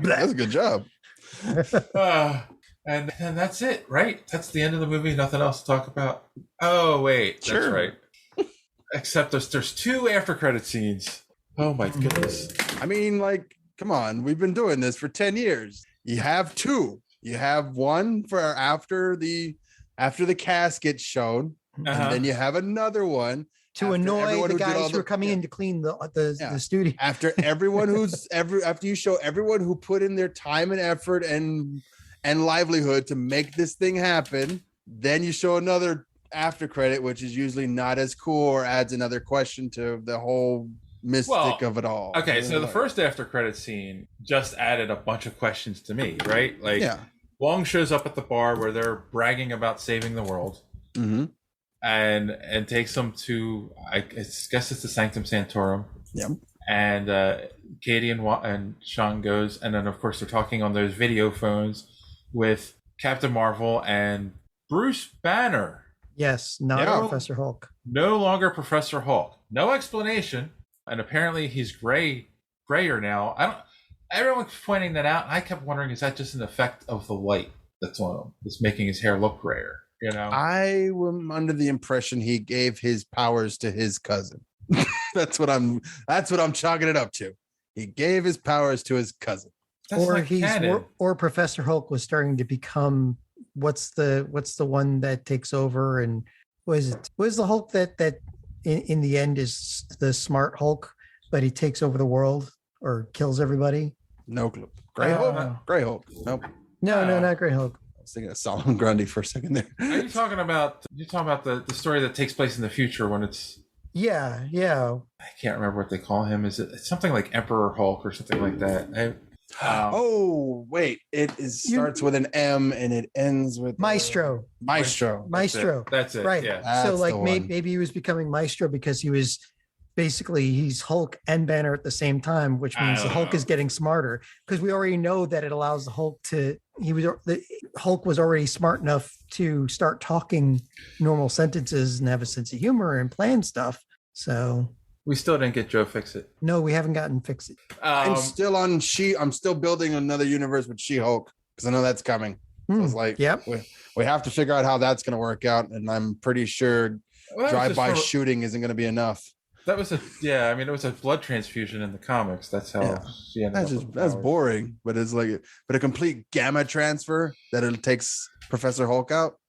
That's a good job. And that's it, right? That's the end of the movie. Nothing else to talk about. Oh, wait. That's right. Except there's 2 after credit scenes. Oh, my goodness. I mean, like, come on. We've been doing this for 10 years. You have 2. You have one for after the cast gets shown, and then you have another one to annoy the guys who are coming in to clean the studio. After everyone after you show everyone who put in their time and effort and livelihood to make this thing happen, then you show another after credit, which is usually not as cool or adds another question to the whole mystic of it all. Okay, so the first after credit scene just added a bunch of questions to me, right? Like, Wong shows up at the bar where they're bragging about saving the world, and takes them to, I guess it's the Sanctum Sanctorum. Yeah. And Katie and Shang goes, and then of course they're talking on those video phones with Captain Marvel and Bruce Banner. Yes, not Professor Hulk. No longer Professor Hulk. No explanation. And apparently he's grayer now. Everyone's pointing that out. I kept wondering, is that just an effect of the light that's on him? It's making his hair look grayer, you know? I am under the impression he gave his powers to his cousin. That's what I'm chalking it up to. He gave his powers to his cousin. Or Professor Hulk was starting to become what's the one that takes over, and was the Hulk that in the end is the smart Hulk, but he takes over the world or kills everybody? No clue. Gray Hulk? Gray Hulk. Nope. No, not Gray Hulk. I was thinking of Solomon Grundy for a second there. Are you talking about the story that takes place in the future when it's Yeah. I can't remember what they call him. It's something like Emperor Hulk or something like that. Wait. Starts with an M and it ends with Maestro. Maestro. That's it. Right. Yeah. So like maybe he was becoming Maestro because he was he's Hulk and Banner at the same time, which means the Hulk is getting smarter, because we already know that it allows the Hulk the Hulk was already smart enough to start talking normal sentences and have a sense of humor and plan stuff. So we still didn't get Joe Fixit. No, we haven't gotten Fixit. I'm still on I'm still building another universe with She-Hulk because I know that's coming. So it's like, we have to figure out how that's going to work out, and I'm pretty sure drive-by shooting isn't going to be enough. That was it was a blood transfusion in the comics. That's how she ended up. That's boring, but it's like a complete gamma transfer that it takes Professor Hulk out.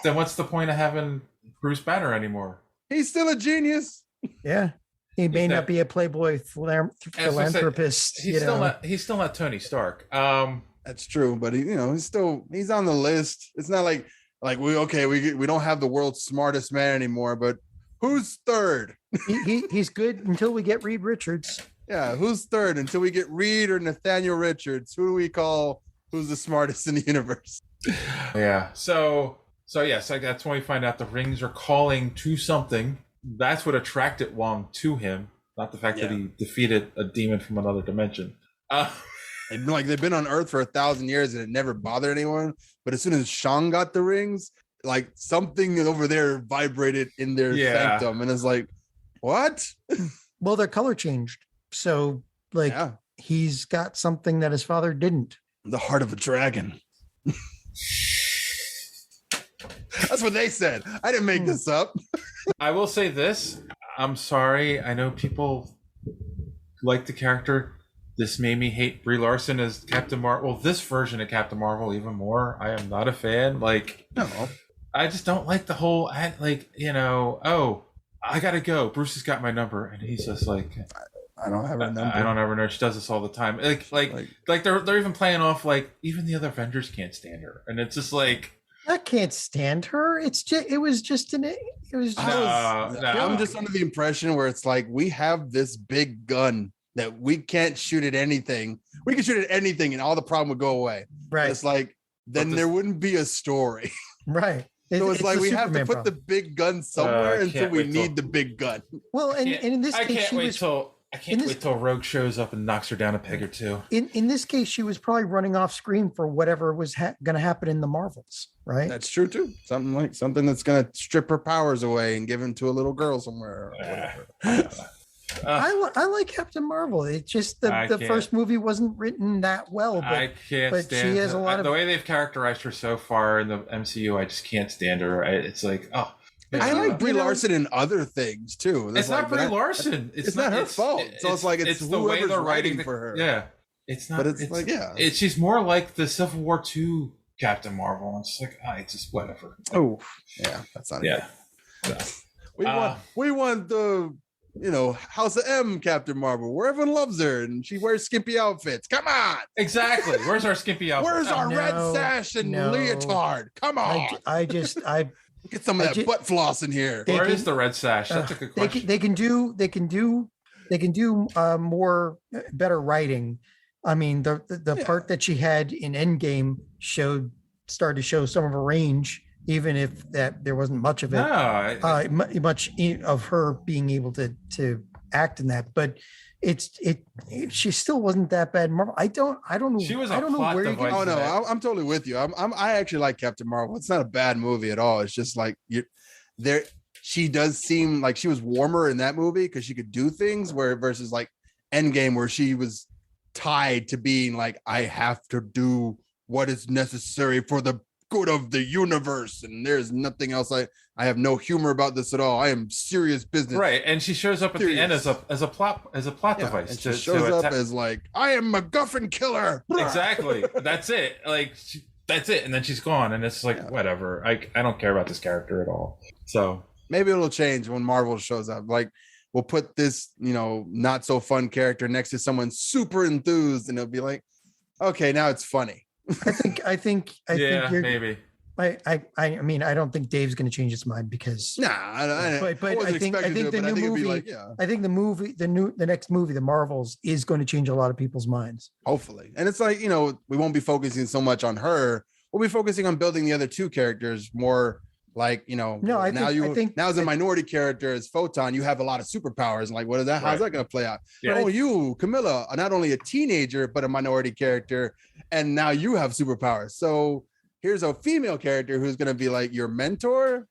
Then what's the point of having Bruce Banner anymore? He's still a genius. Yeah. He may not be a playboy philanthropist. He's still not Tony Stark. That's true, but he's on the list. It's not like we don't have the world's smartest man anymore, but who's third? He's good until we get Reed Richards. Yeah, who's third until we get Reed or Nathaniel Richards? Who do we call who's the smartest in the universe? Yeah. So yes, that's when we find out the rings are calling to something. That's what attracted Wong to him, not the fact that he defeated a demon from another dimension. They've been on Earth for 1,000 years and it never bothered anyone. But as soon as Shang got the rings, like something over there vibrated in their sanctum, and it's like, what? Well, their color changed, so he's got something that his father didn't. The heart of a dragon. That's what they said. I didn't make this up. I will say this. I'm sorry. I know people like the character. This made me hate Brie Larson as Captain Marvel. Well, this version of Captain Marvel even more. I am not a fan. No. I just don't like the whole, I gotta go. Bruce has got my number, and he's just like, I don't have her number. I don't ever know. She does this all the time. Like they're even playing off like even the other Avengers can't stand her, and it's just like, I can't stand her. I'm just under the impression where it's like we have this big gun that we can't shoot at anything. We can shoot at anything, and all the problem would go away. Right. But it's like then there wouldn't be a story. Right. So it's like we have to put problem. the big gun somewhere until we need the big gun. Well, and in this case, I can't wait till Rogue shows up and knocks her down a peg or two. In this case, she was probably running off screen for whatever was going to happen in the Marvels, right? That's true too. Something that's going to strip her powers away and give them to a little girl somewhere. I like Captain Marvel. It's just the first movie wasn't written that well. But I can't stand she has a lot of the way they've characterized her so far in the MCU. I just can't stand her. It's like, I like Brie Larson in other things too. It's not Brie Larson. It's not her fault. So it's like it's the way they're writing for her. Yeah, it's not. But she's more like the Civil War II Captain Marvel. And it's like, it's just whatever. Oh, yeah, that's not. Yeah, we want the House of M Captain Marvel, where everyone loves her and she wears skimpy outfits. Come on. Exactly. Where's our skimpy outfit? Where's our red sash and leotard? Come on. I get some of that butt floss in here. Where is the red sash? That's a good question. They can do more better writing. I mean, the part that she had in Endgame started to show some of her range, even if there wasn't much of it. No, much of her being able to act in that. But she still wasn't that bad. Marvel, I don't know. She was I don't know where you Oh no, I'm totally with you. I actually like Captain Marvel. It's not a bad movie at all. It's just like she does seem like she was warmer in that movie because she could do things versus like Endgame, where she was tied to being like, I have to do what is necessary for the good of the universe, and there's nothing else. I have no humor about this at all. I am serious business. Right, and she shows up at the end as a plot device. And she shows up as like, I am MacGuffin killer. Exactly. That's it. Like that's it, and then she's gone, and it's like whatever. I don't care about this character at all. So maybe it'll change when Marvel shows up. Like we'll put this, not so fun character next to someone super enthused, and it'll be like, okay, now it's funny. I think you're, maybe. I mean, I don't think Dave's going to change his mind because I think the next movie, The Marvels, is going to change a lot of people's minds. Hopefully. And it's like, we won't be focusing so much on her. We'll be focusing on building the other two characters more. Like, I think now as a minority character as Photon, you have a lot of superpowers. And like, what is that? How's that going to play out? Yeah. Oh, you, Camilla, are not only a teenager, but a minority character. And now you have superpowers. So here's a female character who's going to be like your mentor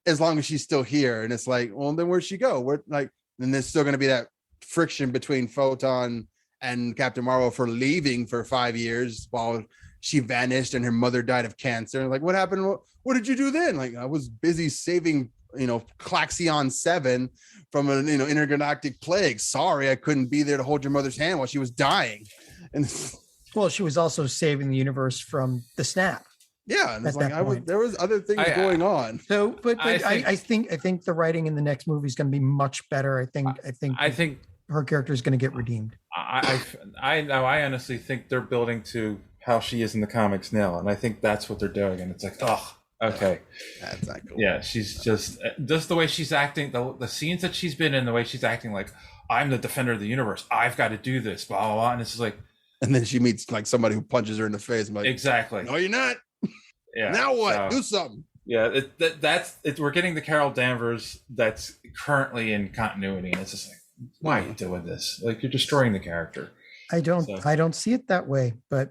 as long as she's still here. And it's like, well, then where'd she go? Then there's still going to be that friction between Photon and Captain Marvel for leaving for 5 years while she vanished and her mother died of cancer. Like, what happened? What did you do then? Like, I was busy saving, Klaxion 7 from an, intergalactic plague. Sorry, I couldn't be there to hold your mother's hand while she was dying. And well, she was also saving the universe from the snap. Yeah, and it's like there was other things going on. So, but I think the writing in the next movie is going to be much better. I think her character is going to get redeemed. I honestly think they're building to how she is in the comics now, and I think that's what they're doing. And it's like, oh, okay, that's not cool. Yeah, she's just the way she's acting, the scenes that she's been in, the way she's acting, like I'm the defender of the universe. I've got to do this, blah blah blah. And it's just like, and then she meets like somebody who punches her in the face. I'm like, exactly. No, you're not. Yeah. Now what? Do something. Yeah, that's it. We're getting the Carol Danvers that's currently in continuity, and it's just like, why are you doing this? Like, you're destroying the character. I don't see it that way, but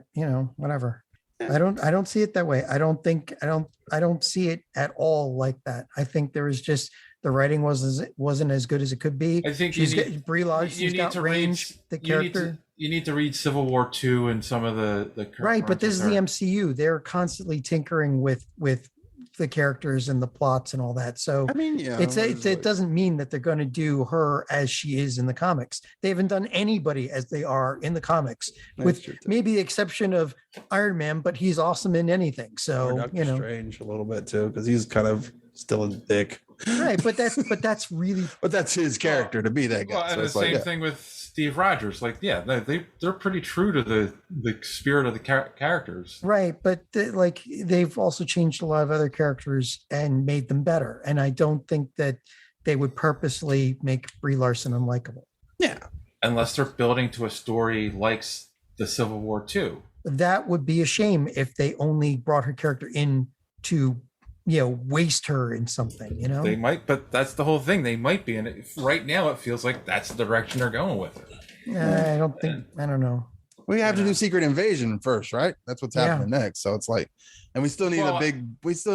whatever. I don't see it that way. I don't see it at all like that. I think there is just the writing wasn't as good as it could be. I think Brie Larson's got range. The character. You need to read Civil War II and some of the right, but this is the MCU. They're constantly tinkering with the characters and the plots and all that. So I mean, it doesn't mean that they're going to do her as she is in the comics. They haven't done anybody as they are in the comics, with maybe the exception of Iron Man, but he's awesome in anything. So Doctor Strange a little bit too, because he's kind of still a dick. Right, but that's his character to be that guy. Well, and so the same thing with Steve Rogers. Like, yeah, they're pretty true to the spirit of the characters. Right, but they've also changed a lot of other characters and made them better. And I don't think that they would purposely make Brie Larson unlikable. Yeah, unless they're building to a story like the Civil War II. That would be a shame if they only brought her character in to waste her in something. They might, but that's the whole thing. They might be, and right now it feels like that's the direction they're going with it. I don't know. We have to do Secret Invasion first, right? That's what's happening next. So it's like, and we still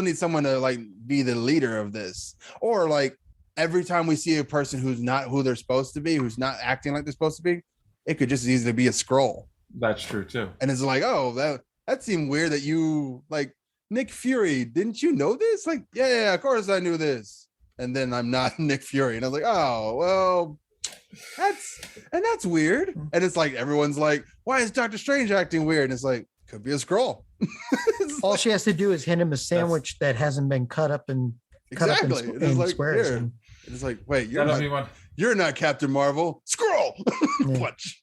need someone to like be the leader of this, or like every time we see a person who's not who they're supposed to be, who's not acting like they're supposed to be, it could just as easily be a Skrull. That's true too. And it's like, oh, that seemed weird that you like Nick Fury. Didn't you know this? Like, yeah, of course I knew this. And then I'm not Nick Fury. And I was like, oh, well, that's weird. And it's like, everyone's like, why is Doctor Strange acting weird? And it's like, could be a Skrull. All she has to do is hand him a sandwich that hasn't been cut up in squares. And it's like, wait, you're not Captain Marvel. Skrull. Punch.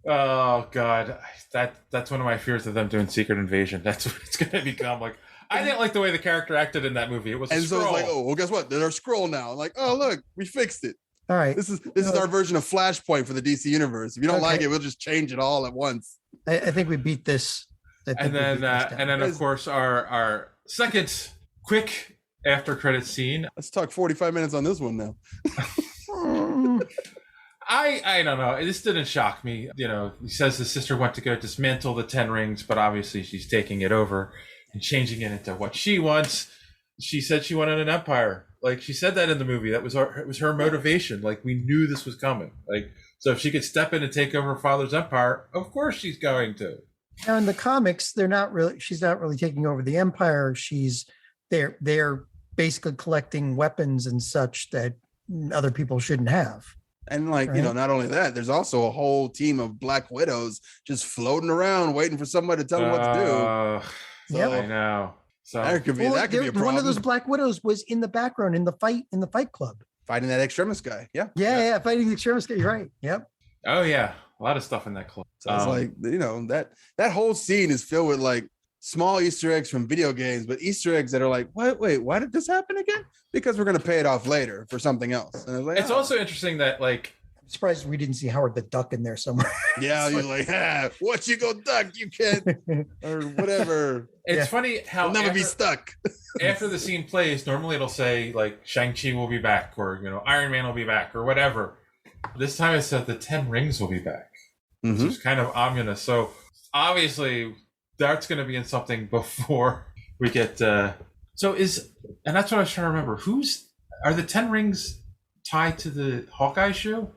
Oh God, that's one of my fears of them doing Secret Invasion. That's what it's going to become. Like, I didn't like the way the character acted in that movie. It was, and so it's like, oh well, guess what? They're a Skrull now. Like, oh look, we fixed it. All right, this is our version of Flashpoint for the DC universe. If you don't like it, we'll just change it all at once. I think we beat this. And then of course our second quick after credit scene. Let's talk 45 minutes on this one now. I don't know. This didn't shock me. You know, he says his sister went to go dismantle the 10 rings, but obviously she's taking it over and changing it into what she wants. She said she wanted an empire. Like, she said that in the movie. It was her motivation. Like, we knew this was coming. Like, so if she could step in and take over her father's empire, of course she's going to. Now in the comics, she's not really taking over the empire. They're basically collecting weapons and such that other people shouldn't have. And like, right? not only that, there's also a whole team of Black Widows just floating around waiting for somebody to tell them what to do. Yep. I know. So that could be a problem. One of those Black Widows was in the background in the fight club. Fighting that extremis guy. Yeah. Yeah, fighting the extremis guy. You're right. Yep. Oh yeah. A lot of stuff in that club. So it's like, that whole scene is filled with like small Easter eggs from video games, but Easter eggs that are like, wait, why did this happen again? Because we're going to pay it off later for something else. And it's also interesting that like, I'm surprised we didn't see Howard the Duck in there somewhere. Yeah, you're like, what you go duck, you can't, or whatever. It's funny how you'll never be stuck. After the scene plays, normally it'll say like Shang Chi will be back, or Iron Man will be back, or whatever. This time it said the 10 rings will be back, which is kind of ominous. So obviously that's going to be in something before we get. And that's what I was trying to remember. Are the 10 rings tied to the Hawkeye show?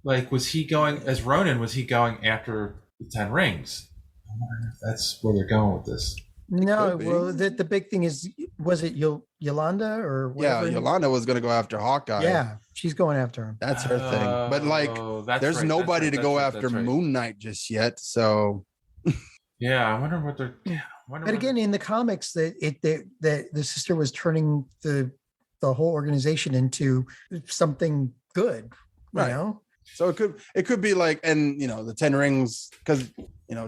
Like, was he going as Ronin? Was he going after the 10 rings? I wonder if that's where they're going with this. No, well, the big thing is, was it Yolanda or whatever? Yeah, Yolanda was going to go after Hawkeye. Yeah, she's going after him. That's her thing. But like, there's nobody to go after Moon Knight just yet. So yeah, I wonder what they're. But again, in the comics, that the sister was turning the whole organization into something good, you know. So it could be like, and the 10 rings, because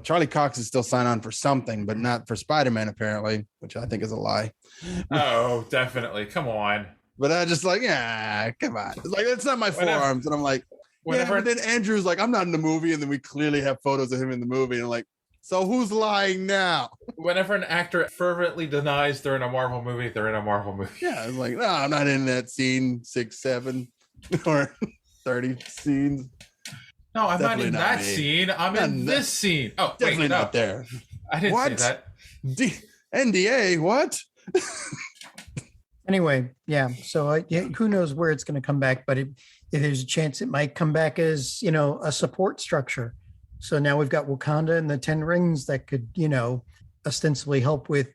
Charlie Cox is still signed on for something, but not for Spider-Man apparently, which I think is a lie. Oh, definitely. Come on. But I just like, come on. It's like, that's not my forearms. And I'm like, but then Andrew's like, I'm not in the movie, and then we clearly have photos of him in the movie, and I'm like, so who's lying now? Whenever an actor fervently denies they're in a Marvel movie, they're in a Marvel movie. Yeah, it's like, no, I'm not in that scene 6, 7, or 30 scenes. No, I'm definitely not in that scene. I'm in this scene. Oh, definitely not there. I didn't say that. NDA, what? Anyway, yeah. So who knows where it's going to come back, but if there's a chance it might come back as, a support structure. So now we've got Wakanda and the 10 rings that could, ostensibly help with,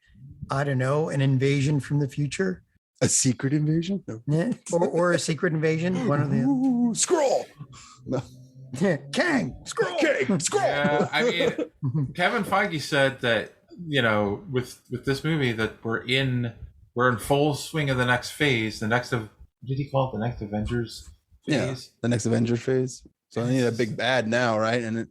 I don't know, an invasion from the future. A secret invasion? No. Yeah. Or a secret invasion. One of the Scroll. No. Yeah. Kang. Scroll. Kang. Scroll. Yeah, I mean, Kevin Feige said that, with this movie that we're in full swing of the next phase. Did he call it the next Avengers phase? Yeah, the next Avengers phase. So I need a big bad now, right? And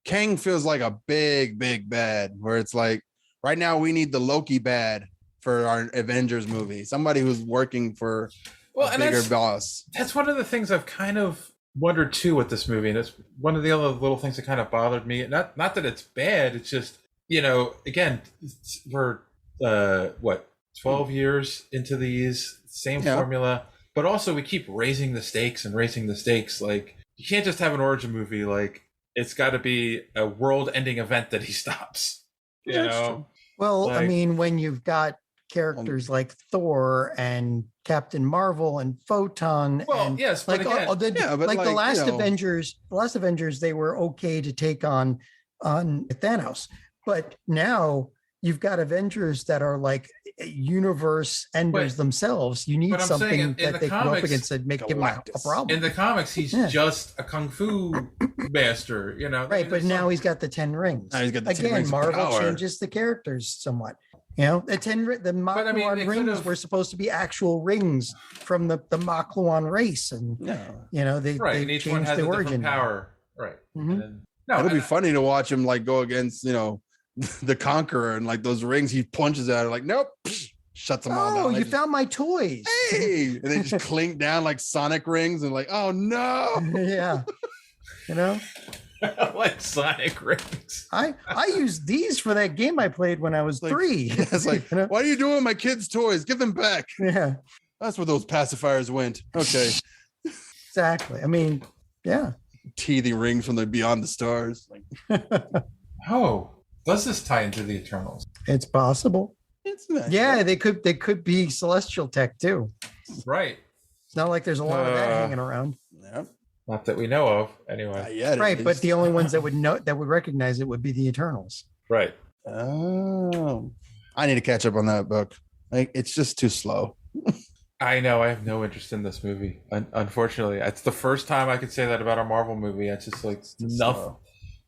Kang feels like a big, big bad, where it's like, right now we need the Loki bad for our Avengers movie. Somebody who's working for a bigger boss. That's one of the things I've kind of wondered too with this movie. And it's one of the other little things that kind of bothered me. Not that it's bad. It's just, again, we're 12 years into these, same formula. But also we keep raising the stakes. Like, you can't just have an origin movie. Like, it's got to be a world-ending event that he stops. You know? Well, I mean, when you've got characters like Thor and Captain Marvel and Photon, and yes, like again, the last Avengers, they were okay to take on Thanos, but now you've got Avengers that are like universe enders themselves. You need something that they can go up against and give them a problem. In the comics, he's just a kung fu master, Right, but now he's got the 10 rings. Again, Marvel changes the characters somewhat. The Makluan rings were supposed to be actual rings from the Makluan race, and they changed the origin power. Right. Mm-hmm. It'll be funny to watch him like go against the Conqueror, and like those rings he punches at are like, nope, shuts them all down. Oh, you found my toys. Hey, and they just clink down like Sonic rings, and like, oh no. Yeah. Like Sonic rings. I used these for that game I played when I was 3. It's like, why are you doing my kids' toys? Give them back. Yeah. That's where those pacifiers went. Okay. Exactly. I mean, yeah. Teething rings from the beyond the stars. Oh, does this tie into the Eternals? It's possible. It's nice. Yeah, they could be celestial tech too. Right. It's not like there's a lot of that hanging around. Yeah. Not that we know of, anyway. Yeah, Right, but the only ones that would recognize it would be the Eternals. Right. Oh, I need to catch up on that book. Like, it's just too slow. I know. I have no interest in this movie. Unfortunately, it's the first time I could say that about a Marvel movie. It's just like nothing.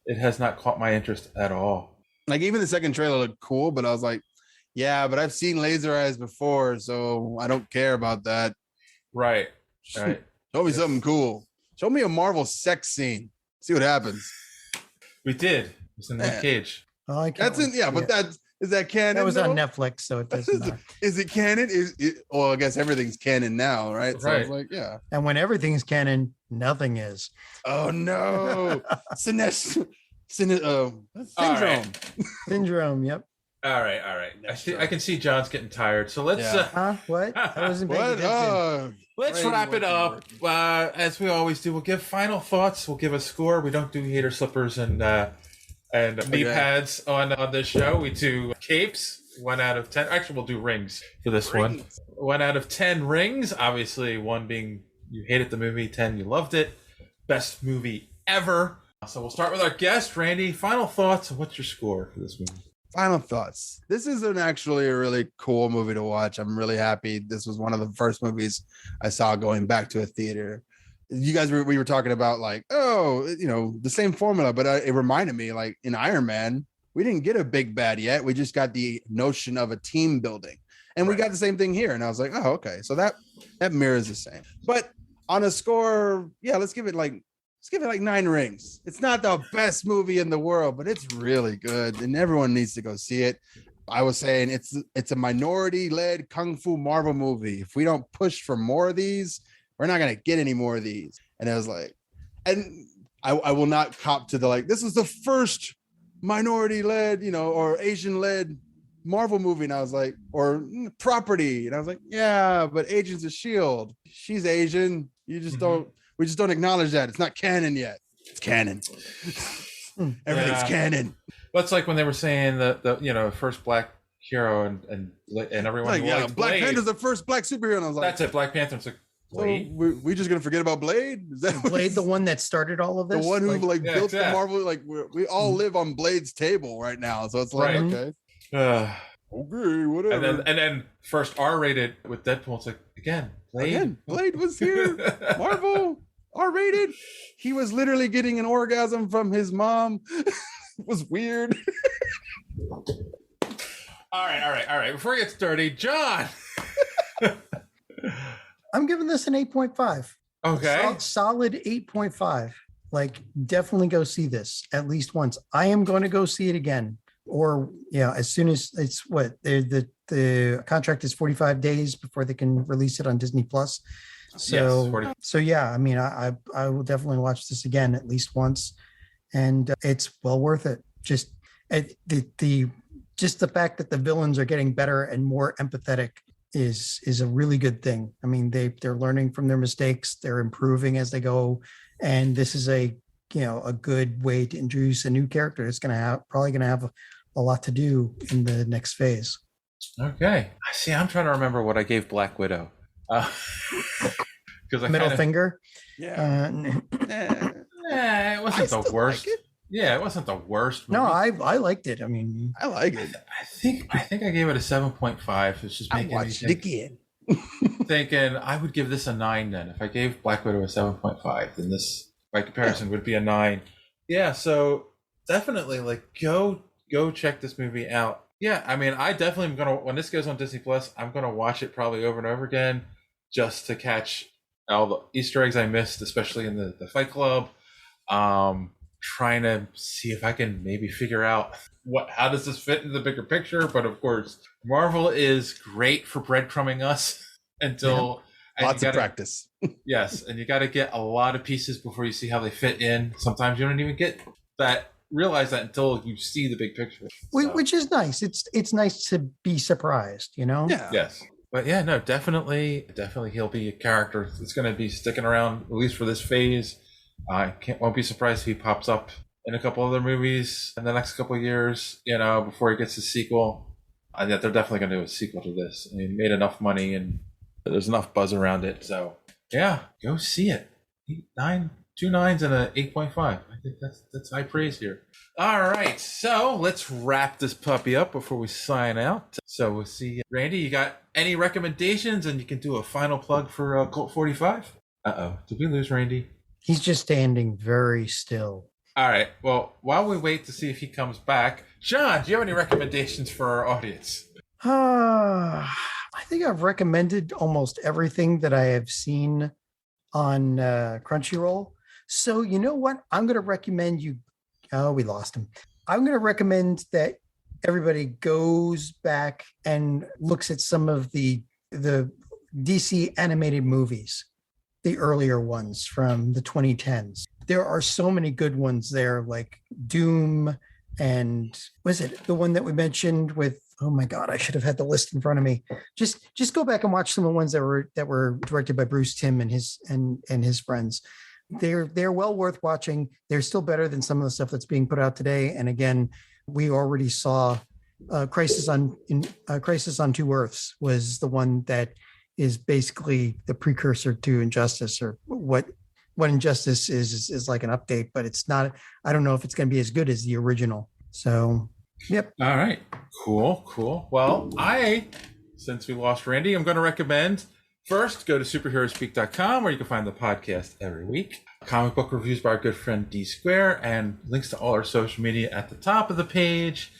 It has not caught my interest at all. Like, even the second trailer looked cool, but I was like, yeah, but I've seen laser eyes before, so I don't care about that. Right. Right. Show me something cool. Show me a Marvel sex scene. See what happens. We did. It was in Nick Cage. Oh, I That's in, yeah, but is that canon? That was on though? Netflix, so it doesn't matter. Is it canon? Well, I guess everything's canon now, right? So I was like, yeah. And when everything's canon, nothing is. Oh no. Syndrome. Syndrome, yep. All right. I can see John's getting tired. So let's what? I wasn't paying attention. Let's wrap it up. As we always do, we'll give final thoughts. We'll give a score. We don't do hater slippers and knee pads on this show. We do capes. 1 out of 10. Actually, we'll do rings for this one. 1 out of 10 rings. Obviously, 1 being you hated the movie, 10 you loved it. Best movie ever. So we'll start with our guest, Randy. Final thoughts. What's your score for this movie? Final thoughts. This is actually a really cool movie to watch. I'm really happy. This was one of the first movies I saw going back to a theater. You guys we were talking about like, the same formula, but it reminded me like in Iron Man, we didn't get a big bad yet. We just got the notion of a team building, and we got the same thing here. And I was like, oh, okay. So that mirrors the same. But on a score, yeah, let's give it like 9 rings. It's not the best movie in the world, but it's really good, and everyone needs to go see it. I was saying it's a minority-led kung fu Marvel movie. If we don't push for more of these, we're not gonna get any more of these. And I was like, and I will not cop to the like, this is the first minority-led, or Asian-led Marvel movie. And I was like, or property. And I was like, yeah, but Agents of S.H.I.E.L.D. She's Asian. You just don't. We just don't acknowledge that. It's not canon yet. It's canon. Everything's canon. That's like when they were saying the first black hero and everyone like, liked Black Blade. Panther's the first black superhero. And I was like, that's it. Black Panther's like, Blade? So we just gonna forget about Blade? Is that Blade the one that started all of this? The one who built the Marvel? Like we all Mm-hmm. live on Blade's table right now. So it's like, okay. Okay, whatever. And then first R-rated with Deadpool. It's like Blade was here. Marvel R-rated. He was literally getting an orgasm from his mom. It was weird. All right. Before we get started, John. I'm giving this an 8.5. Okay. Solid 8.5. Like, definitely go see this at least once. I am going to go see it again. Or, as soon as it's the contract is 45 days before they can release it on Disney Plus. So yeah, I mean, I will definitely watch this again at least once, and it's well worth it. Just the fact that the villains are getting better and more empathetic is a really good thing. I mean, they're learning from their mistakes, they're improving as they go, and this is a good way to introduce a new character. It's probably gonna have a lot to do in the next phase. Okay. See, I'm trying to remember what I gave Black Widow. Because middle finger. Yeah. It wasn't the worst. Yeah, it wasn't the worst movie. No, I liked it. I mean, I like it. I think I gave it a 7.5. It's just making me thinking I would give this a 9 then. If I gave Black Widow a 7.5, then this by comparison would be a 9. Yeah, so definitely go check this movie out. Yeah, I mean, I definitely am gonna, when this goes on Disney Plus, I'm gonna watch it probably over and over again just to catch all the Easter eggs I missed, especially in the Fight Club. Trying to see if I can maybe figure out how does this fit in the bigger picture. But of course, Marvel is great for breadcrumbing us until lots of practice. Yes, and you got to get a lot of pieces before you see how they fit in. Sometimes you don't even realize that until you see the big picture. Which is nice. It's nice to be surprised, Yeah. Yes. But yeah, no, definitely he'll be a character that's going to be sticking around at least for this phase. I won't be surprised if he pops up in a couple other movies in the next couple of years, before he gets his sequel. I think they're definitely going to do a sequel to this. I mean, he made enough money and there's enough buzz around it. So yeah, go see it. 2 9s and a 8.5. I think that's high praise here. All right, so let's wrap this puppy up before we sign out. So we'll see. Randy, you got any recommendations? And you can do a final plug for Cult 45. Did we lose Randy? He's just standing very still. All right, well, while we wait to see if he comes back, John, do you have any recommendations for our audience? I think I've recommended almost everything that I have seen on Crunchyroll. So you know what? I'm going to recommend you. Oh, we lost him. I'm going to recommend that everybody goes back and looks at some of the DC animated movies, the earlier ones from the 2010s. There are so many good ones there, like Doom, and was it the one that we mentioned with? Oh my God, I should have had the list in front of me. Just go back and watch some of the ones that were directed by Bruce Timm and his friends. They're well worth watching. They're still better than some of the stuff that's being put out today. And again, we already saw Crisis on Two Earths was the one that is basically the precursor to Injustice, or what Injustice is like an update, but it's not. I don't know if it's going to be as good as the original. So, yep. All right. Cool. Well, since we lost Randy, I'm going to recommend. First, go to superheroespeak.com where you can find the podcast every week. Comic book reviews by our good friend D Square, and links to all our social media at the top of the page.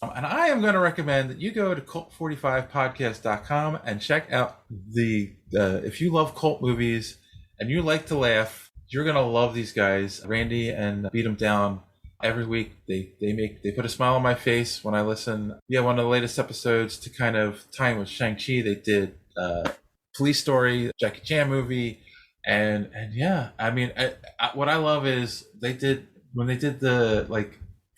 And I am going to recommend that you go to cult45podcast.com and check out if you love cult movies and you like to laugh, you're going to love these guys. Randy and Beat 'em Down. Every week they put a smile on my face when I listen. Yeah, one of the latest episodes to kind of tie in with Shang Chi, they did Police Story, Jackie Chan movie, and yeah, I mean, what I love is when they did the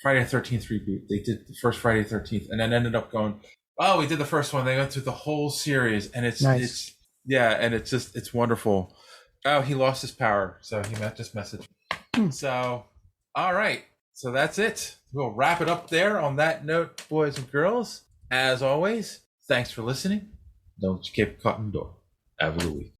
Friday the 13th reboot, they did the first Friday the 13th, and then ended up going, oh, we did the first one. They went through the whole series, and it's nice. It's wonderful. Oh, he lost his power, so he just messaged me. So, all right, so that's it. We'll wrap it up there on that note, boys and girls. As always, thanks for listening. Don't you keep caught in the door. Have a good week.